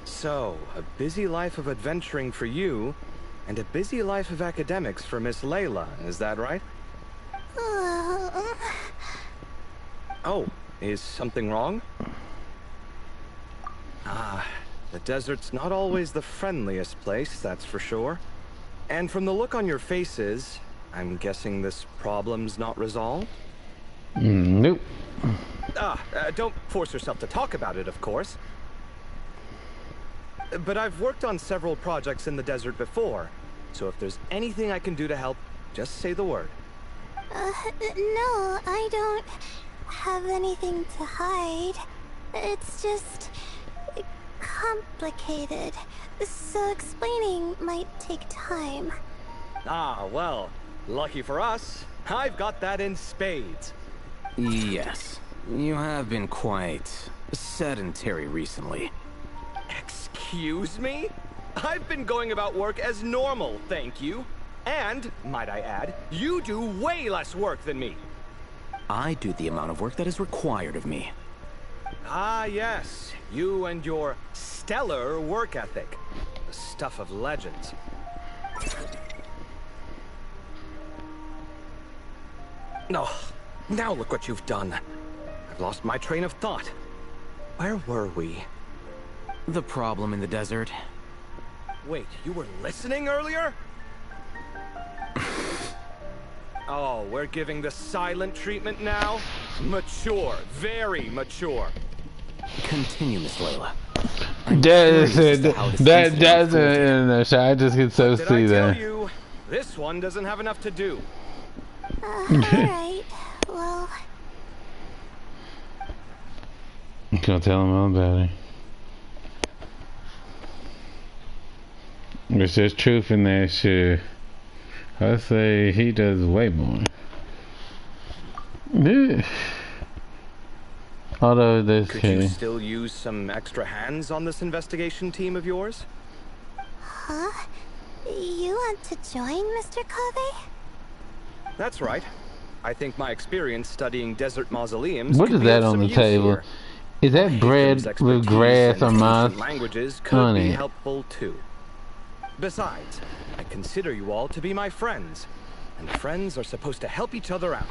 So, a busy life of adventuring for you, and a busy life of academics for Miss Layla, is that right? Oh, is something wrong? Ah, the desert's not always the friendliest place, that's for sure. And from the look on your faces, I'm guessing this problem's not resolved? Nope. Don't force yourself to talk about it, of course. But I've worked on several projects in the desert before, so if there's anything I can do to help, just say the word. No, I don't have anything to hide. It's just complicated, so explaining might take time. Ah, well, lucky for us, I've got that in spades. Yes, you have been quite sedentary recently. Excuse me? I've been going about work as normal, thank you. And, might I add, you do way less work than me. I do the amount of work that is required of me. Ah, yes. You and your stellar work ethic. The stuff of legends. Oh, now look what you've done. I've lost my train of thought. Where were we? The problem in the desert. Wait, you were listening earlier? Oh, we're giving the silent treatment now? Mature, very mature. Continue, Miss Layla. That's in the show. I just get so see Did I tell that. you, this one doesn't have enough to do. Alright, well... I'm gonna tell him all about it. If there's truth in that shit, I say he does way more. Yeah. Although this Could you still use some extra hands on this investigation team of yours? Huh? You want to join, Mr. Kave? That's right. I think my experience studying desert mausoleums. What is that on the table? Here. Is that bread with grass or moss languages could on be it? helpful too. Besides, I consider you all to be my friends, and friends are supposed to help each other out.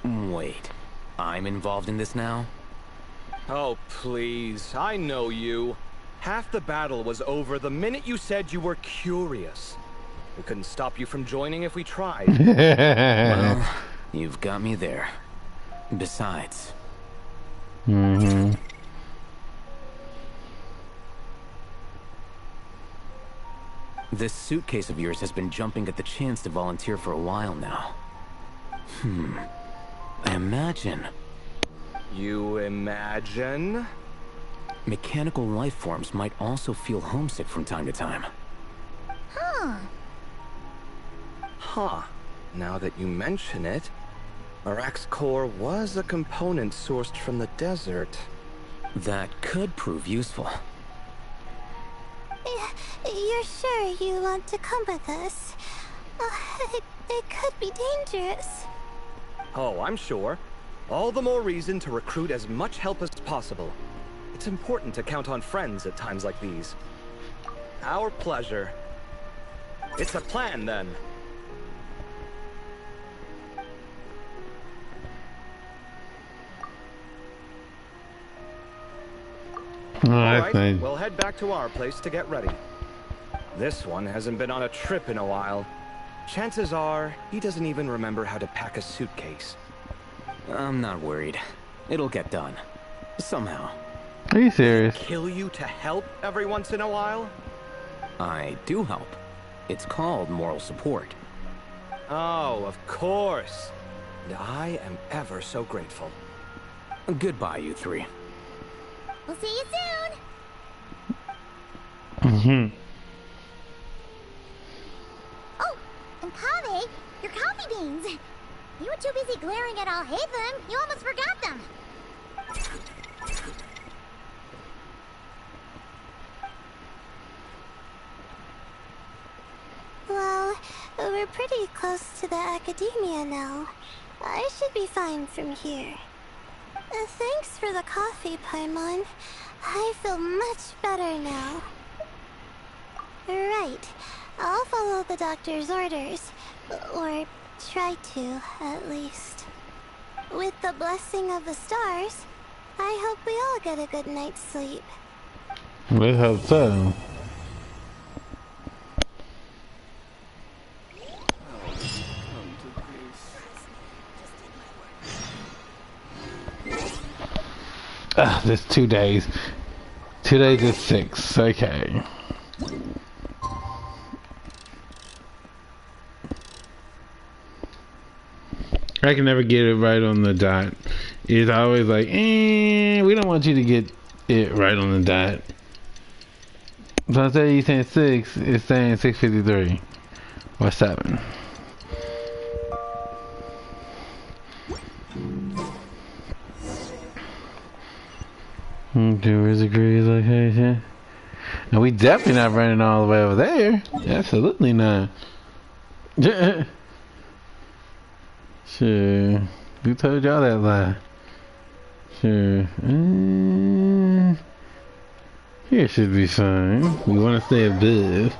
Wait, I'm involved in this now? Oh, please, I know you. Half the battle was over the minute you said you were curious. We couldn't stop you from joining if we tried. Well, you've got me there. Besides... This suitcase of yours has been jumping at the chance to volunteer for a while now. I imagine... You imagine? Mechanical life forms might also feel homesick from time to time. Huh. Now that you mention it, Arak's core was a component sourced from the desert. That could prove useful. You're sure you want to come with us? It could be dangerous. Oh, I'm sure. All the more reason to recruit as much help as possible. It's important to count on friends at times like these. Our pleasure. It's a plan, then. Alright, we'll head back to our place to get ready. This one hasn't been on a trip in a while. Chances are, he doesn't even remember how to pack a suitcase. I'm not worried. It'll get done. Somehow. Are you serious? Kill you to help every once in a while? I do help. It's called moral support. Oh, of course. And I am ever so grateful. Goodbye, you three. We'll see you Mm-hmm. soon! Oh, and Kave, your coffee beans! You were too busy glaring at Alhaven, you almost forgot them! Well, we're pretty close to the academia now. I should be fine from here. Thanks for the coffee, Paimon. I feel much better now. Right. I'll follow the doctor's orders. Or try to, at least. With the blessing of the stars, I hope we all get a good night's sleep. We hope so. This 2 days. 2 days is 6. Okay. I can never get it right on the dot. It's always like, we don't want you to get it right on the dot. So instead of you saying 6, it's saying 6:53 or 7. Do we agree location? And we definitely not running all the way over there. Absolutely not. Sure. Who told y'all that lie? Sure. Here should be fine. We want to stay above.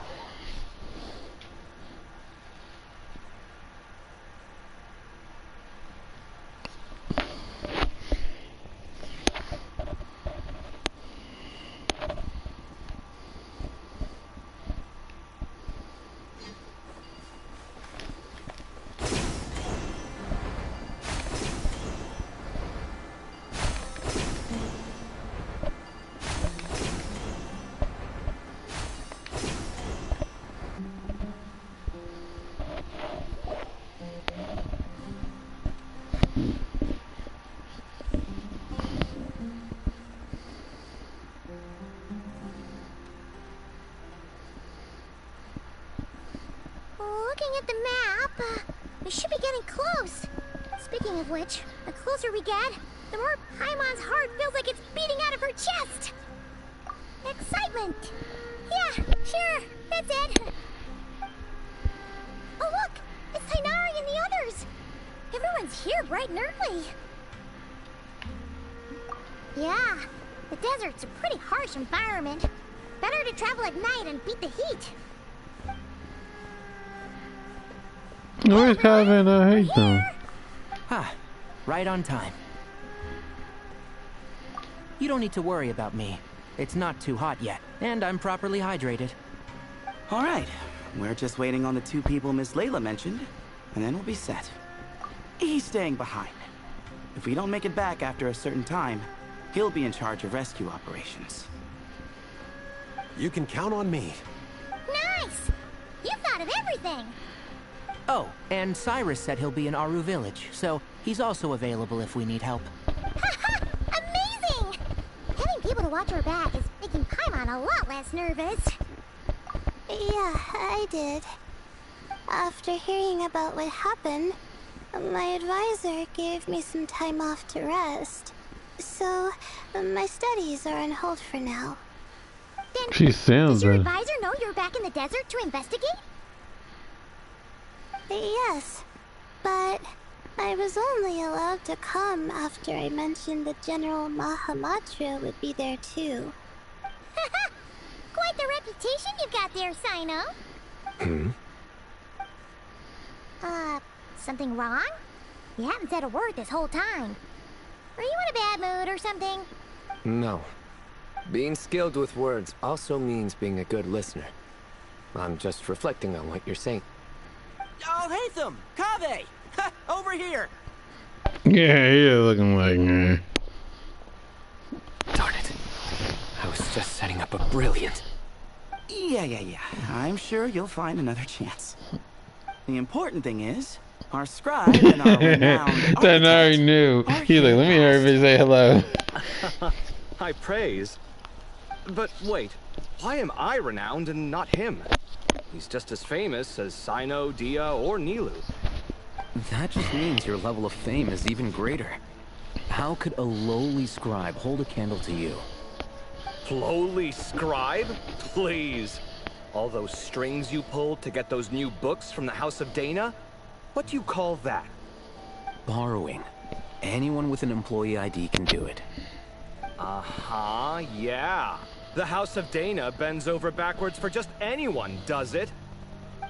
Looking at the map, we should be getting close. Speaking of which, the closer we get, the more Paimon's heart feels like it's beating out of her chest. Excitement. Yeah, sure, that's it. Oh look, it's Tighnari and the others. Everyone's here bright and early. Yeah, the desert's a pretty harsh environment. Better to travel at night and beat the heat. Where's Kaveh and I hate them? Ah, right on time. You don't need to worry about me. It's not too hot yet, and I'm properly hydrated. All right, we're just waiting on the two people Miss Layla mentioned, and then we'll be set. He's staying behind. If we don't make it back after a certain time, he'll be in charge of rescue operations. You can count on me. Nice! You thought of everything! Oh, and Cyrus said he'll be in Aru Village, so he's also available if we need help. Amazing! Having people to watch our back is making Paimon a lot less nervous. Yeah, I did. After hearing about what happened, my advisor gave me some time off to rest. So, my studies are on hold for now. Then, She sounds does your advisor know you're back in the desert to investigate? Yes, but I was only allowed to come after I mentioned that General Mahamatra would be there too. Quite the reputation you've got there, Sino. Something wrong? You haven't said a word this whole time. Are you in a bad mood or something? No. Being skilled with words also means being a good listener. I'm just reflecting on what you're saying. Oh, Hatham! Kaveh! Over here! Yeah, he is looking like Darn it. I was just setting up a brilliant... Yeah. I'm sure you'll find another chance. The important thing is, our scribe and our renowned Tighnari knew. He's like, let me hear everybody say hello. High praise. But wait, why am I renowned and not him? He's just as famous as Sino, Dia, or Nilu. That just means your level of fame is even greater. How could a lowly scribe hold a candle to you? Lowly scribe? Please. All those strings you pulled to get those new books from the House of Dana? What do you call that? Borrowing. Anyone with an employee ID can do it. Uh-huh, yeah. The House of Dana bends over backwards for just anyone, does it?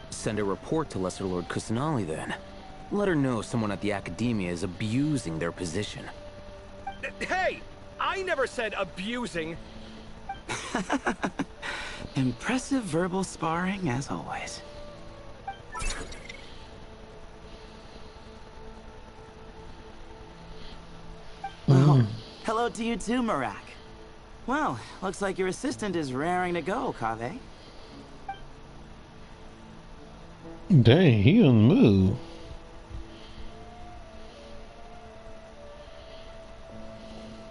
Send a report to Lesser Lord Kusanali then. Let her know someone at the Academia is abusing their position. Hey! I never said abusing! Impressive verbal sparring, as always. Oh, hello to you too, Marak. Well, looks like your assistant is raring to go, Kaveh. Dang, he on the move.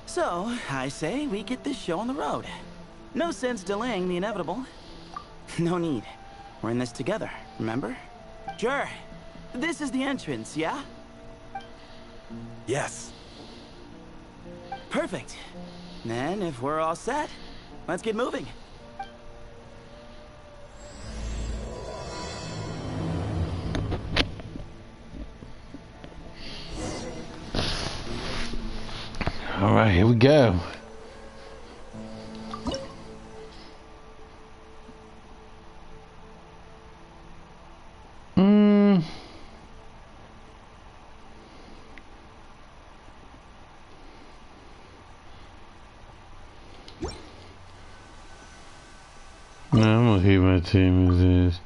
So, I say we get this show on the road. No sense delaying the inevitable. No need. We're in this together, remember? Sure. This is the entrance, yeah? Yes. Perfect. Then, if we're all set, let's get moving. Alright, here we go. No, I'm gonna keep my team as is.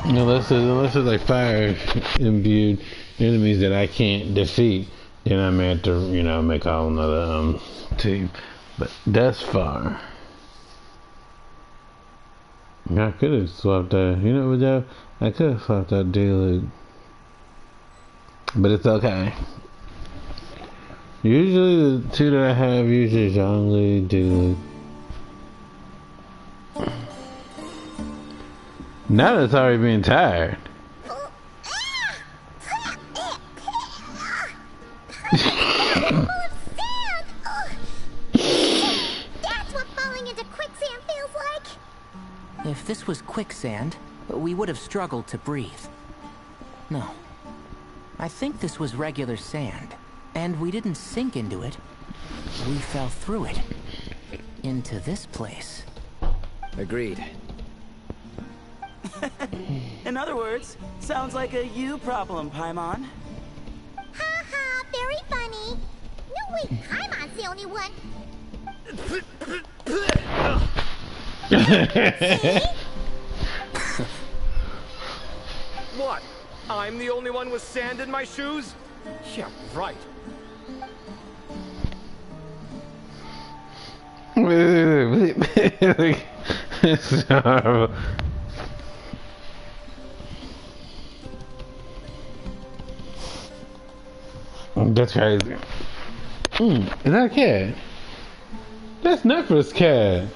Unless it's like fire imbued enemies that I can't defeat, then I may have to, you know, make all another team. But thus far, I could have swapped that. You know what, Joe? I could have swapped that deal, but it's okay. Usually the two that I have usually is Zhongli, Diluc. Now that's already being tired. That's what falling into quicksand feels like. If this was quicksand, we would have struggled to breathe. No. I think this was regular sand. And we didn't sink into it. We fell through it. Into this place. Agreed. In other words, sounds like a you problem, Paimon. Ha ha, very funny. No, wait, Paimon's the only one. What? I'm the only one with sand in my shoes? Yeah, right. It's horrible. That's crazy. Is that a cat? That's Nephra's cat.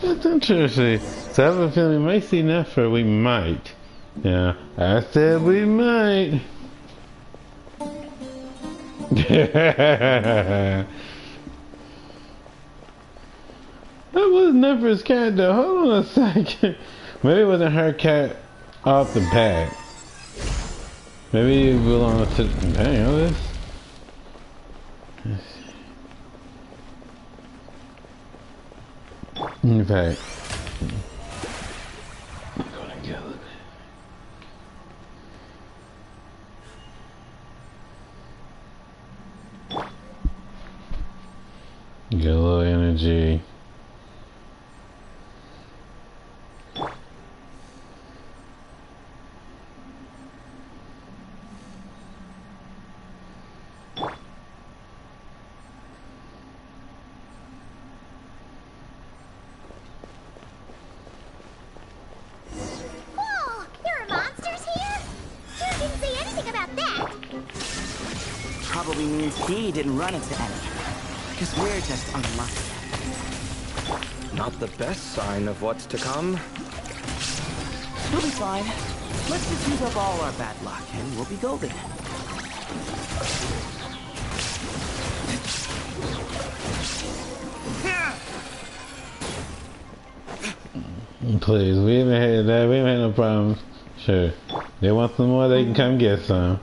That's interesting. So I have a feeling we might see Nephra. We might. Yeah, I said we might. That was Nephra's cat though. Hold on a second. Maybe it wasn't her cat off the bat. Maybe it belongs to... Dang, all this. In fact... I'm gonna get it. Get a little energy. Probably means he didn't run into any. Because we're just unlucky. Not the best sign of what's to come. We'll be fine. Let's just use up all our bad luck, and we'll be golden. Please, we haven't had that. We haven't had no problems. Sure. They want some more, they can come get some.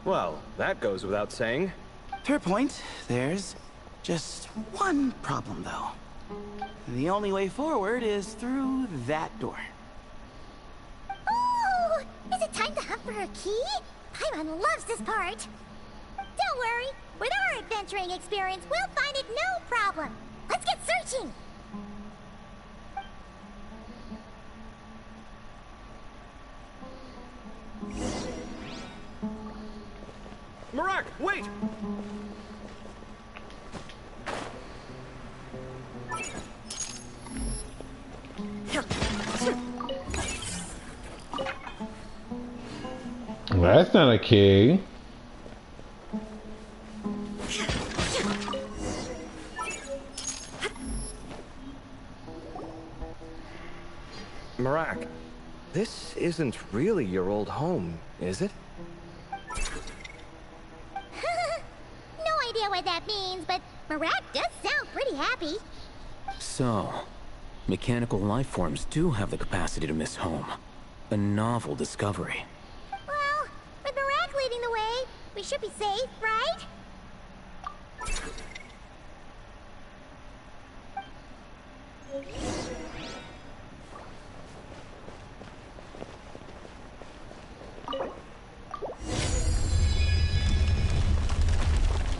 Well, that goes without saying. Fair point. There's just one problem, though. The only way forward is through that door. Ooh! Is it time to hunt for a key? Paimon loves this part. Don't worry. With our adventuring experience, we'll find it no problem. Let's get searching. Marak, wait! Well, That's not a key. Marak, this isn't really your old home, is it? No idea what that means, but Marak does sound pretty happy. So, mechanical life forms do have the capacity to miss home. A novel discovery. Well, with Marak leading the way, we should be safe, right?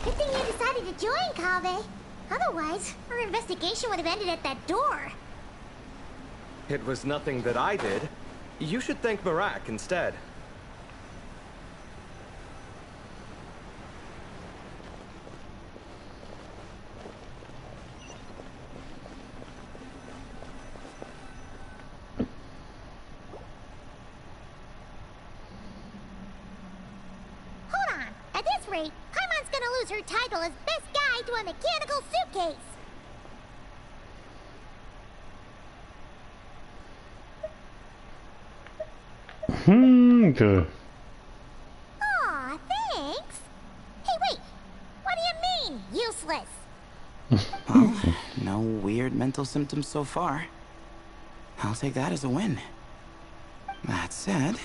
Good thing you decided to join, Kaveh. Otherwise, our investigation would have ended at that door. It was nothing that I did. You should thank Marak instead. Hold on. At this rate, Paimon's gonna lose her title as best guy to a mechanical suitcase. Good. Aw, thanks. Hey, wait. What do you mean, useless? Well, no weird mental symptoms so far. I'll take that as a win. That said...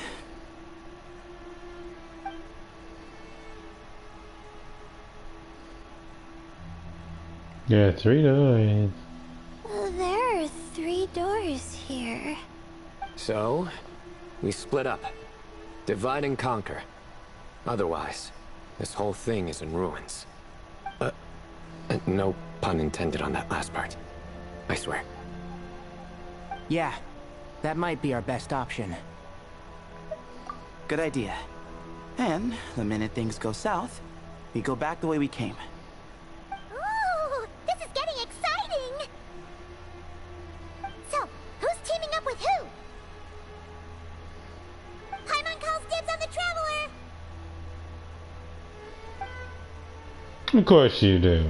Yeah, 3 doors. There are 3 doors here. So, we split up. Divide and conquer. Otherwise, this whole thing is in ruins. No pun intended on that last part. I swear. Yeah, that might be our best option. Good idea. And the minute things go south, we go back the way we came. Ooh, this is getting exciting! So, who's teaming up with who? Paimon calls dibs on the Traveler! Of course you do.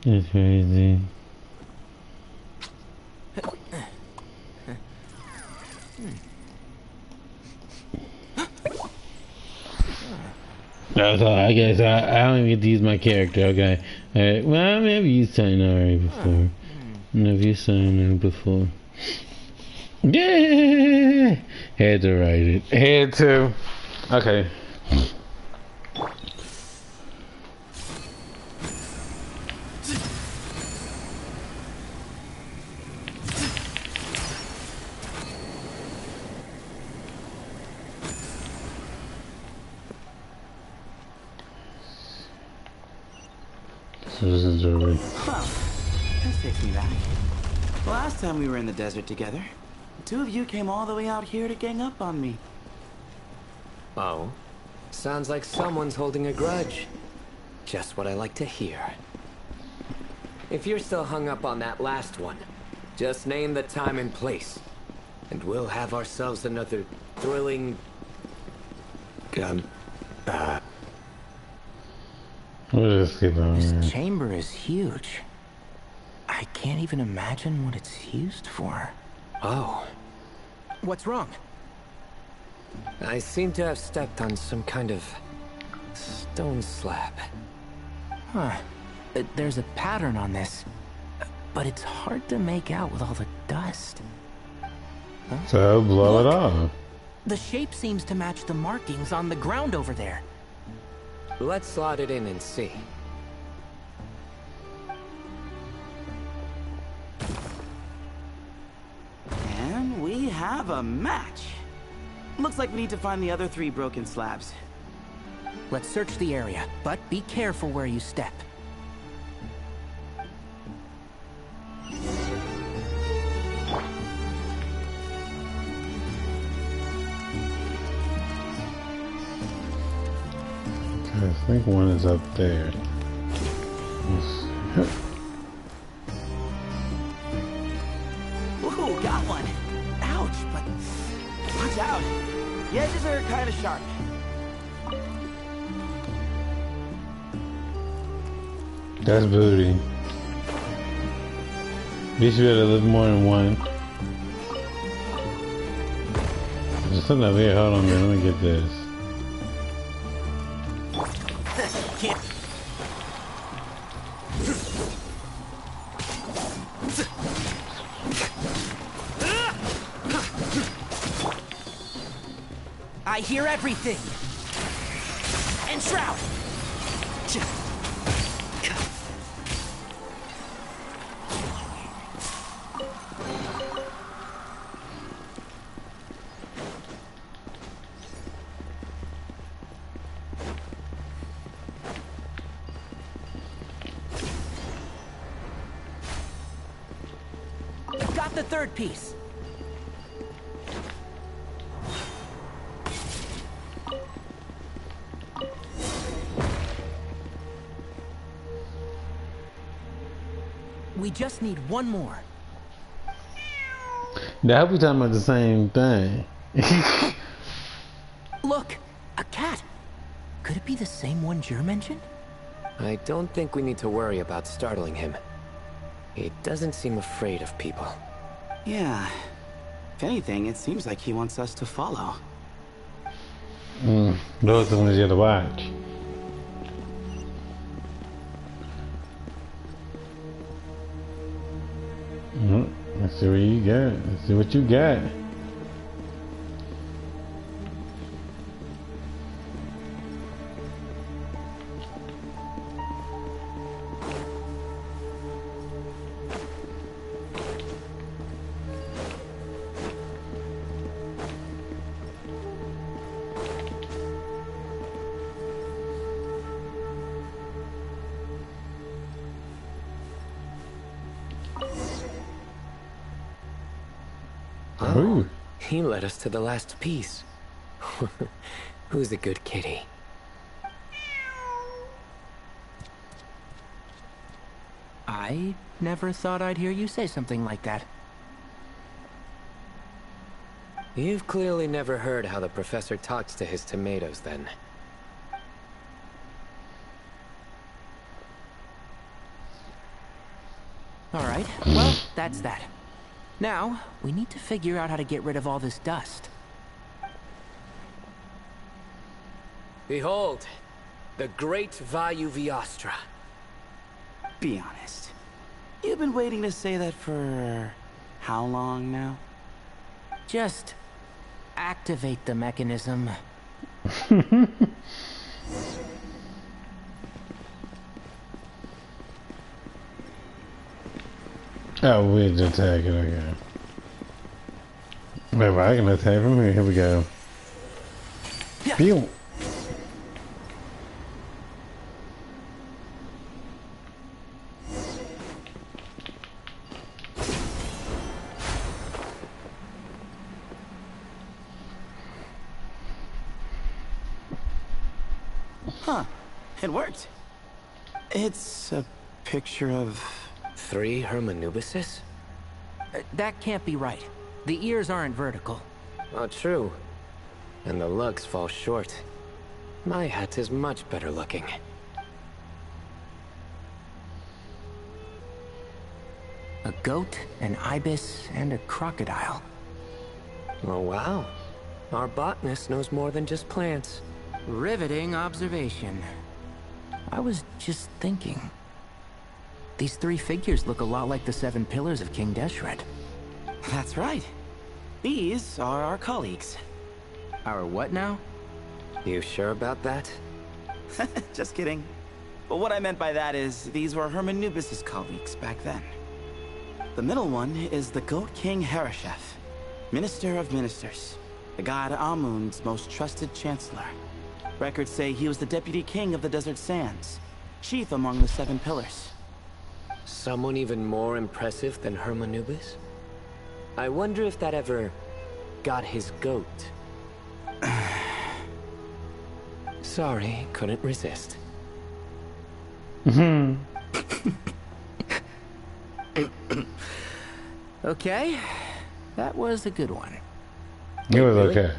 That's crazy. That's all. I guess I don't even get to use my character. Okay. Alright. Well, maybe used Tainari before. Never used Tainari before. Yeah. Had to write it. Had to. Okay. So this is already. Well, this takes me back. Last time we were in the desert together, the 2 of you came all the way out here to gang up on me. Oh? Sounds like someone's holding a grudge. Just what I like to hear. If you're still hung up on that last one, just name the time and place. And we'll have ourselves another thrilling... We'll just keep on. This chamber is huge. I can't even imagine what it's used for. Oh. What's wrong? I seem to have stepped on some kind of stone slab. Huh. There's a pattern on this, but it's hard to make out with all the dust. Huh? So blow it off. The shape seems to match the markings on the ground over there. Let's slot it in and see. We have a match. Looks like we need to find the other 3 broken slabs. Let's search the area, but be careful where you step. I think one is up there. Ooh, got one. Ouch, but watch out. The edges are kind of sharp. That's booty. You should be able to live more than one. There's something over here. Hold on, man. Let me get this. I hear everything. Enshroud. Got the 3rd piece. We just need one more. Now we talking about the same thing. Look, a cat. Could it be the same one Jer mentioned? I don't think we need to worry about startling him. He doesn't seem afraid of people. Yeah. If anything, it seems like he wants us to follow. Those are the ones you have to watch. Let's see what you got. Let's see what you got. Oh, he led us to the last piece. Who's a good kitty? I never thought I'd hear you say something like that. You've clearly never heard how the professor talks to his tomatoes, then. All right, well, that's that. Now, we need to figure out how to get rid of all this dust. Behold, the great Vayu Viastra. Be honest. You've been waiting to say that for how long now? Just activate the mechanism. Oh, we're just attacking, okay. Wait, I can attack from here. Here we go. Pew! Huh. It worked. It's a picture of... 3 Hermanubises? That can't be right. The ears aren't vertical. Oh, true. And the lugs fall short. My hat is much better looking. A goat, an ibis, and a crocodile. Oh, wow. Our botanist knows more than just plants. Riveting observation. I was just thinking. These 3 figures look a lot like the 7 pillars of King Deshret. That's right. These are our colleagues. Our what now? You sure about that? Just kidding. But what I meant by that is, these were Hermanubis' colleagues back then. The middle one is the Goat King Hereshef. Minister of Ministers, the god Amun's most trusted chancellor. Records say he was the deputy king of the Desert Sands, chief among the 7 pillars. Someone even more impressive than Hermanubis? I wonder if that ever got his goat. Sorry, couldn't resist. Okay, that was a good one. It was okay.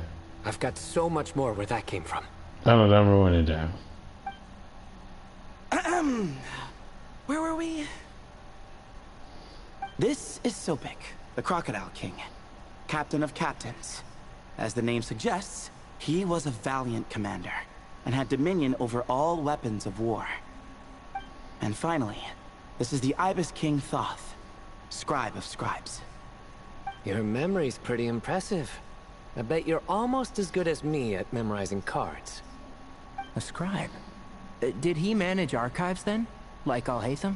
I've got so much more where that came from. I'm ruining it down. Where were we? This is Sopik, the Crocodile King, captain of captains. As the name suggests, he was a valiant commander and had dominion over all weapons of war. And finally, this is the Ibis King Thoth, scribe of scribes. Your memory's pretty impressive. I bet you're almost as good as me at memorizing cards. A scribe? Did he manage archives then? Like Alhaitham?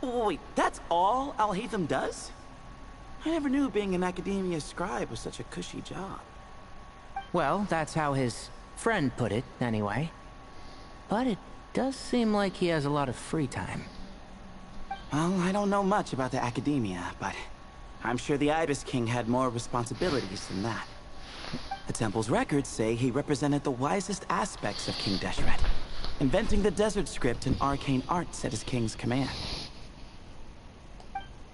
Wait, that's all Alhaitham does? I never knew being an academia scribe was such a cushy job. Well, that's how his friend put it, anyway. But it does seem like he has a lot of free time. Well, I don't know much about the academia, but I'm sure the Ibis King had more responsibilities than that. The temple's records say he represented the wisest aspects of King Deshret, inventing the desert script and arcane arts at his king's command.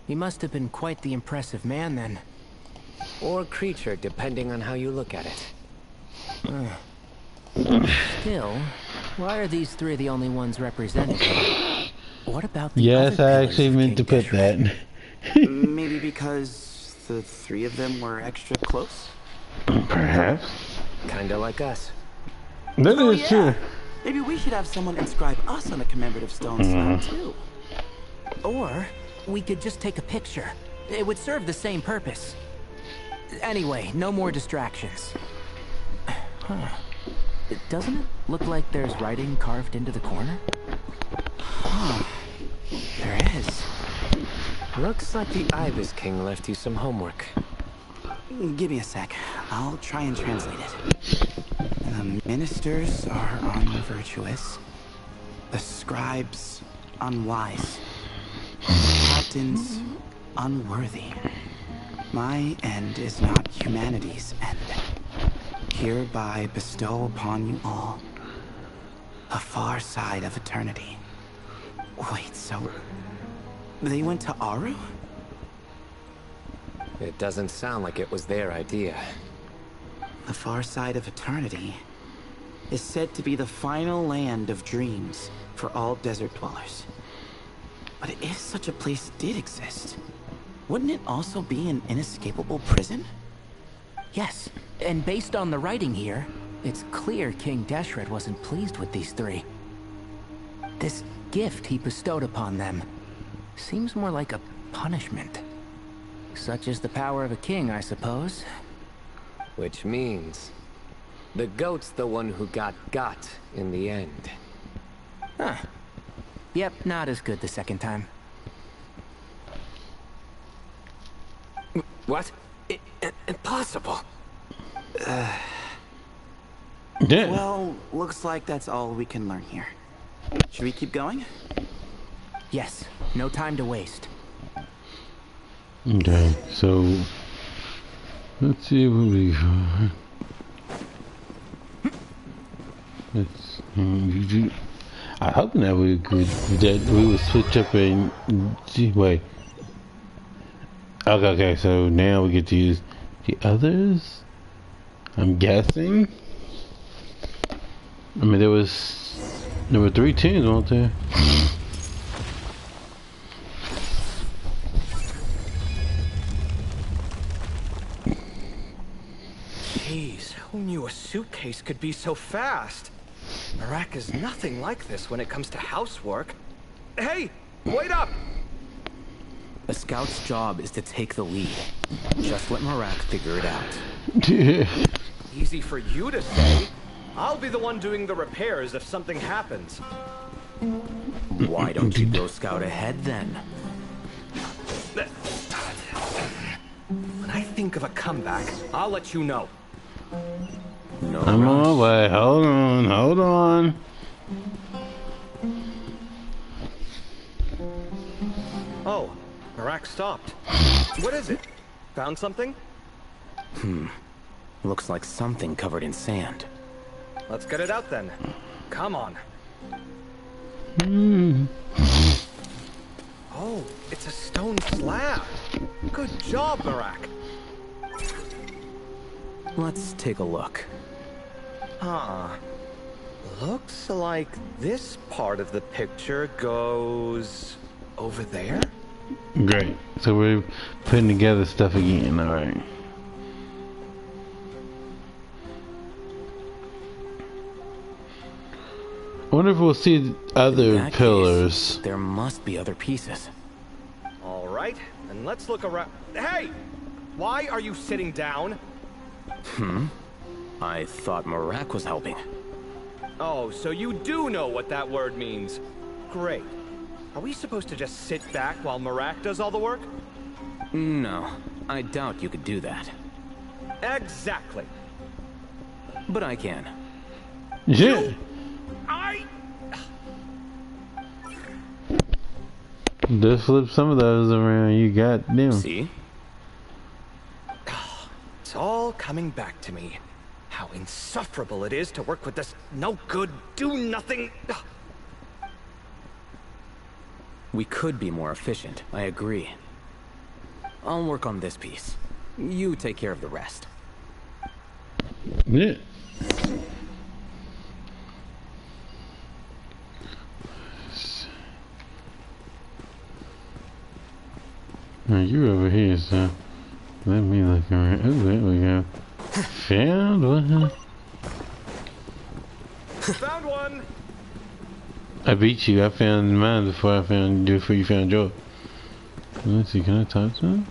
He must have been quite the impressive man then. Or creature, depending on how you look at it. Still, why are these 3 the only ones represented here? What about the Yes, other I actually meant to put that. Maybe because the 3 of them were extra close? Perhaps. Kinda like us. That is true. Maybe we should have someone inscribe us on a commemorative stone slab too. Or we could just take a picture. It would serve the same purpose. Anyway, no more distractions. Huh. Doesn't it look like there's writing carved into the corner? Huh. There is. Looks like the Ibis King left you some homework. Give me a sec. I'll try and translate it. The ministers are unvirtuous. The scribes unwise. Captains unworthy. My end is not humanity's end. Hereby bestow upon you all a far side of eternity. Wait, so they went to Aru? It doesn't sound like it was their idea. The far side of eternity is said to be the final land of dreams for all desert dwellers. But if such a place did exist, wouldn't it also be an inescapable prison? Yes, and based on the writing here, it's clear King Deshret wasn't pleased with these 3. This gift he bestowed upon them seems more like a punishment. Such is the power of a king, I suppose. Which means the goat's the one who got in the end. Huh. Yep, not as good the second time. What? Impossible. Well, looks like that's all we can learn here. Should we keep going? Yes, no time to waste. Okay, so let's see what we got. I'm hoping that we would switch up and wait. Okay, so now we get to use the others. I'm guessing. I mean, there were 3 tunes, weren't there? Jeez, who knew a suitcase could be so fast? Marak is nothing like this when it comes to housework. Hey, wait up! A scout's job is to take the lead. Just let Marak figure it out. Easy for you to say. I'll be the one doing the repairs if something happens. Why don't you go scout ahead then? When I think think of a comeback, I'll let you know. No I'm on my way. Hold on. Oh, Marak stopped. What is it? Found something? Looks like something covered in sand. Let's get it out then. Come on. Oh, it's a stone slab. Good job, Marak. Let's take a look. Huh. Looks like this part of the picture goes over there? Great. So we're putting together stuff again, alright. I wonder if we'll see other pillars. There must be other pieces. All right, and let's look around. Hey! Why are you sitting down? I thought Marak was helping. Oh, so you do know what that word means. Great. Are we supposed to just sit back while Marak does all the work? No, I doubt you could do that. Exactly. But I can. Yeah. Just flip some of those around. You got them. See? It's all coming back to me. How insufferable it is to work with this no-good, do-nothing... We could be more efficient, I agree. I'll work on this piece. You take care of the rest. Yeah. Now you're over here, so let me look around. Oh, there we go. Found one. Found one! I beat you. I found mine before you found yours. Let's see, can I touch that?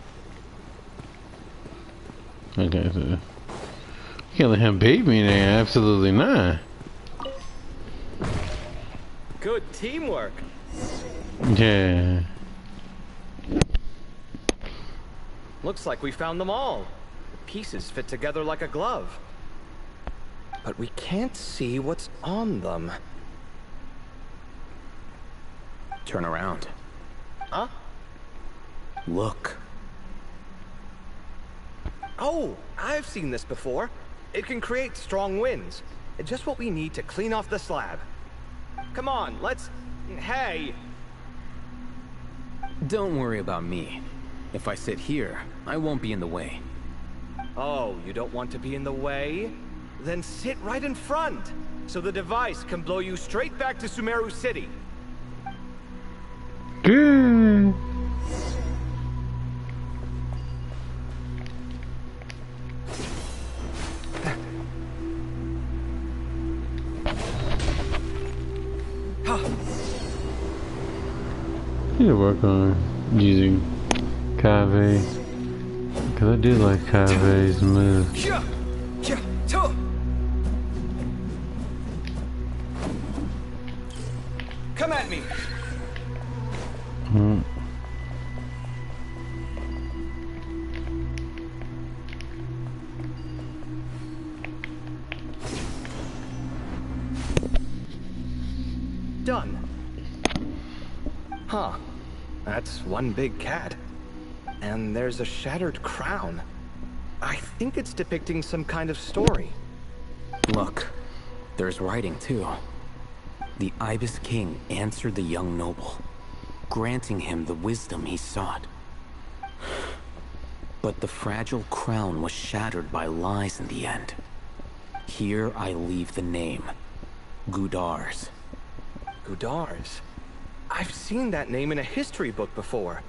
Okay, so you can't let him beat me there. Absolutely not. Good teamwork. Yeah. Looks like we found them all. The pieces fit together like a glove. But we can't see what's on them. Turn around. Huh? Look. Oh, I've seen this before. It can create strong winds. It's just what we need to clean off the slab. Come on, let's... Hey! Don't worry about me. If I sit here, I won't be in the way. Oh, you don't want to be in the way? Then sit right in front, so the device can blow you straight back to Sumeru City. Good. I need to work on using Kaveh, because I do like Kaveh's move. Come at me. Done. Huh. That's one big cat. And there's a shattered crown. I think it's depicting some kind of story. Look, there's writing too. The Ibis King answered the young noble, granting him the wisdom he sought. But the fragile crown was shattered by lies in the end. Here I leave the name, gooooes. Gooooes? I've seen that name in a history book before.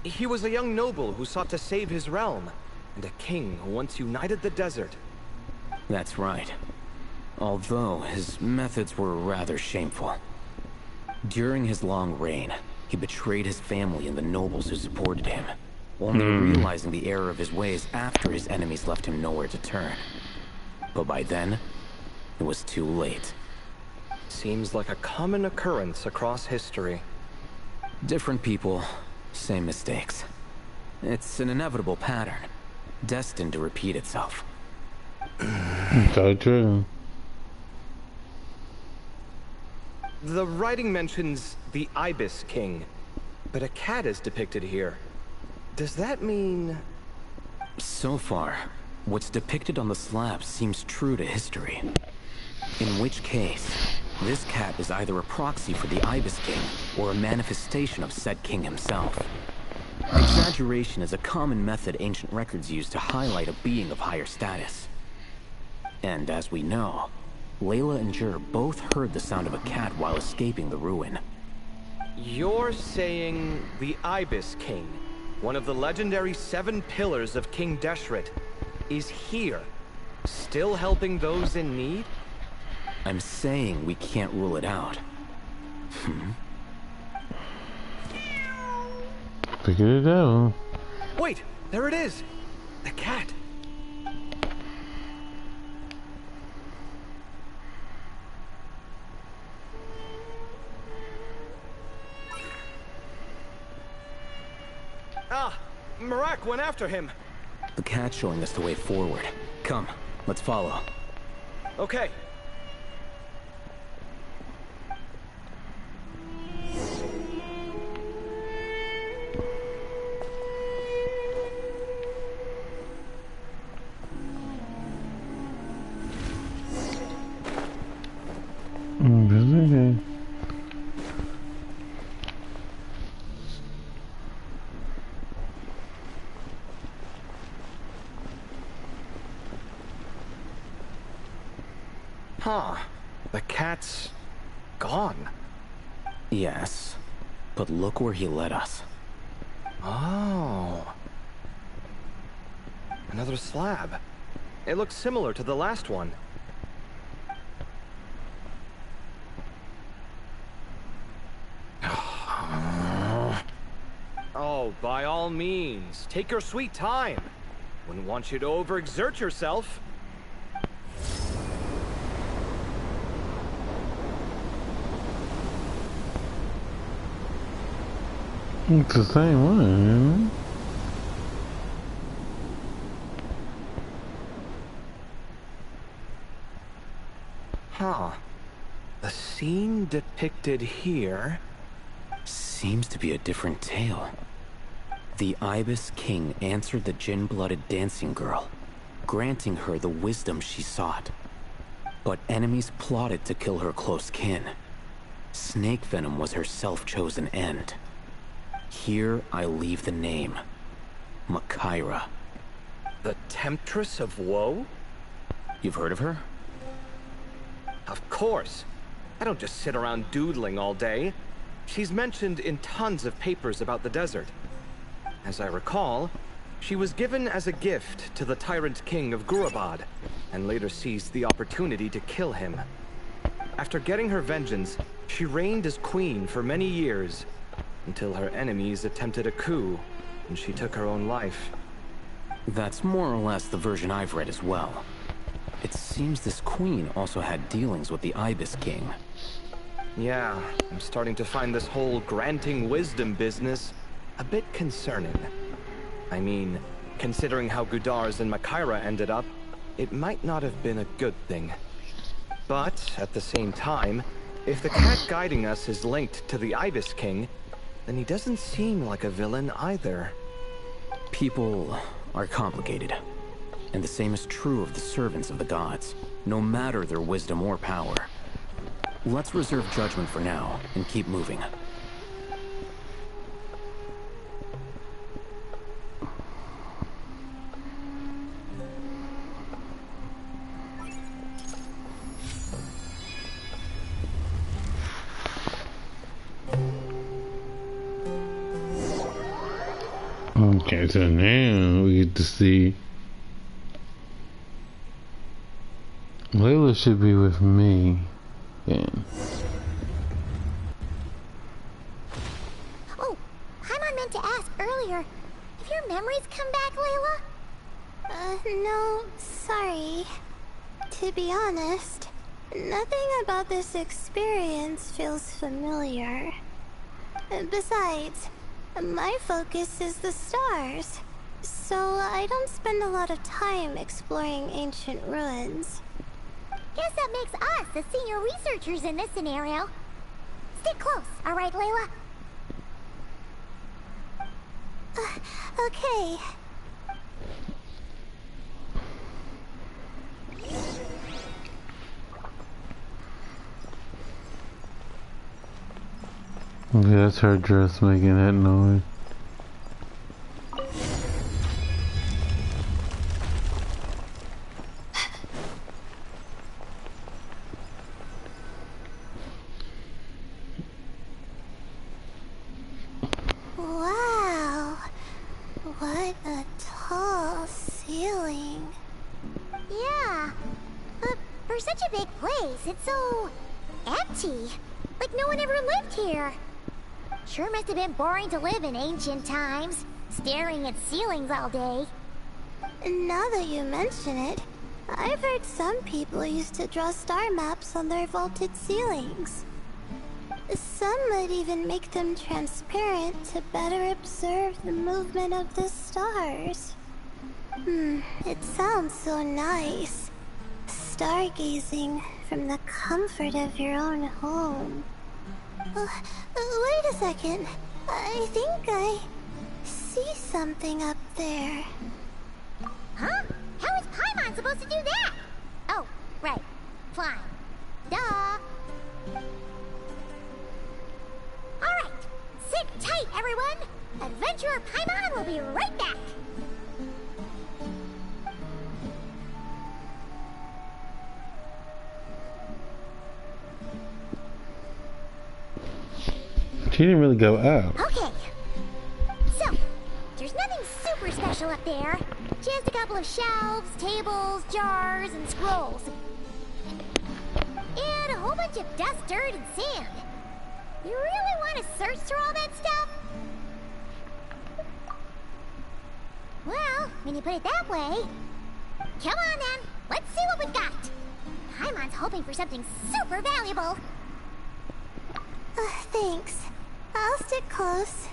He was a young noble who sought to save his realm, and a king who once united the desert. That's right. Although his methods were rather shameful. During his long reign, he betrayed his family and the nobles who supported him, only realizing the error of his ways after his enemies left him nowhere to turn. But by then, it was too late. Seems like a common occurrence across history. Different people, same mistakes. It's an inevitable pattern, destined to repeat itself. So true. The writing mentions the Ibis King, but a cat is depicted here. Does that mean... So far, what's depicted on the slab seems true to history. In which case, this cat is either a proxy for the Ibis King or a manifestation of said king himself. Exaggeration is a common method ancient records use to highlight a being of higher status. And as we know, Layla and Jur both heard the sound of a cat while escaping the ruin. You're saying the Ibis King, one of the legendary 7 pillars of King Deshret, is here, still helping those in need? I'm saying we can't rule it out. Figured it out. Wait, there it is! The cat! Ah! Marak went after him! The cat's showing us the way forward. Come, let's follow. Okay. Okay. Huh. The cat's... gone. Yes, but look where he led us. Oh. Another slab. It looks similar to the last one. Oh, by all means, take your sweet time. Wouldn't want you to overexert yourself. It's the same one, Huh. The scene depicted here... Seems to be a different tale. The Ibis King answered the gin-blooded dancing girl, granting her the wisdom she sought. But enemies plotted to kill her close kin. Snake venom was her self-chosen end. Here I leave the name. Makaira. The Temptress of Woe? You've heard of her? Of course. I don't just sit around doodling all day. She's mentioned in tons of papers about the desert. As I recall, she was given as a gift to the tyrant king of Gurabad, and later seized the opportunity to kill him. After getting her vengeance, she reigned as queen for many years, until her enemies attempted a coup, and she took her own life. That's more or less the version I've read as well. It seems this queen also had dealings with the Ibis King. Yeah, I'm starting to find this whole granting wisdom business a bit concerning. I mean, considering how Gudars and Makaira ended up, it might not have been a good thing. But, at the same time, if the cat guiding us is linked to the Ibis King, then he doesn't seem like a villain either. People are complicated. And the same is true of the servants of the gods, no matter their wisdom or power. Let's reserve judgment for now, and keep moving. Okay, so now we get to see Layla should be with me. Then. Oh, Paimon meant to ask earlier. Have your memories come back, Layla? No, sorry. To be honest, nothing about this experience feels familiar. Besides, My focus is the stars, so I don't spend a lot of time exploring ancient ruins. Guess that makes us the senior researchers in this scenario. Stick close, alright, Layla? Okay. Yeah, that's her dress making that noise. Wow. What a tall ceiling. Yeah. For such a big place, it's so empty. Like no one ever lived here. Sure must have been boring to live in ancient times, staring at ceilings all day. Now that you mention it, I've heard some people used to draw star maps on their vaulted ceilings. Some might even make them transparent to better observe the movement of the stars. It sounds so nice. Stargazing from the comfort of your own home. Wait a second. I think I see something up there. Huh? How is Paimon supposed to do that? Oh, right. Flying. Duh. Alright. Sit tight, everyone. Adventurer Paimon will be right back. She didn't really go up. Okay. So, there's nothing super special up there. Just a couple of shelves, tables, jars, and scrolls. And a whole bunch of dust, dirt, and sand. You really want to search through all that stuff? Well, when you put it that way... Come on then, let's see what we've got. Paimon's hoping for something super valuable. Thanks. I'll stick close.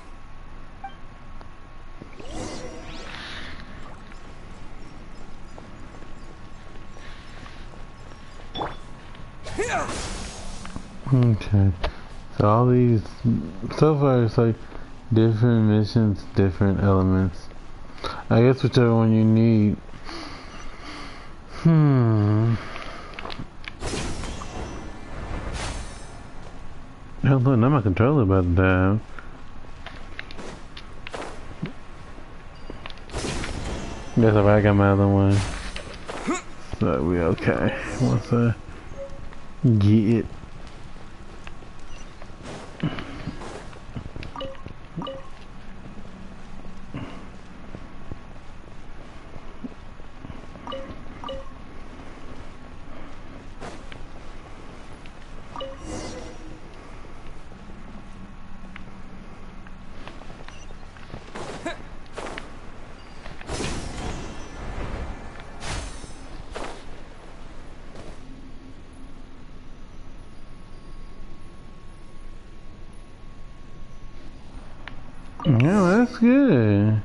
Okay. So all these, so far it's like different missions, different elements. I guess whichever one you need. Oh look, now my controller about to die. Guess if I got my other one. So we okay. Once I get it. Yeah, that's good.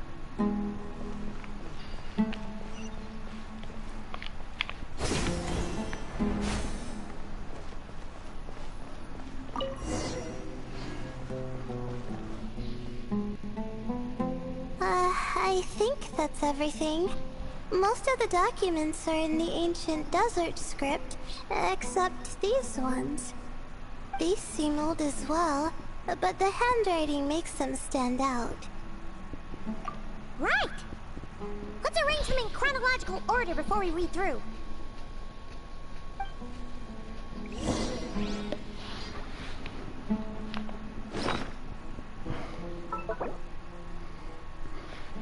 I think that's everything. Most of the documents are in the ancient desert script, except these ones. These seem old as well, but the handwriting makes them stand out. Right! Let's arrange them in chronological order before we read through.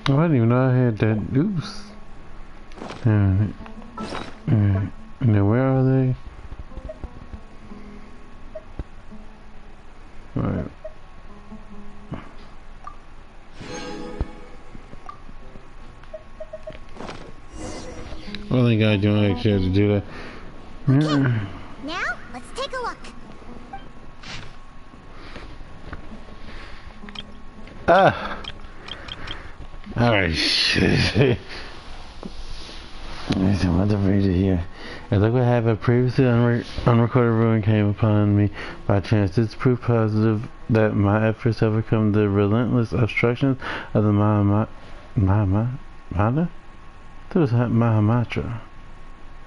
Oh, I didn't even know I had that. Oops. And then where are they? Right. Well, thank God you don't actually have to do that. Okay. Now, let's take a look. Ah! Alright. There's some other reader here. And look what happened. Previously unrecorded ruin came upon me by chance. This proof positive that my efforts to overcome the relentless obstructions of the Mahamatra? That was Mahamatra.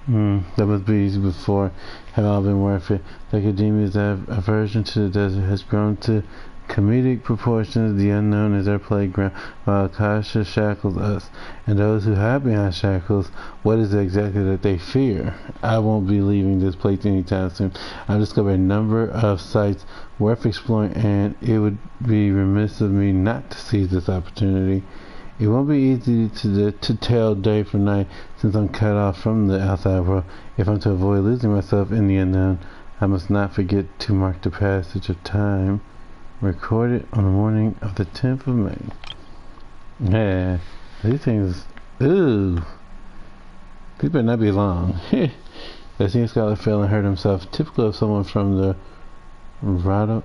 That must be before have all been worth it. The academia's aversion to the desert has grown to comedic proportions. The unknown is our playground, while Akasha shackles us. And those who hide behind shackles, what is it exactly that they fear? I won't be leaving this place anytime soon. I've discovered a number of sites worth exploring, and it would be remiss of me not to seize this opportunity. It won't be easy to tell day from night since I'm cut off from the outside world. If I'm to avoid losing myself in the unknown, I must not forget to mark the passage of time. Recorded on the morning of the 10th of May. Yeah, these things, ooh, these better not be long. The senior scholar fell and hurt himself, typical of someone from the Rado,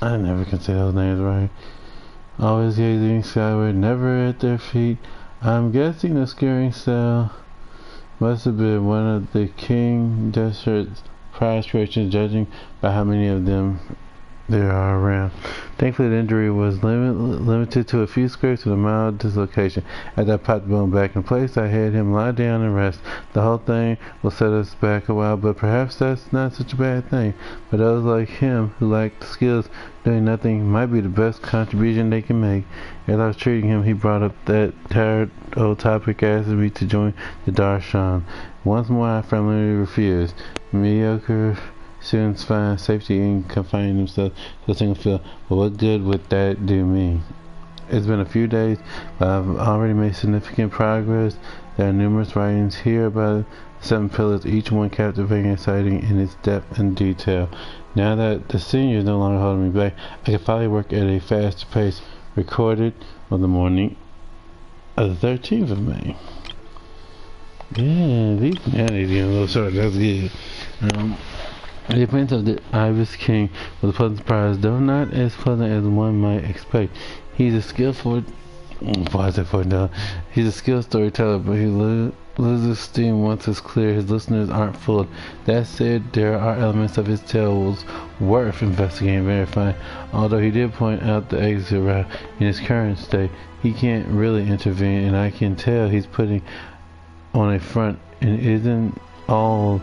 I never can say those names right. Always gazing skyward, never at their feet. I'm guessing the scaring cell must have been one of the King Desert's prize creations, judging by how many of them there are around. Thankfully, the injury was limited to a few scrapes with a mild dislocation. As I popped the bone back in place, I had him lie down and rest. The whole thing will set us back a while, but perhaps that's not such a bad thing. For those like him who lack the skills, doing nothing might be the best contribution they can make. As I was treating him, he brought up that tired old topic, asking me to join the Darshan. Once more, I firmly refused. Mediocre students find safety in confining themselves to a single field, but what good would that do me? It's been a few days, but I've already made significant progress. There are numerous writings here about 7 pillars, each one captivating and exciting in its depth and detail. Now that the senior is no longer holding me back, I can finally work at a faster pace. Recorded on the morning of the 13th of May. Yeah, these getting a little short. That's good. The appearance of the Ibis King was a pleasant surprise, though not as pleasant as one might expect. He's a skillful, he's a skilled storyteller, but he loses steam once it's clear his listeners aren't fooled. That said, there are elements of his tales worth investigating and verifying. Although he did point out the exit route in his current state, he can't really intervene, and I can tell he's putting on a front and isn't all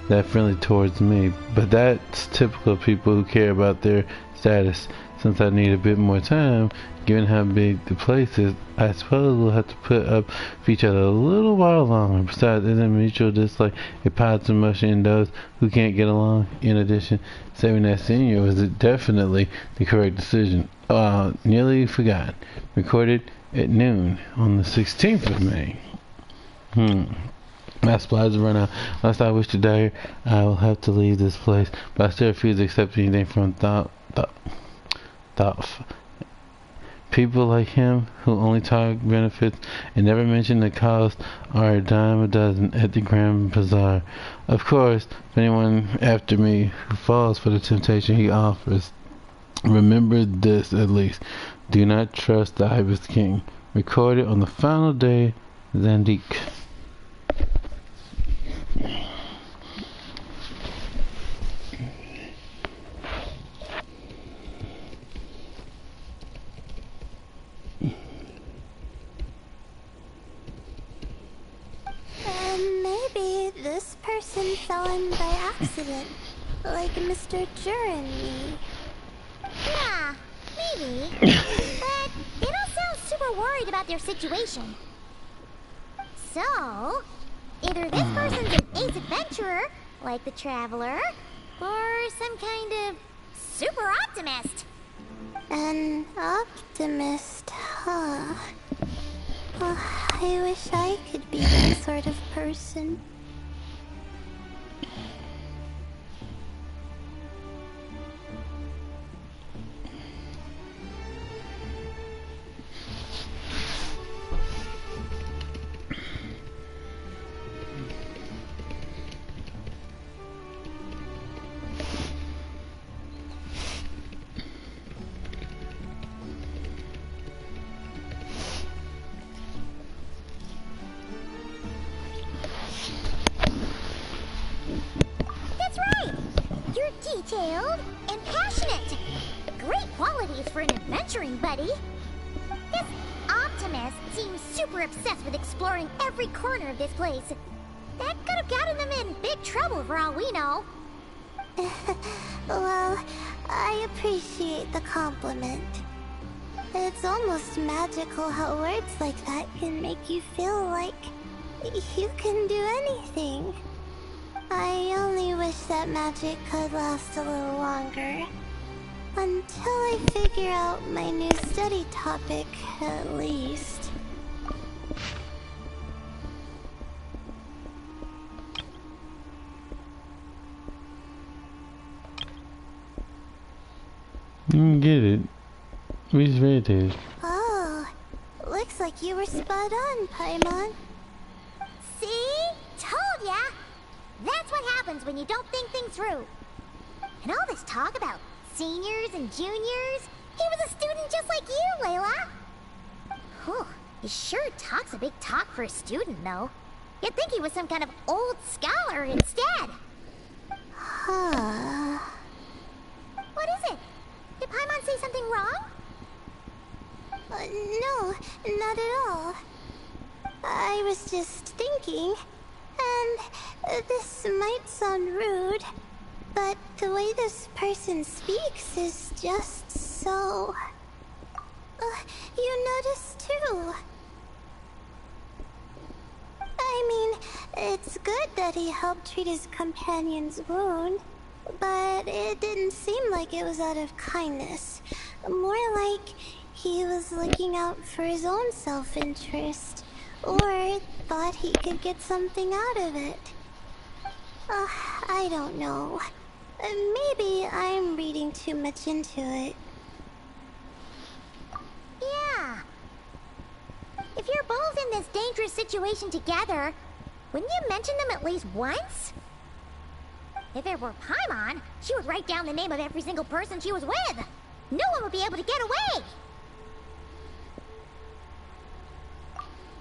that friendly towards me, but that's typical of people who care about their status. Since I need a bit more time, given how big the place is, I suppose we'll have to put up with each other a little while longer. Besides, isn't mutual dislike a positive emotion in those who can't get along? In addition, saving that senior was definitely the correct decision. Oh, nearly forgot. Recorded at noon on the 16th of May. My supplies have run out. Unless I wish to die, I will have to leave this place. But I still refuse to accept anything from thought. People like him, who only talk benefits and never mention the cost, are a dime a dozen at the Grand Bazaar. Of course, if anyone after me who falls for the temptation he offers, remember this at least: do not trust the Ibis King. Recorded on the final day, Zandik. Maybe this person fell in by accident, like Mr. Jur and me. Yeah, maybe. But they don't sound super worried about their situation. So, either this person's an ace adventurer, like the Traveler, or some kind of super optimist. An optimist, huh? Oh, I wish I could be that sort of person. detailed and passionate. Great qualities for an adventuring buddy. This Optimus seems super obsessed with exploring every corner of this place. That could have gotten them in big trouble for all we know. Well, I appreciate the compliment. It's almost magical how words like that can make you feel like you can do anything. I only wish that magic could last a little longer. Until I figure out my new study topic, at least. Get it. We just read this. Oh, looks like you were spot on, Paimon. See? Told ya! That's what happens when you don't think things through. And all this talk about seniors and juniors, he was a student just like you, Layla. Whew, he sure talks a big talk for a student, though. You'd think he was some kind of old scholar instead. Huh. What is it? Did Paimon say something wrong? No, not at all. I was just thinking, and this might sound rude, but the way this person speaks is just so... you notice too. I mean, it's good that he helped treat his companion's wound, but it didn't seem like it was out of kindness. More like he was looking out for his own self-interest, or thought he could get something out of it. I don't know. Maybe I'm reading too much into it. Yeah. If you're both in this dangerous situation together, wouldn't you mention them at least once? If it were Paimon, she would write down the name of every single person she was with. No one would be able to get away.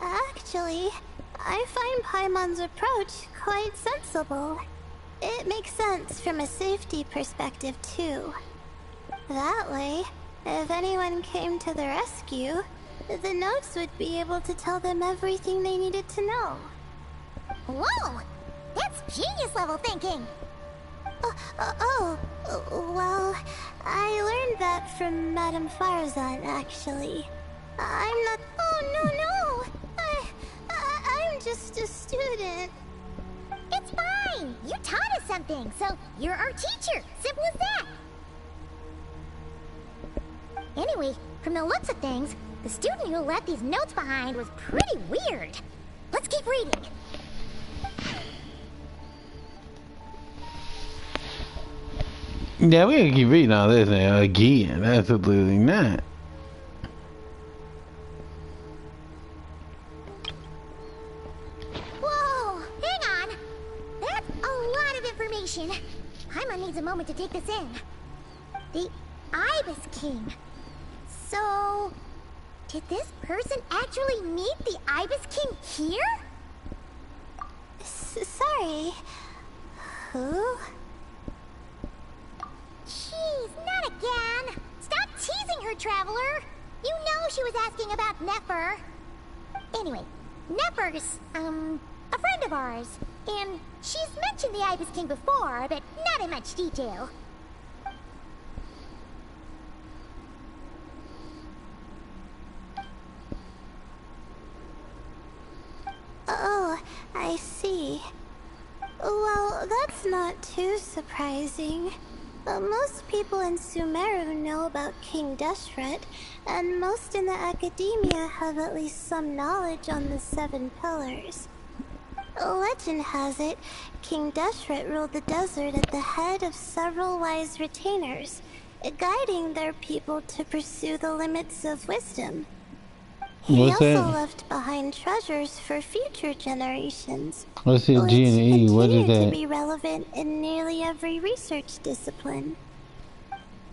Actually, I find Paimon's approach quite sensible. It makes sense from a safety perspective, too. That way, if anyone came to the rescue, the notes would be able to tell them everything they needed to know. Whoa! That's genius-level thinking! Well, I learned that from Madame Farzan, actually. I'm not... Oh, no! I'm just a student. It's fine! You taught us something, so you're our teacher. Simple as that. Anyway, from the looks of things, the student who left these notes behind was pretty weird. Let's keep reading. Yeah, we gotta keep reading all this now again. Absolutely not. Whoa! Hang on! That's a lot of information. Paimon needs a moment to take this in. The Ibis King. So... did this person actually meet the Ibis King here? Sorry. Who? Jeez, not again! Stop teasing her, Traveler! You know she was asking about Nefer. Anyway, Nefer's, a friend of ours. And she's mentioned the Ibis King before, but not in much detail. Oh, I see. Well, that's not too surprising. Most people in Sumeru know about King Deshret, and most in the academia have at least some knowledge on the 7 pillars. Legend has it, King Deshret ruled the desert at the head of several wise retainers, guiding their people to pursue the limits of wisdom. He What's also that? left behind treasures for future generations. What's it, G and E? What is Continue to that? be relevant in nearly every research discipline.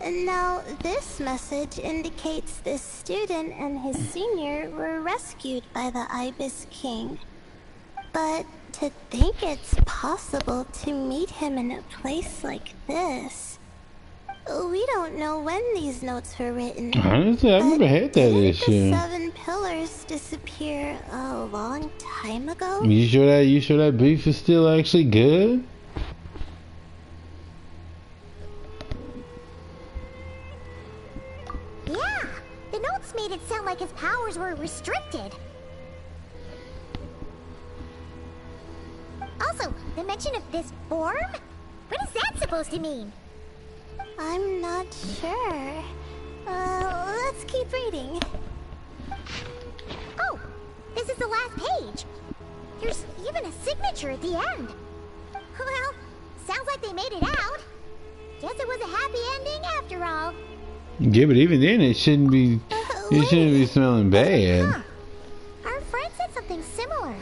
And now, this message indicates this student and his senior were rescued by the Ibis King. But To think it's possible to meet him in a place like this. We don't know when these notes were written. Honestly, I've never had that Didn't issue. the 7 pillars disappear a long time ago? You sure that beef is still actually good? Yeah, the notes made it sound like his powers were restricted. Also, the mention of this form? What is that supposed to mean? I'm not sure. Let's keep reading. Oh, this is the last page. There's even a signature at the end. Well, sounds like they made it out. Guess it was a happy ending after all. Yeah, but even then, it shouldn't be smelling bad. Our friend said something similar.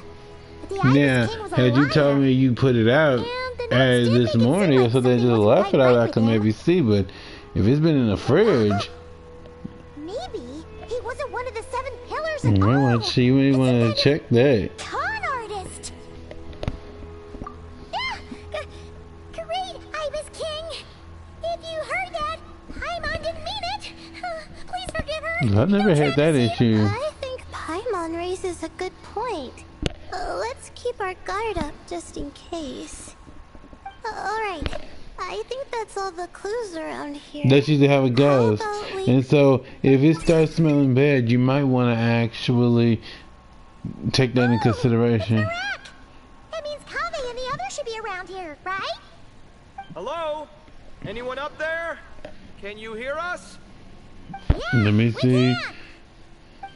Now, had you told me you put it out as this morning or something, just left it out, I could maybe see. But if it's been in the fridge, maybe he wasn't one of the 7 pillars you at might all. want to check that. Con artist. Great, Ibis King. If you heard that, Paimon didn't mean it. Please forgive her. I've never had that issue. I think Paimon raises a good point. Let's keep our guard up just in case. Alright, I think that's all the clues around here. That's usually how it goes. And so, if it starts smelling bad, you might want to actually take that into consideration. That means Kaveh and the others should be around here, right? Hello? Anyone up there? Can you hear us? Let me see.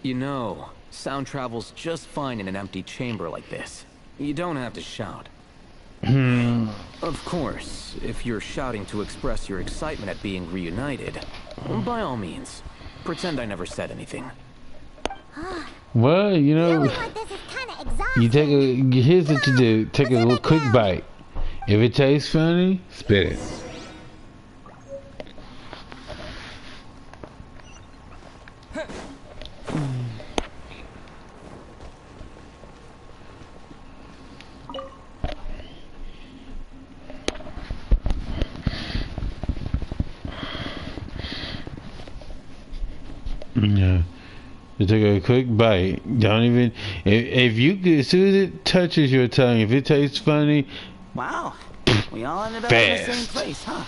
You know, sound travels just fine in an empty chamber like this. You don't have to shout. Of course, if you're shouting to express your excitement at being reunited, by all means, pretend I never said anything. Well, you know, you take here's what you do. Take a little quick bite. If it tastes funny, spit it. Yeah. You take a quick bite. Don't even if you as soon as it touches your tongue, if it tastes funny. Wow. We all ended up in the same place, huh?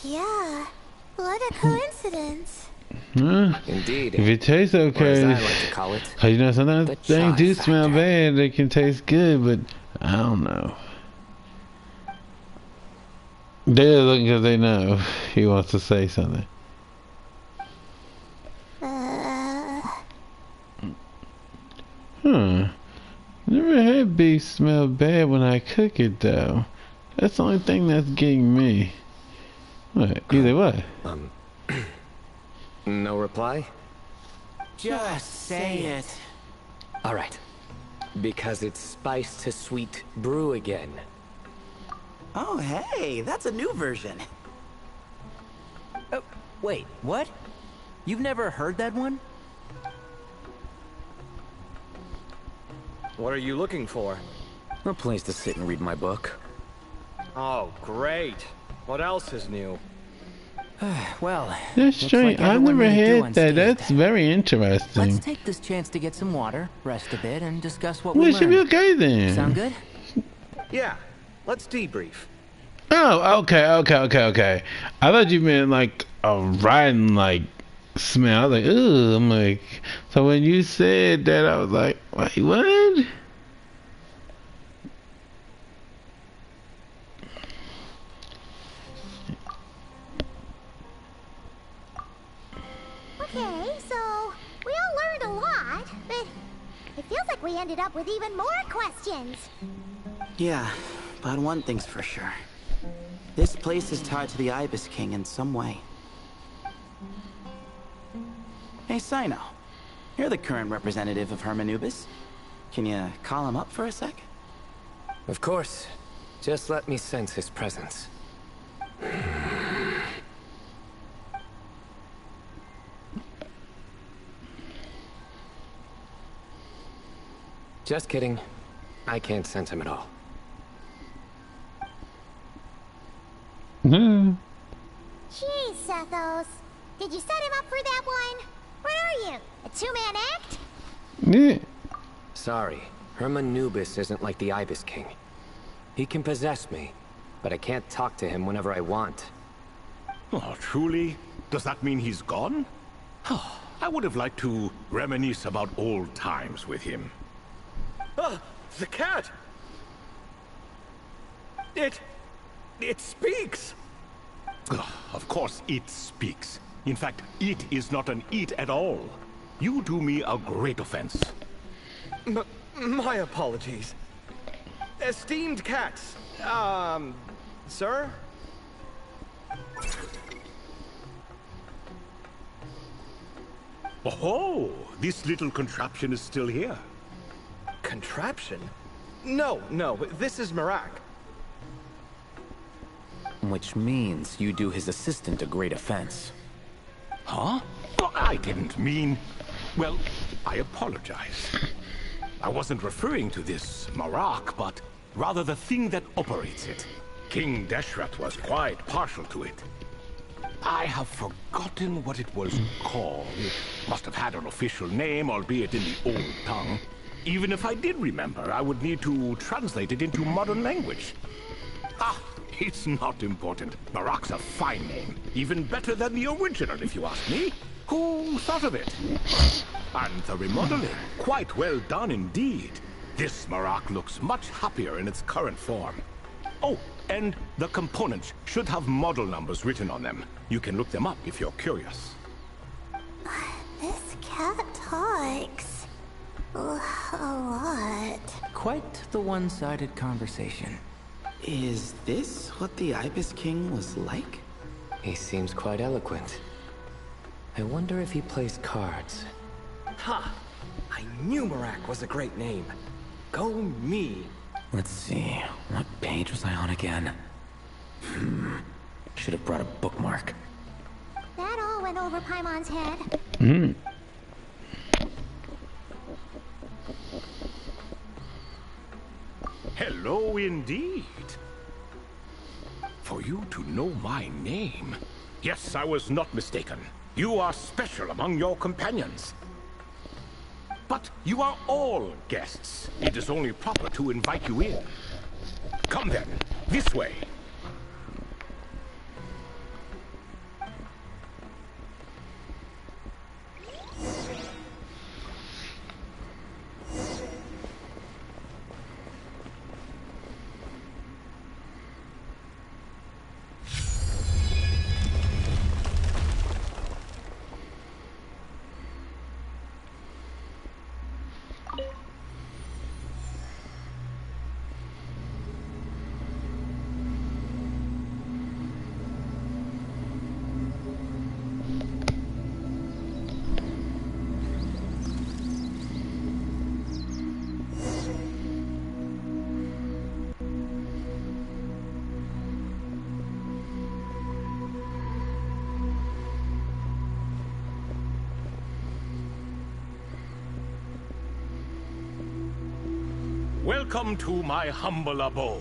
Yeah. What a coincidence. Huh? Indeed. If it tastes okay, or as I like to call it, cause you know sometimes the things do chai smell factor. bad. They can taste good, but I don't know. They're looking because they know he wants to say something. Never had beef smell bad when I cook it though. That's the only thing that's getting me. What? Either what? No reply? Just say it. Alright. Because it's spice to sweet brew again. Oh, hey, that's a new version. Oh, wait, what? You've never heard that one? What are you looking for? A place to sit and read my book. Oh, great. What else is new? Well, That's strange. I've never had that. That's very let's interesting. take this chance to get some water, rest a bit, and discuss what Well, we it should be learned. okay then. Sound good? Yeah, let's debrief. Oh, okay. I thought you meant like a rotten like smell. I was like, ugh. I'm like, so when you said that, I was like, wait, what? Okay, so we all learned a lot, but it feels like we ended up with even more questions. Yeah, but one thing's for sure. This place is tied to the Ibis King in some way. Hey, Sino. You're the current representative of Hermanubis. Can you call him up for a sec? Of course. Just let me sense his presence. Just kidding. I can't sense him at all. Hmm. Jeez, Sethos. Did you set him up for that one? What are you, a two-man act? Yeah. Sorry, Herman Nubis isn't like the Ibis King. He can possess me, but I can't talk to him whenever I want. Oh, truly? Does that mean he's gone? I would have liked to reminisce about old times with him. Ah, the cat! It speaks! Of course it speaks. In fact, it is not an it at all. You do me a great offense. My apologies. Esteemed cats, sir? Oh, this little contraption is still here. Contraption? No, this is Marak. Which means you do his assistant a great offense. Huh? Oh, I didn't mean... Well, I apologize. I wasn't referring to this Marak, but rather the thing that operates it. King Deshret was quite partial to it. I have forgotten what it was called. It must have had an official name, albeit in the old tongue. Even if I did remember, I would need to translate it into modern language. Ah, it's not important. Marak's a fine name. Even better than the original, if you ask me. Who thought of it? And the remodeling, quite well done indeed. This Marak looks much happier in its current form. Oh, and the components should have model numbers written on them. You can look them up if you're curious. This cat talks a lot. Quite the one-sided conversation. Is this what the Ibis King was like? He seems quite eloquent. I wonder if he plays cards. Ha! I knew Marak was a great name. Go me. Let's see, what page was I on again? Should have brought a bookmark. That all went over Paimon's head. Hello indeed. For you to know my name. Yes, I was not mistaken. You are special among your companions. But you are all guests. It is only proper to invite you in. Come then, this way. Welcome to my humble abode.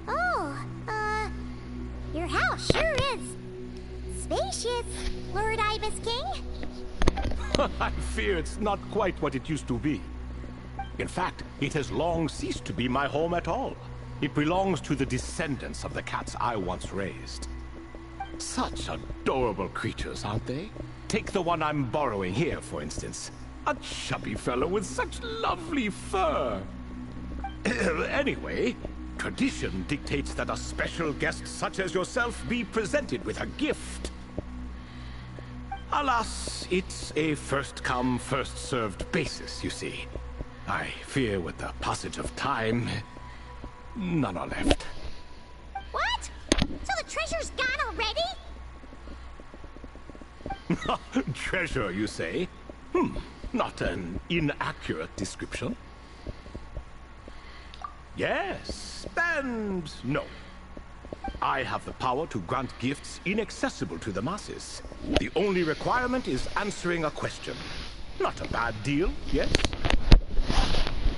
Oh, your house sure is spacious, Lord Ibis King. I fear it's not quite what it used to be. In fact, it has long ceased to be my home at all. It belongs to the descendants of the cats I once raised. Such adorable creatures, aren't they? Take the one I'm borrowing here, for instance. A chubby fellow with such lovely fur. Anyway, tradition dictates that a special guest such as yourself be presented with a gift. Alas, it's a first-come, first-served basis, you see. I fear with the passage of time, none are left. What? So the treasure's gone already? Treasure, you say? Not an inaccurate description. Yes, and no. I have the power to grant gifts inaccessible to the masses. The only requirement is answering a question. Not a bad deal, yes?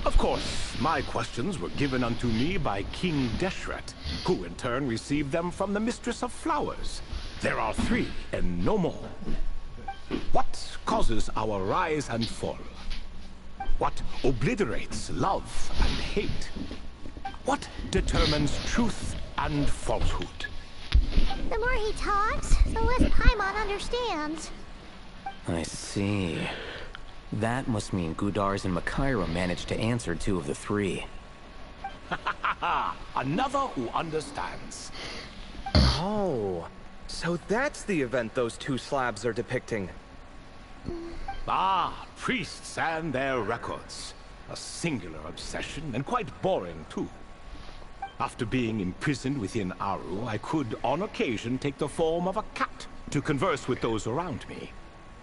Of course, my questions were given unto me by King Deshret, who in turn received them from the Mistress of Flowers. There are 3, and no more. What causes our rise and fall? What obliterates love and hate? What determines truth and falsehood? The more he talks, the less Paimon understands. I see. That must mean Gudars and Makaira managed to answer 2 of the 3. Another who understands. Oh, so that's the event those 2 slabs are depicting. Ah, priests and their records. A singular obsession, and quite boring too. After being imprisoned within Aru, I could, on occasion, take the form of a cat to converse with those around me.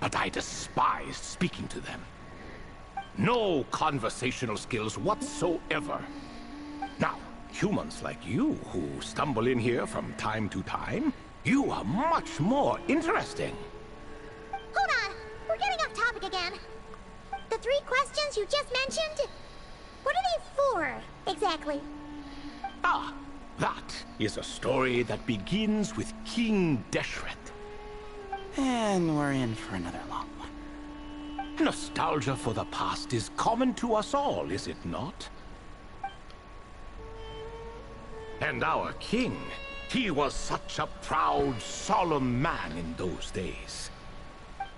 But I despised speaking to them. No conversational skills whatsoever. Now, humans like you who stumble in here from time to time, you are much more interesting. Hold on, we're getting off topic again. The 3 questions you just mentioned, what are they for, exactly? Ah, that is a story that begins with King Deshret. And we're in for another long one. Nostalgia for the past is common to us all, is it not? And our king, he was such a proud, solemn man in those days.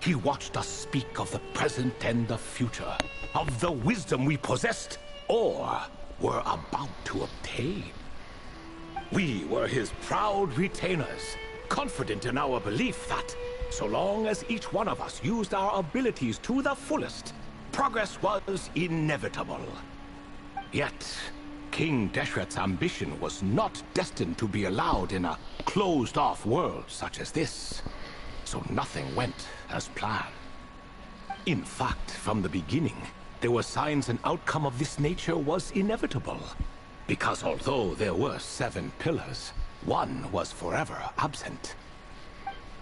He watched us speak of the present and the future, of the wisdom we possessed or were about to obtain. We were his proud retainers, confident in our belief that, so long as each one of us used our abilities to the fullest, progress was inevitable. Yet, King Deshret's ambition was not destined to be allowed in a closed-off world such as this. So nothing went as planned. In fact, from the beginning, there were signs an outcome of this nature was inevitable. Because although there were 7 pillars, one was forever absent.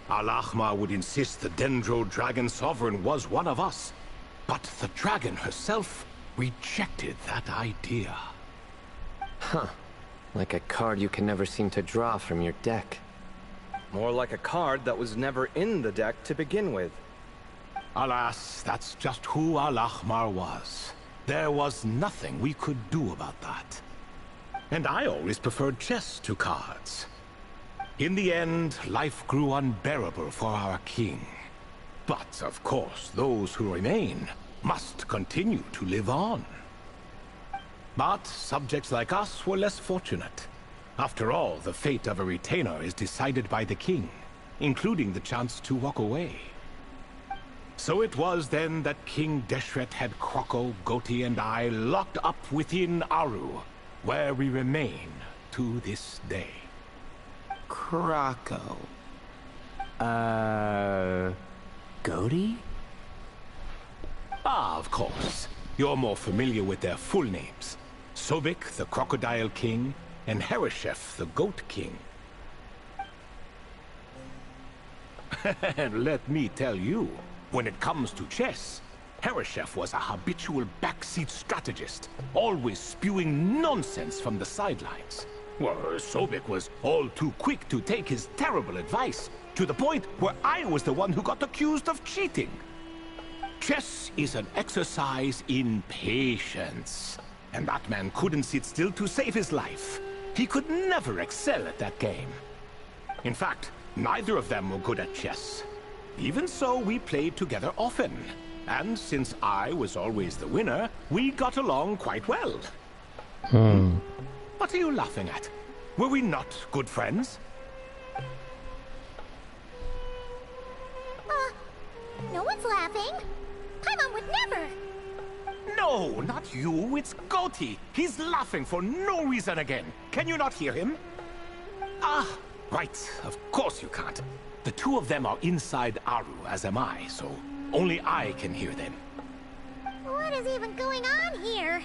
Al-Ahmar would insist the Dendro Dragon Sovereign was one of us, but the dragon herself rejected that idea. Huh. Like a card you can never seem to draw from your deck. More like a card that was never in the deck to begin with. Alas, that's just who Al-Ahmar was. There was nothing we could do about that. And I always preferred chess to cards. In the end, life grew unbearable for our king. But, of course, those who remain must continue to live on. But subjects like us were less fortunate. After all, the fate of a retainer is decided by the king, including the chance to walk away. So it was then that King Deshret had Kroko, Goti, and I locked up within Aru, where we remain to this day. Kroko. Goti? Ah, of course. You're more familiar with their full names. Sobek, the Crocodile King, and Hereshef, the Goat King. And let me tell you, when it comes to chess, Hereshef was a habitual backseat strategist, always spewing nonsense from the sidelines. Well, Sobek was all too quick to take his terrible advice, to the point where I was the one who got accused of cheating. Chess is an exercise in patience, and that man couldn't sit still to save his life. He could never excel at that game. In fact, neither of them were good at chess. Even so, we played together often. And since I was always the winner, we got along quite well. What are you laughing at? Were we not good friends? No one's laughing. Paimon would never. No, not you. It's Goti. He's laughing for no reason again. Can you not hear him? Ah, right. Of course you can't. The 2 of them are inside Aru, as am I, so only I can hear them. What is even going on here?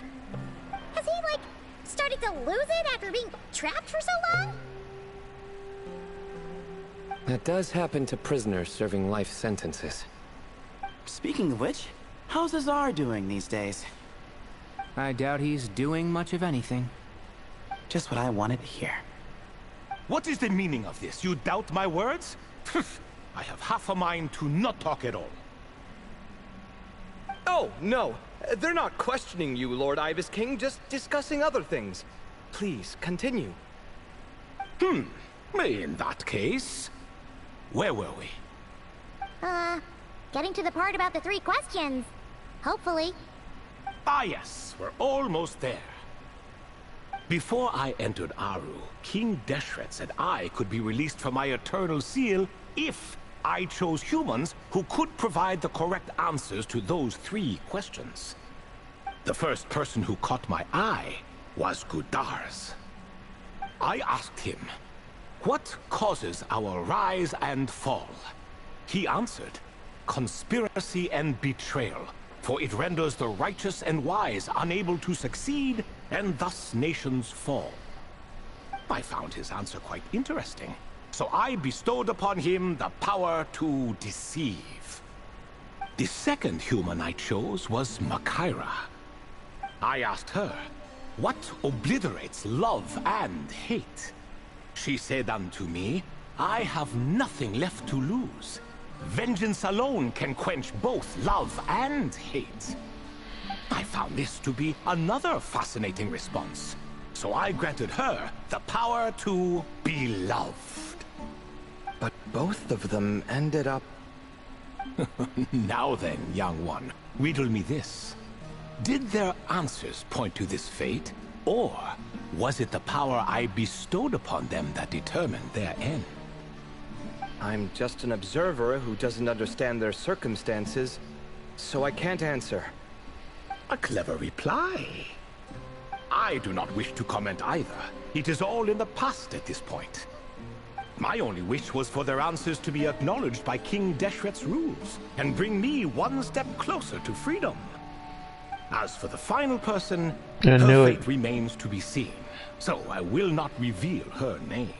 Has he, like, started to lose it after being trapped for so long? That does happen to prisoners serving life sentences. Speaking of which, how's Azar doing these days? I doubt he's doing much of anything. Just what I wanted to hear. What is the meaning of this? You doubt my words? I have half a mind to not talk at all. Oh, no. They're not questioning you, Lord Ibis King, just discussing other things. Please, continue. In that case, where were we? Getting to the part about the 3 questions. Hopefully. Ah yes, we're almost there. Before I entered Aru, King Deshret said I could be released from my eternal seal if I chose humans who could provide the correct answers to those 3 questions. The first person who caught my eye was Gudars. I asked him, what causes our rise and fall? He answered, conspiracy and betrayal, for it renders the righteous and wise unable to succeed, and thus nations fall. I found his answer quite interesting, so I bestowed upon him the power to deceive. The second human I chose was Makaira. I asked her, what obliterates love and hate? She said unto me, I have nothing left to lose. Vengeance alone can quench both love and hate. I found this to be another fascinating response, so I granted her the power to be loved. But both of them ended up... Now then, young one, riddle me this. Did their answers point to this fate, or was it the power I bestowed upon them that determined their end? I'm just an observer who doesn't understand their circumstances, so I can't answer. A clever reply. I do not wish to comment either. It is all in the past at this point. My only wish was for their answers to be acknowledged by King Deshret's rules, and bring me one step closer to freedom. As for the final person, her fate remains to be seen, so I will not reveal her name.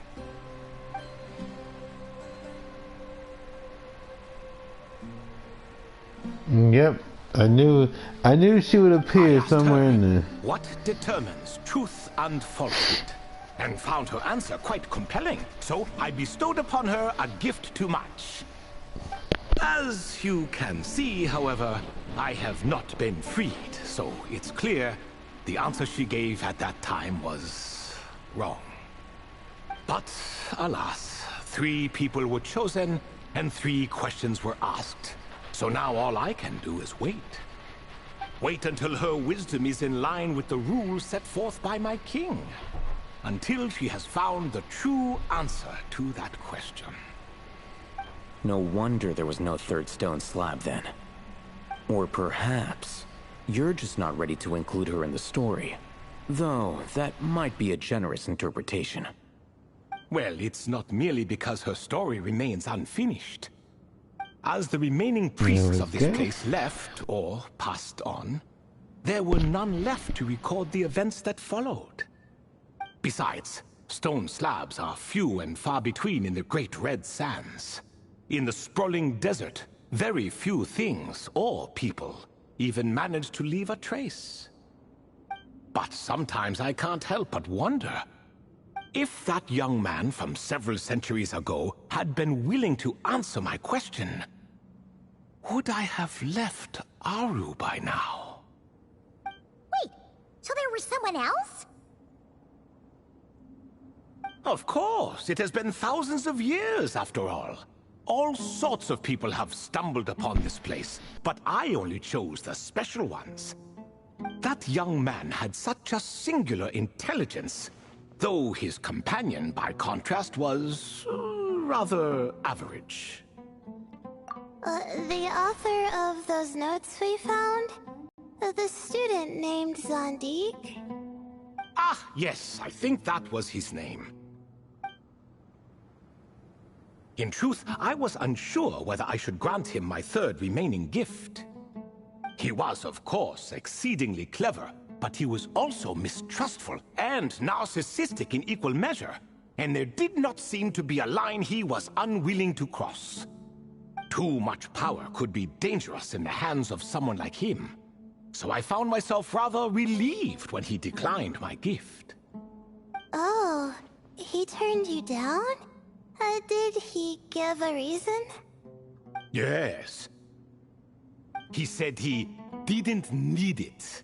Yep, I knew she would appear somewhere in there. What determines truth and falsehood? And found her answer quite compelling, so I bestowed upon her a gift to match. As you can see, however, I have not been freed, so it's clear the answer she gave at that time was wrong. But alas, 3 people were chosen and 3 questions were asked. So now all I can do is wait. Wait until her wisdom is in line with the rules set forth by my king. Until she has found the true answer to that question. No wonder there was no 3rd stone slab then. Or perhaps you're just not ready to include her in the story. Though that might be a generous interpretation. Well, it's not merely because her story remains unfinished. As the remaining priests of this place left, or passed on, there were none left to record the events that followed. Besides, stone slabs are few and far between in the Great Red Sands. In the sprawling desert, very few things or people even manage to leave a trace. But sometimes I can't help but wonder, if that young man from several centuries ago had been willing to answer my question, would I have left Aru by now? Wait, so there was someone else? Of course, it has been thousands of years after all. All sorts of people have stumbled upon this place, but I only chose the special ones. That young man had such a singular intelligence, though his companion, by contrast, was rather average. The author of those notes we found? The student named Zandik? Ah, yes, I think that was his name. In truth, I was unsure whether I should grant him my 3rd remaining gift. He was, of course, exceedingly clever, but he was also mistrustful and narcissistic in equal measure. and there did not seem to be a line he was unwilling to cross. Too much power could be dangerous in the hands of someone like him, so I found myself rather relieved when he declined my gift. Oh, he turned you down? Did he give a reason? Yes. He said he didn't need it.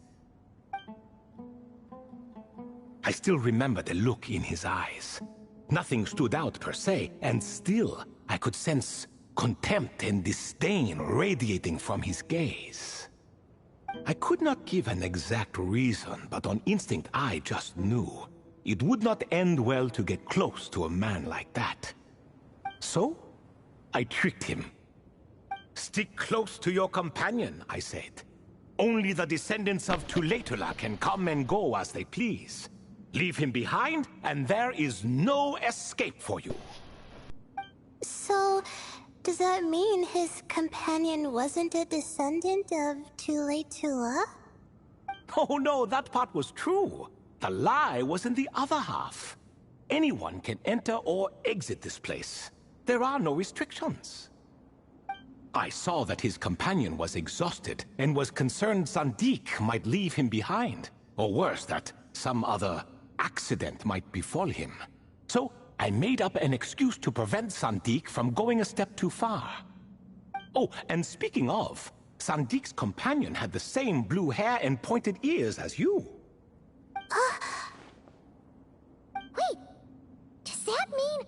I still remember the look in his eyes. Nothing stood out per se, and still I could sense contempt and disdain radiating from his gaze. I could not give an exact reason, but on instinct I just knew it would not end well to get close to a man like that. So, I tricked him. Stick close to your companion, I said. Only the descendants of Tuletula can come and go as they please. Leave him behind, and there is no escape for you. So, does that mean his companion wasn't a descendant of Tuletula? Oh no, that part was true. The lie was in the other half. Anyone can enter or exit this place. There are no restrictions. I saw that his companion was exhausted and was concerned Sandik might leave him behind, or worse, that some other accident might befall him. So I made up an excuse to prevent Sandik from going a step too far. Oh, and speaking of, Sandik's companion had the same blue hair and pointed ears as you. Wait, does that mean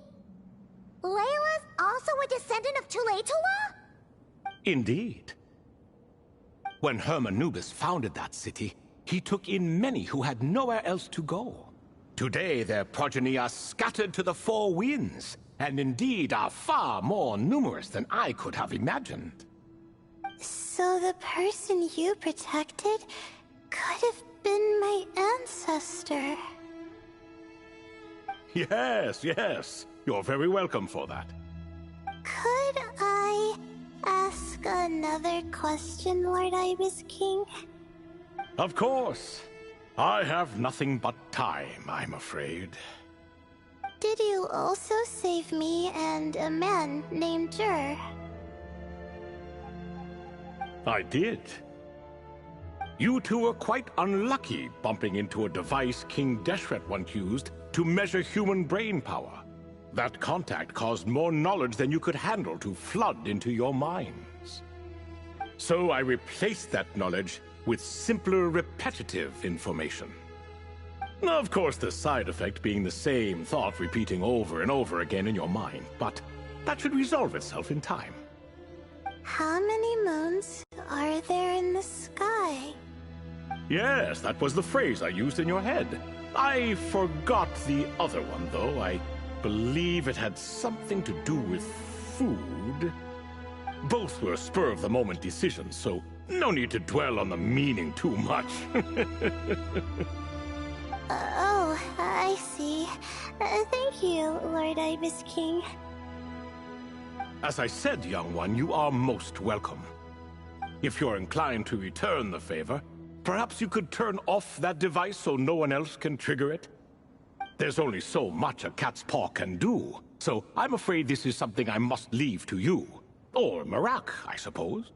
Layla's also a descendant of Tuletula? Indeed. When Hermanubis founded that city, he took in many who had nowhere else to go. Today their progeny are scattered to the four winds, and indeed are far more numerous than I could have imagined. So the person you protected could have been my ancestor. Yes, yes. You're very welcome for that. Could I ask another question, Lord Ibis King? Of course. I have nothing but time, I'm afraid. Did you also save me and a man named Jur? I did. You two were quite unlucky bumping into a device King Deshret once used to measure human brain power. That contact caused more knowledge than you could handle to flood into your minds. So I replaced that knowledge with simpler, repetitive information. Of course, the side effect being the same thought repeating over and over again in your mind, but that should resolve itself in time. How many moons are there in the sky? Yes, that was the phrase I used in your head. I forgot the other one, though. I believe it had something to do with food. Both were spur-of-the-moment decisions, so no need to dwell on the meaning too much. Oh, I see. Thank you, Lord Ibis King. As I said, young one, you are most welcome. If you're inclined to return the favor, perhaps you could turn off that device so no one else can trigger it? There's only so much a cat's paw can do, so I'm afraid this is something I must leave to you. Or Marak, I suppose.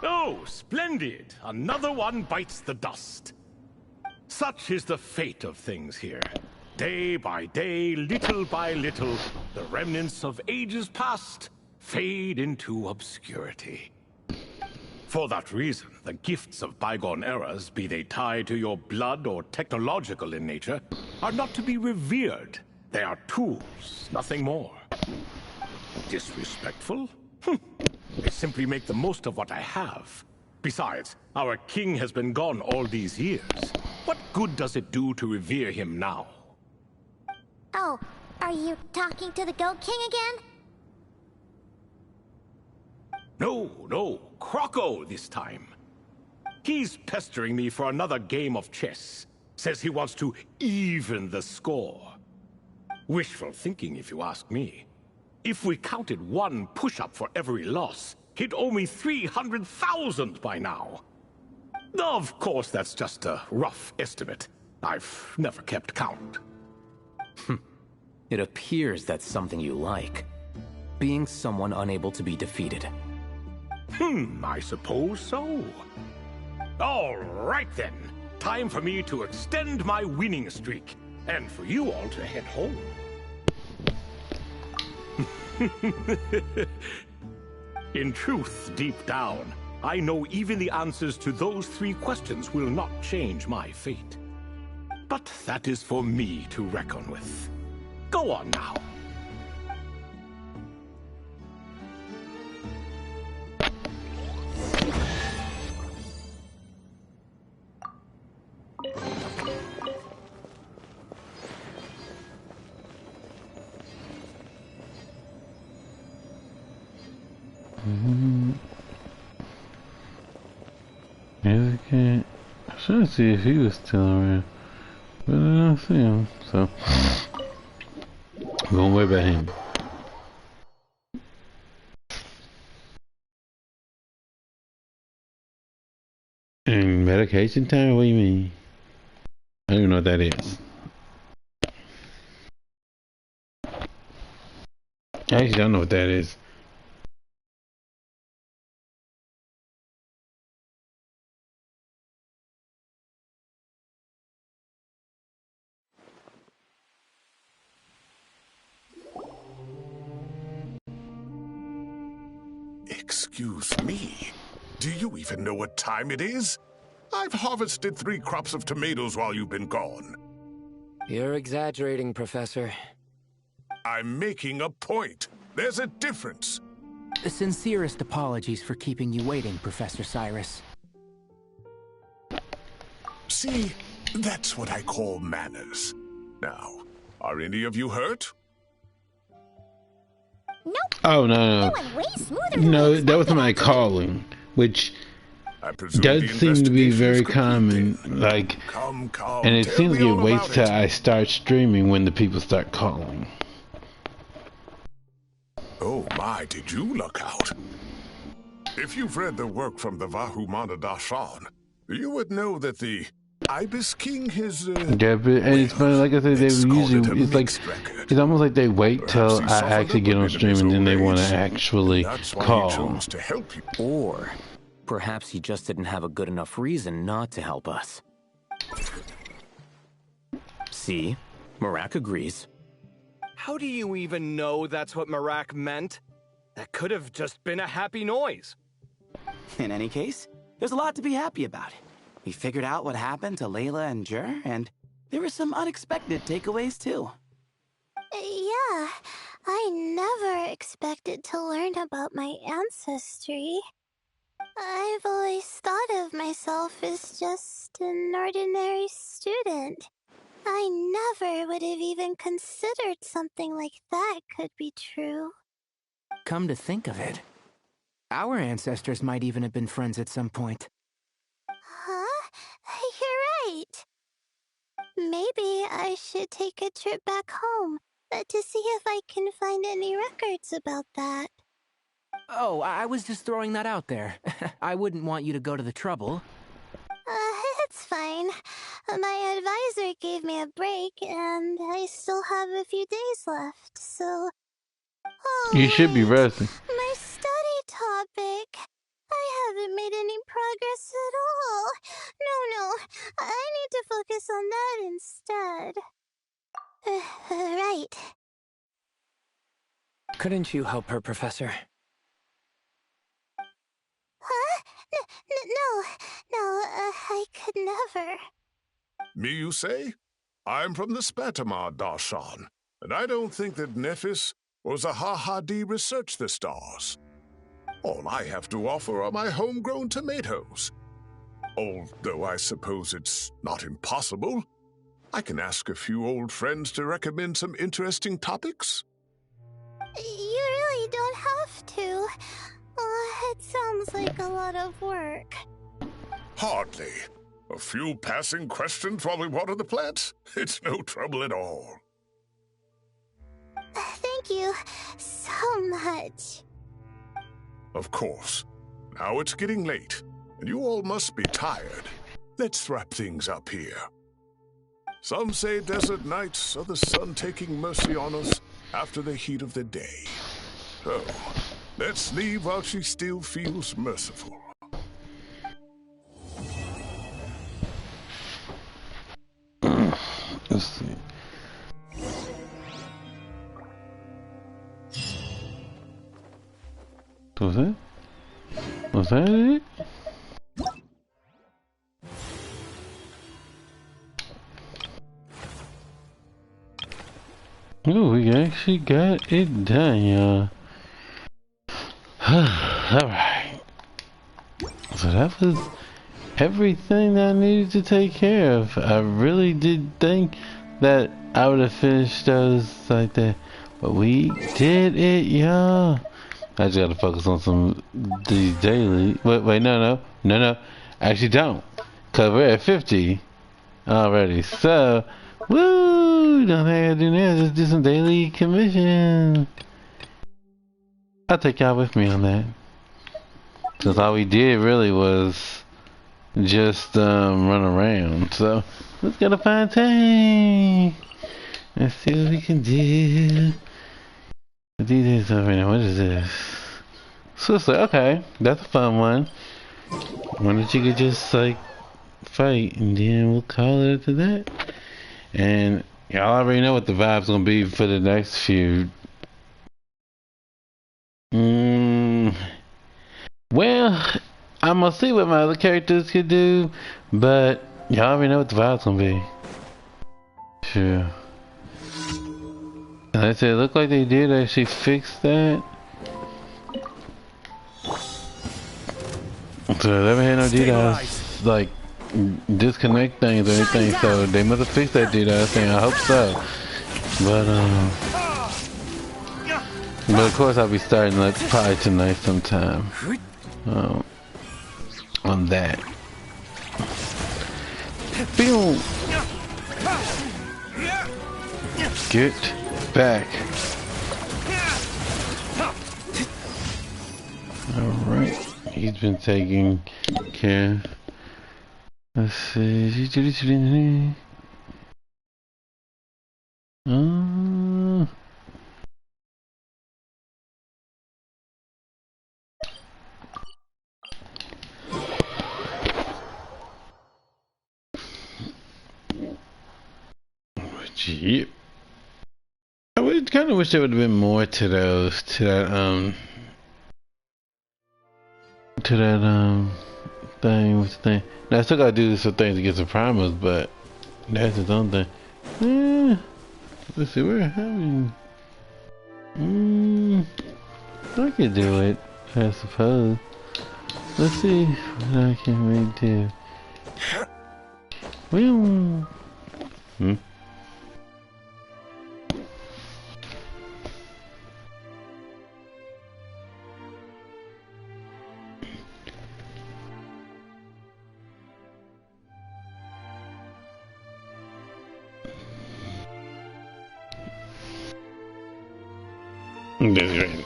Oh, splendid! Another one bites the dust. Such is the fate of things here. Day by day, little by little, the remnants of ages past fade into obscurity. For that reason, the gifts of bygone eras, be they tied to your blood or technological in nature, are not to be revered. They are tools, nothing more. Disrespectful? I simply make the most of what I have. Besides, our king has been gone all these years. What good does it do to revere him now? Oh, are you talking to the Goat King again? No, Croco this time. He's pestering me for another game of chess. Says he wants to even the score. Wishful thinking, if you ask me. If we counted one push-up for every loss, he'd owe me 300,000 by now. Of course, that's just a rough estimate. I've never kept count. It appears that's something you like. Being someone unable to be defeated. I suppose so. All right then. Time for me to extend my winning streak, and for you all to head home. In truth, deep down, I know even the answers to those 3 questions will not change my fate. But that is for me to reckon with. Go on now. Okay. I was trying to see if he was still around, but I don't see him, so I'm gonna wait about him. And medication time? What do you mean? I don't even know what that is. I actually don't know what that is. Excuse me. Do you even know what time it is? I've harvested 3 crops of tomatoes while you've been gone. You're exaggerating, Professor. I'm making a point. There's a difference. The sincerest apologies for keeping you waiting, Professor Cyrus. See, that's what I call manners. Now, are any of you hurt? Nope. Oh, no. No, that was my calling, which does seem to be very common. Like, and it seems to get waits till I start streaming when the people start calling. Oh my, did you look out? If you've read the work from the Vahumana Dashan, you would know that the Ibis King has... Yeah, but, and it's funny, like I said, they usually, it's like, it's almost like they wait till I actually get on stream and then they want to actually call. Or perhaps he just didn't have a good enough reason not to help us. See? Marak agrees. How do you even know that's what Marak meant? That could have just been a happy noise. In any case, there's a lot to be happy about. We figured out what happened to Layla and Jur, and there were some unexpected takeaways too. Yeah, I never expected to learn about my ancestry. I've always thought of myself as just an ordinary student. I never would have even considered something like that could be true. Come to think of it, our ancestors might even have been friends at some point. Huh? You're right. Maybe I should take a trip back home to see if I can find any records about that. Oh, I was just throwing that out there. I wouldn't want you to go to the trouble. It's fine. My advisor gave me a break, and I still have a few days left, so... Oh, You should be resting. my study topic. I haven't made any progress at all. No, I need to focus on that instead. Right. Couldn't you help her, Professor? Huh? No, I could never. Me, you say? I'm from the Spatamar Darshan, and I don't think that Nephis or Zahahadi researched the stars. All I have to offer are my homegrown tomatoes. Although I suppose it's not impossible. I can ask a few old friends to recommend some interesting topics. You really don't have to. It sounds like a lot of work. Hardly. A few passing questions while we water the plants? It's no trouble at all. Thank you so much. Of course. Now it's getting late, and you all must be tired. Let's wrap things up here. Some say desert nights are the sun taking mercy on us after the heat of the day. So, let's leave while she still feels merciful. Let's see. Was that? Was that it? Oh, we actually got it done, y'all. Alright. So that was everything that I needed to take care of. I really did think that I would have finished those like that. But we did it, y'all. I just gotta focus on some these daily. Wait, no. I actually don't. Cause we're at 50 already. So, woo! Don't think I gotta do that. Just do some daily commission. I'll take y'all with me on that. Cause all we did really was just run around. So, let's go to find time. Let's see what we can do. Do this over now. What is this? Sister, okay. That's a fun one. Why don't you could just like fight and then we'll call it after that. And y'all already know what the vibe's gonna be for the next feud. Well, I'm gonna see what my other characters could do, but y'all already know what the vibe's gonna be. Sure. Like I said, it looked like they did actually fix that. So I never had no DDoS like disconnect things or anything, so they must have fixed that DDoS thing. I hope so. But of course I'll be starting like probably tonight sometime. On that. Boom. Get back. Alright. He's been taking care. Let's see. Yep. I would kind of wish there would have been more to those, to that thing with the thing. Now I still gotta do some things to get some primers, but that's its own thing. Let's see, we're having. I could do it, I suppose. Let's see what I can really do. That's right.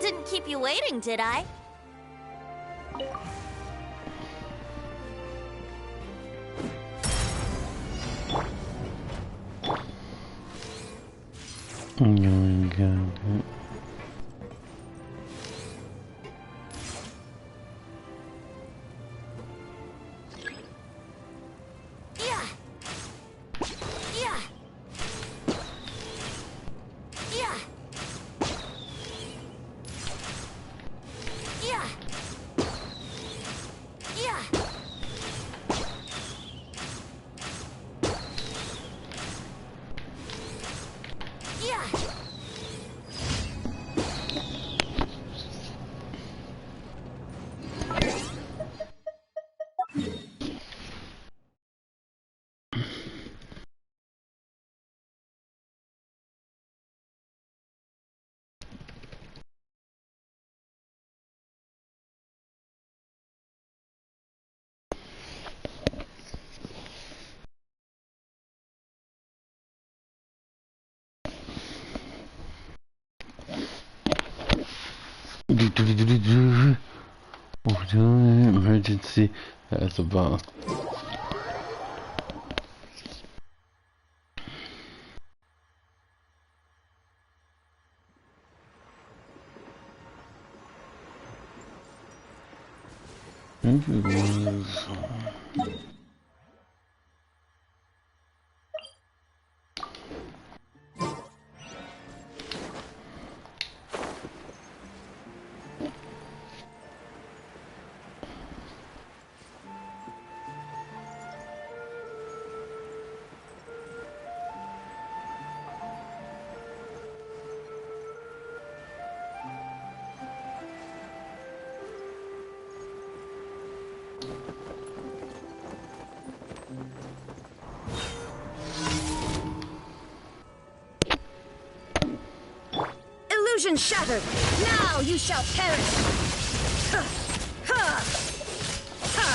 Didn't keep you waiting, did I? Emergency. That's a bomb. I think it was. Illusion shattered! Now you shall perish! Ha! Ha! Ha!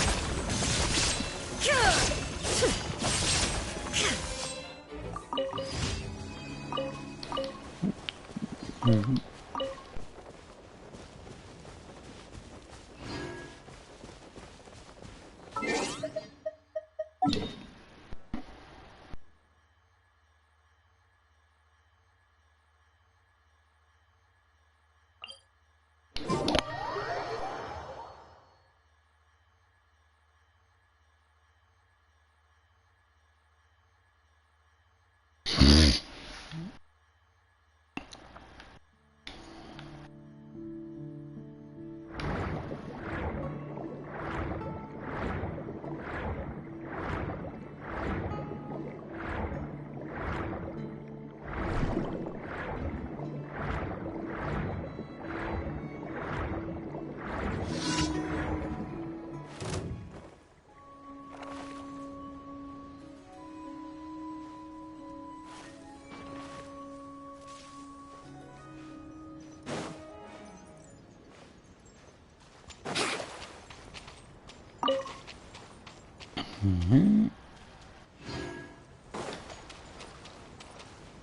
Mm-hmm.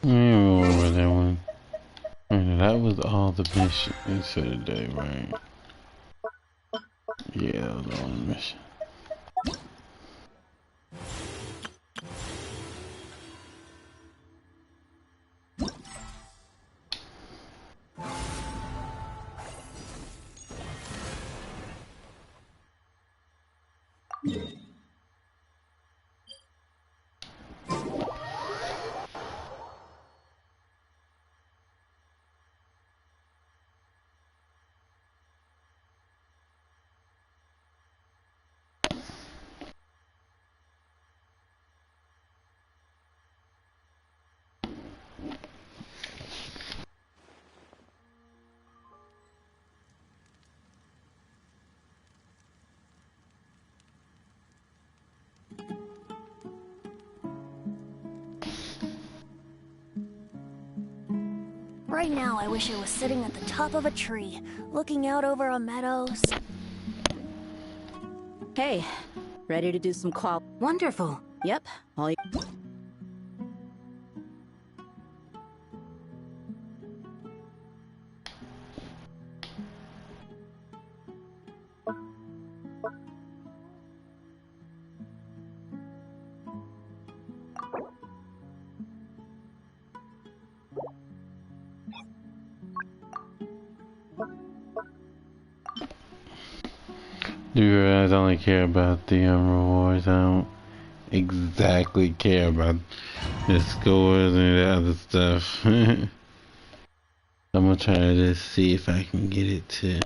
I remember that one. And that was all the missions for the day, right? Yeah, that was all the mission. Right now, I wish I was sitting at the top of a tree, looking out over a meadow. Hey, ready to do some qual? Wonderful. Yep. All you. Do you realize I only care about the rewards? I don't exactly care about the scores and the other stuff. I'm gonna try to just see if I can get it to.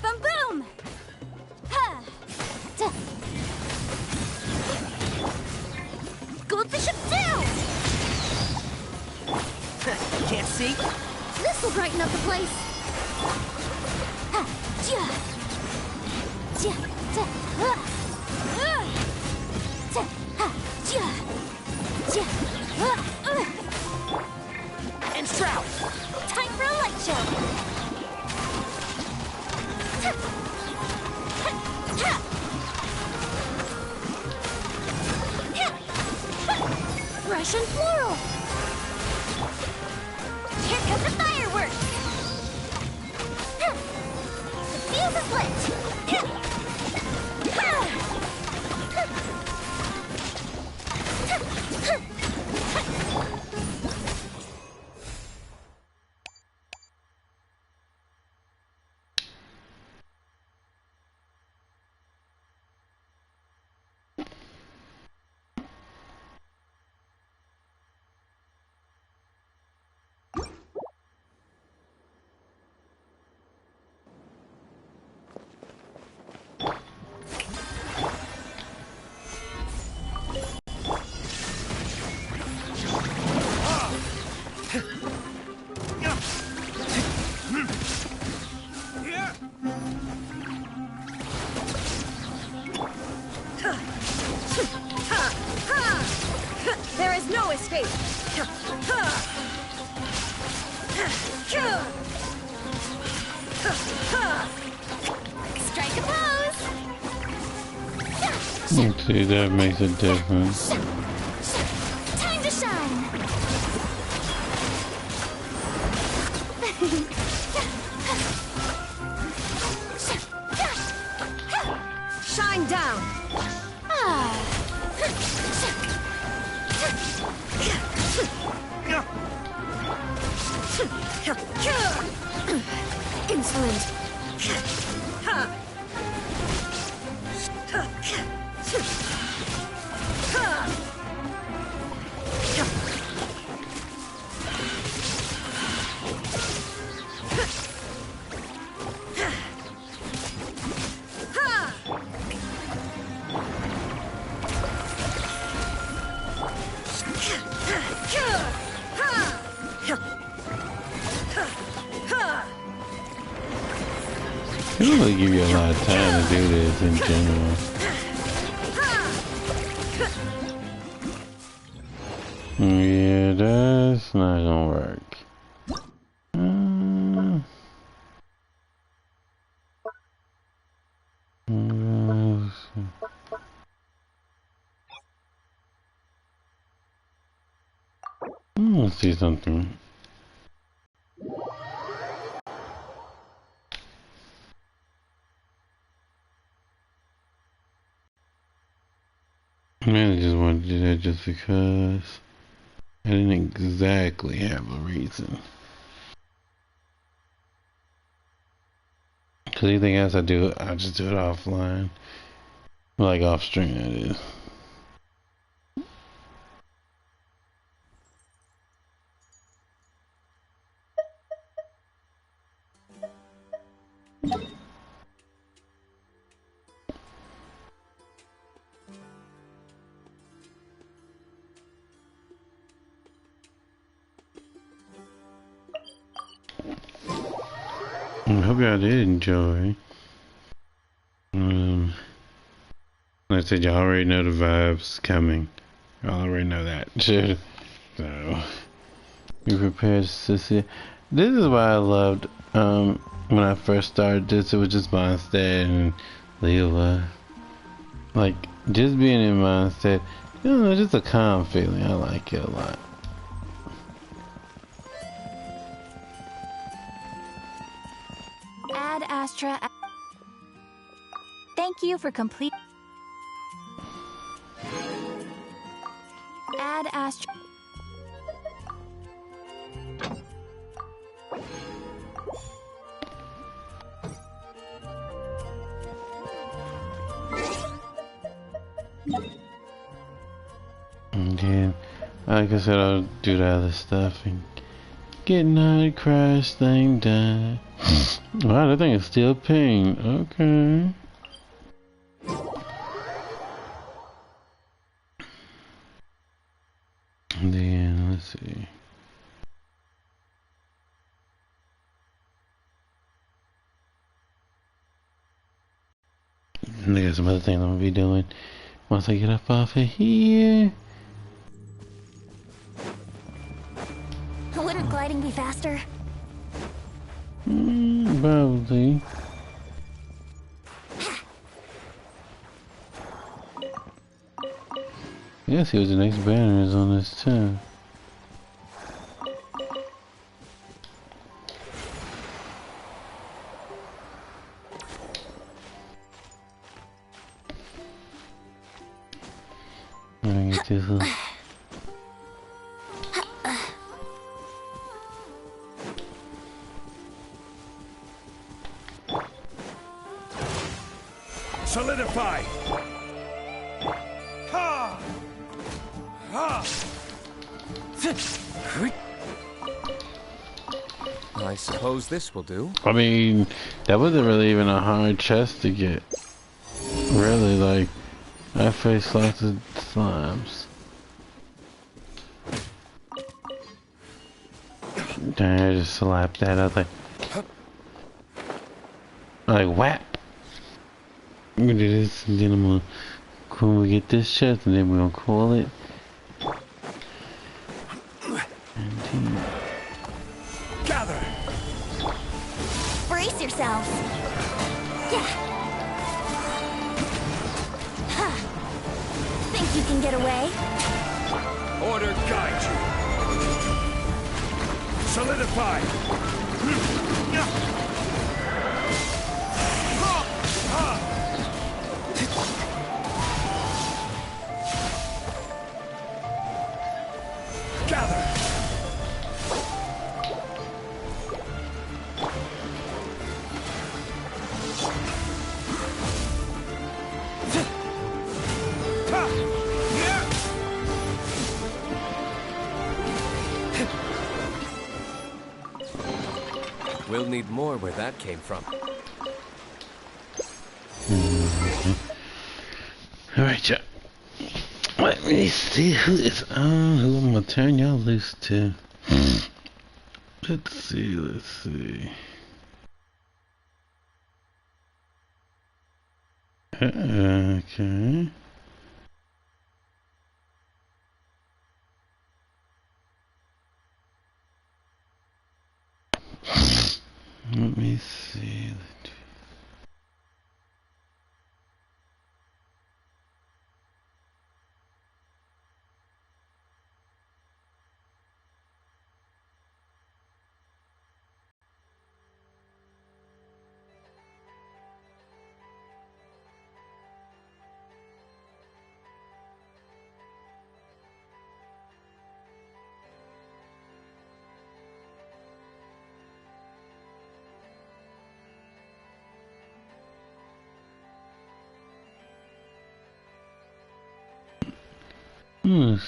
Boom boom! Ha! Goldfish up down! Can't see? This will brighten up the place! Ha! Ja! Ja! Ja! Ja! Ha! Ja! Ja! shroud. Time for a light show. Russian floral. Here come the fireworks. The fuse is lit. There is no escape. Strike a pose. See, that makes a difference. Time to shine. Shine down. Insolent. It don't really give you a lot of time to do this in general. Yeah, that's not gonna work. Let's see something. Man, I just wanted to do that just because I didn't exactly have a reason. Cause anything else I do, I'll just do it offline. Like off stream, that is. I hope y'all did enjoy. Like I said, y'all already know the vibes coming. Y'all already know that. So, be prepared to see. This is why I loved, when I first started this, it was just Mondstadt and Leela. Like, just being in Mondstadt, you know, just a calm feeling. I like it a lot. Ad Astra. Thank you for complete. Ad Astra. Again, like I said, I'll do the other stuff and get Night Crash thing done. Wow, that thing is still pink. Okay. And then, let's see. And there's some other things I'm gonna be doing once I get up off of here. Wouldn't gliding be faster? Probably. Yeah, see what the next banner is on this too. I'm gonna get this little... Solidify! Ha! Ha! I suppose this will do. I mean, that wasn't really even a hard chest to get. Really, like, I faced lots of slimes. Dang, I just slapped that out there. Like, whap! I'm gonna do this, and then I'm gonna, when we get this chest, and then we're gonna call it. Gather! Brace yourselves. Yeah. Huh. Think you can get away? Order guide you. Solidify! Gather! We'll need more where that came from. Alright, y'all. Let me see who is on, who I'm gonna turn y'all loose to. Let's see. Okay. Let me see.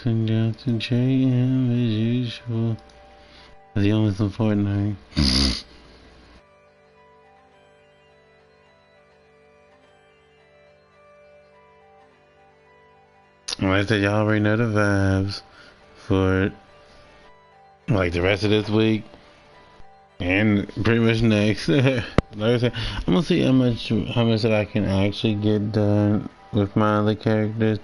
Send out to JM as usual. The only some Fortnite. Like I said, y'all already know the vibes for like the rest of this week and pretty much next. Like I said, I'm gonna see how much that I can actually get done with my other characters.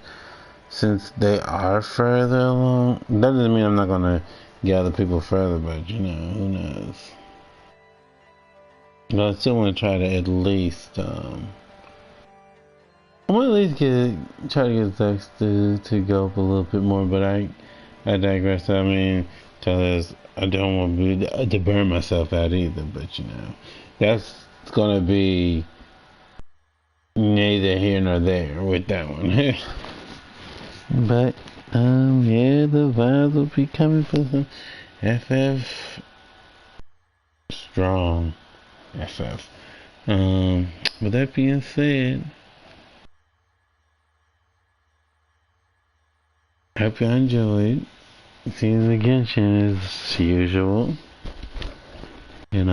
Since they are further along, that doesn't mean I'm not gonna gather people further, but you know, who knows. But I still want to try to at least, I'm gonna at least try to get Zex to go up a little bit more, but I digress. I mean, I don't want to burn myself out either, but you know, that's gonna be neither here nor there with that one. But, yeah, the vibes will be coming for some FF strong FF. With that being said, hope you enjoyed seeing the Genshin as usual. And,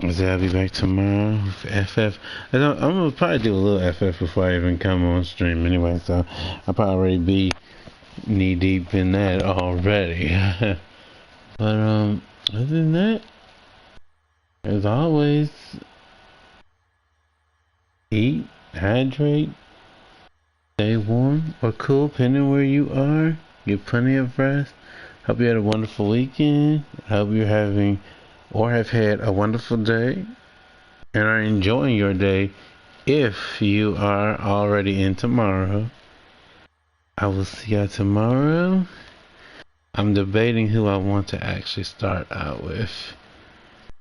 I'll be back tomorrow with FF. I'm gonna probably do a little FF before I even come on stream anyway, so I'll probably already be knee deep in that already. But other than that, as always, eat, hydrate, stay warm or cool depending where you are. Get plenty of rest. Hope you had a wonderful weekend. Hope you're having or have had a wonderful day and are enjoying your day. If you are already in tomorrow, I will see you tomorrow. I'm debating who I want to actually start out with.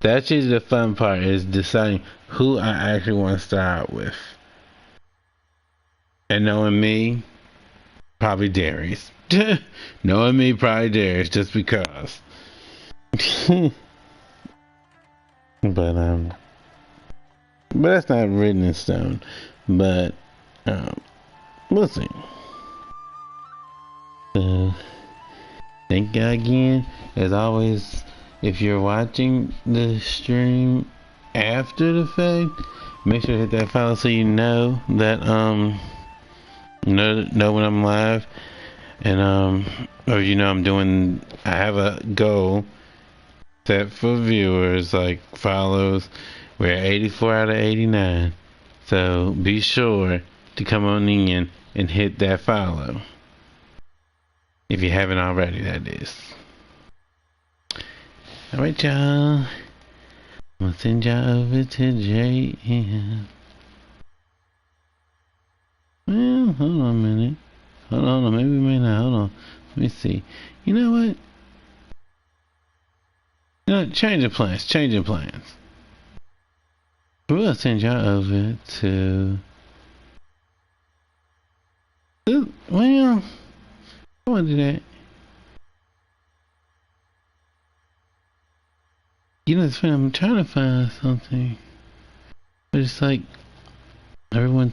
That's usually the fun part, is deciding who I actually want to start out with. And knowing me, probably Darius. Knowing me, probably Darius, just because. But that's not written in stone. But we'll see. So, thank you again. As always, if you're watching the stream after the fact, make sure to hit that follow so you know that know when I'm live, and or I have a goal set for viewers, like follows. We're at 84 out of 89, so be sure to come on in and hit that follow if you haven't already, that is. Alright, y'all, I'm gonna send y'all over to JM. Well, hold on a minute. Hold on, maybe we may not. Hold on. Let me see. You know what? Changing plans. We'll send y'all over to... Well, I want to do that. It's funny, I'm trying to find something. But it's like, everyone...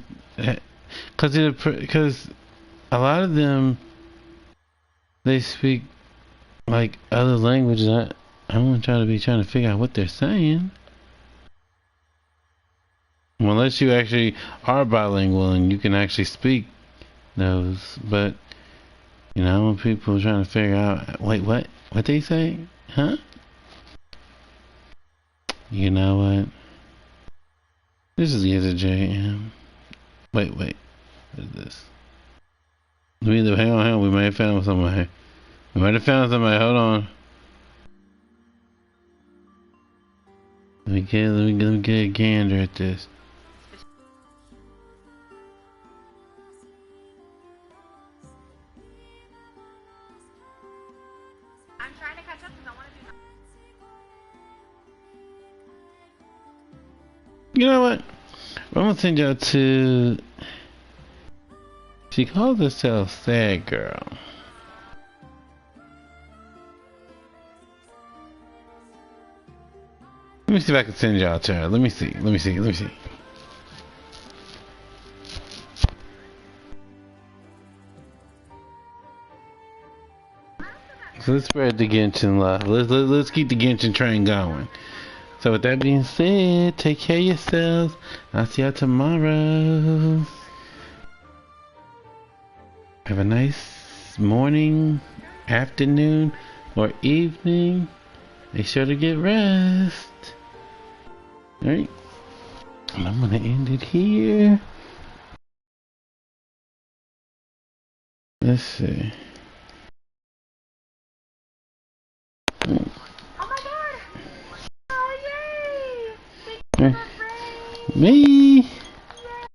Because a lot of them, they speak like other languages. I'm gonna trying to figure out what they're saying. Well, unless you actually are bilingual and you can actually speak those. But I want people trying to figure out, wait, what they say? Huh? You know what? This is the JM. Wait. What is this? Hang on. We may have found somebody. Hold on. Let me get a gander at this. I'm trying to catch up because I want to do. You know what? I'm gonna send y'all to... She calls herself Sad Girl. Let me see if I can send y'all to her. Let me see. So let's spread the Genshin love. Let's keep the Genshin train going. So with that being said, take care of yourselves. I'll see y'all tomorrow. Have a nice morning, afternoon, or evening. Make sure to get rest. Alright. And I'm gonna end it here. Let's see. Oh my god! Oh yay! Me.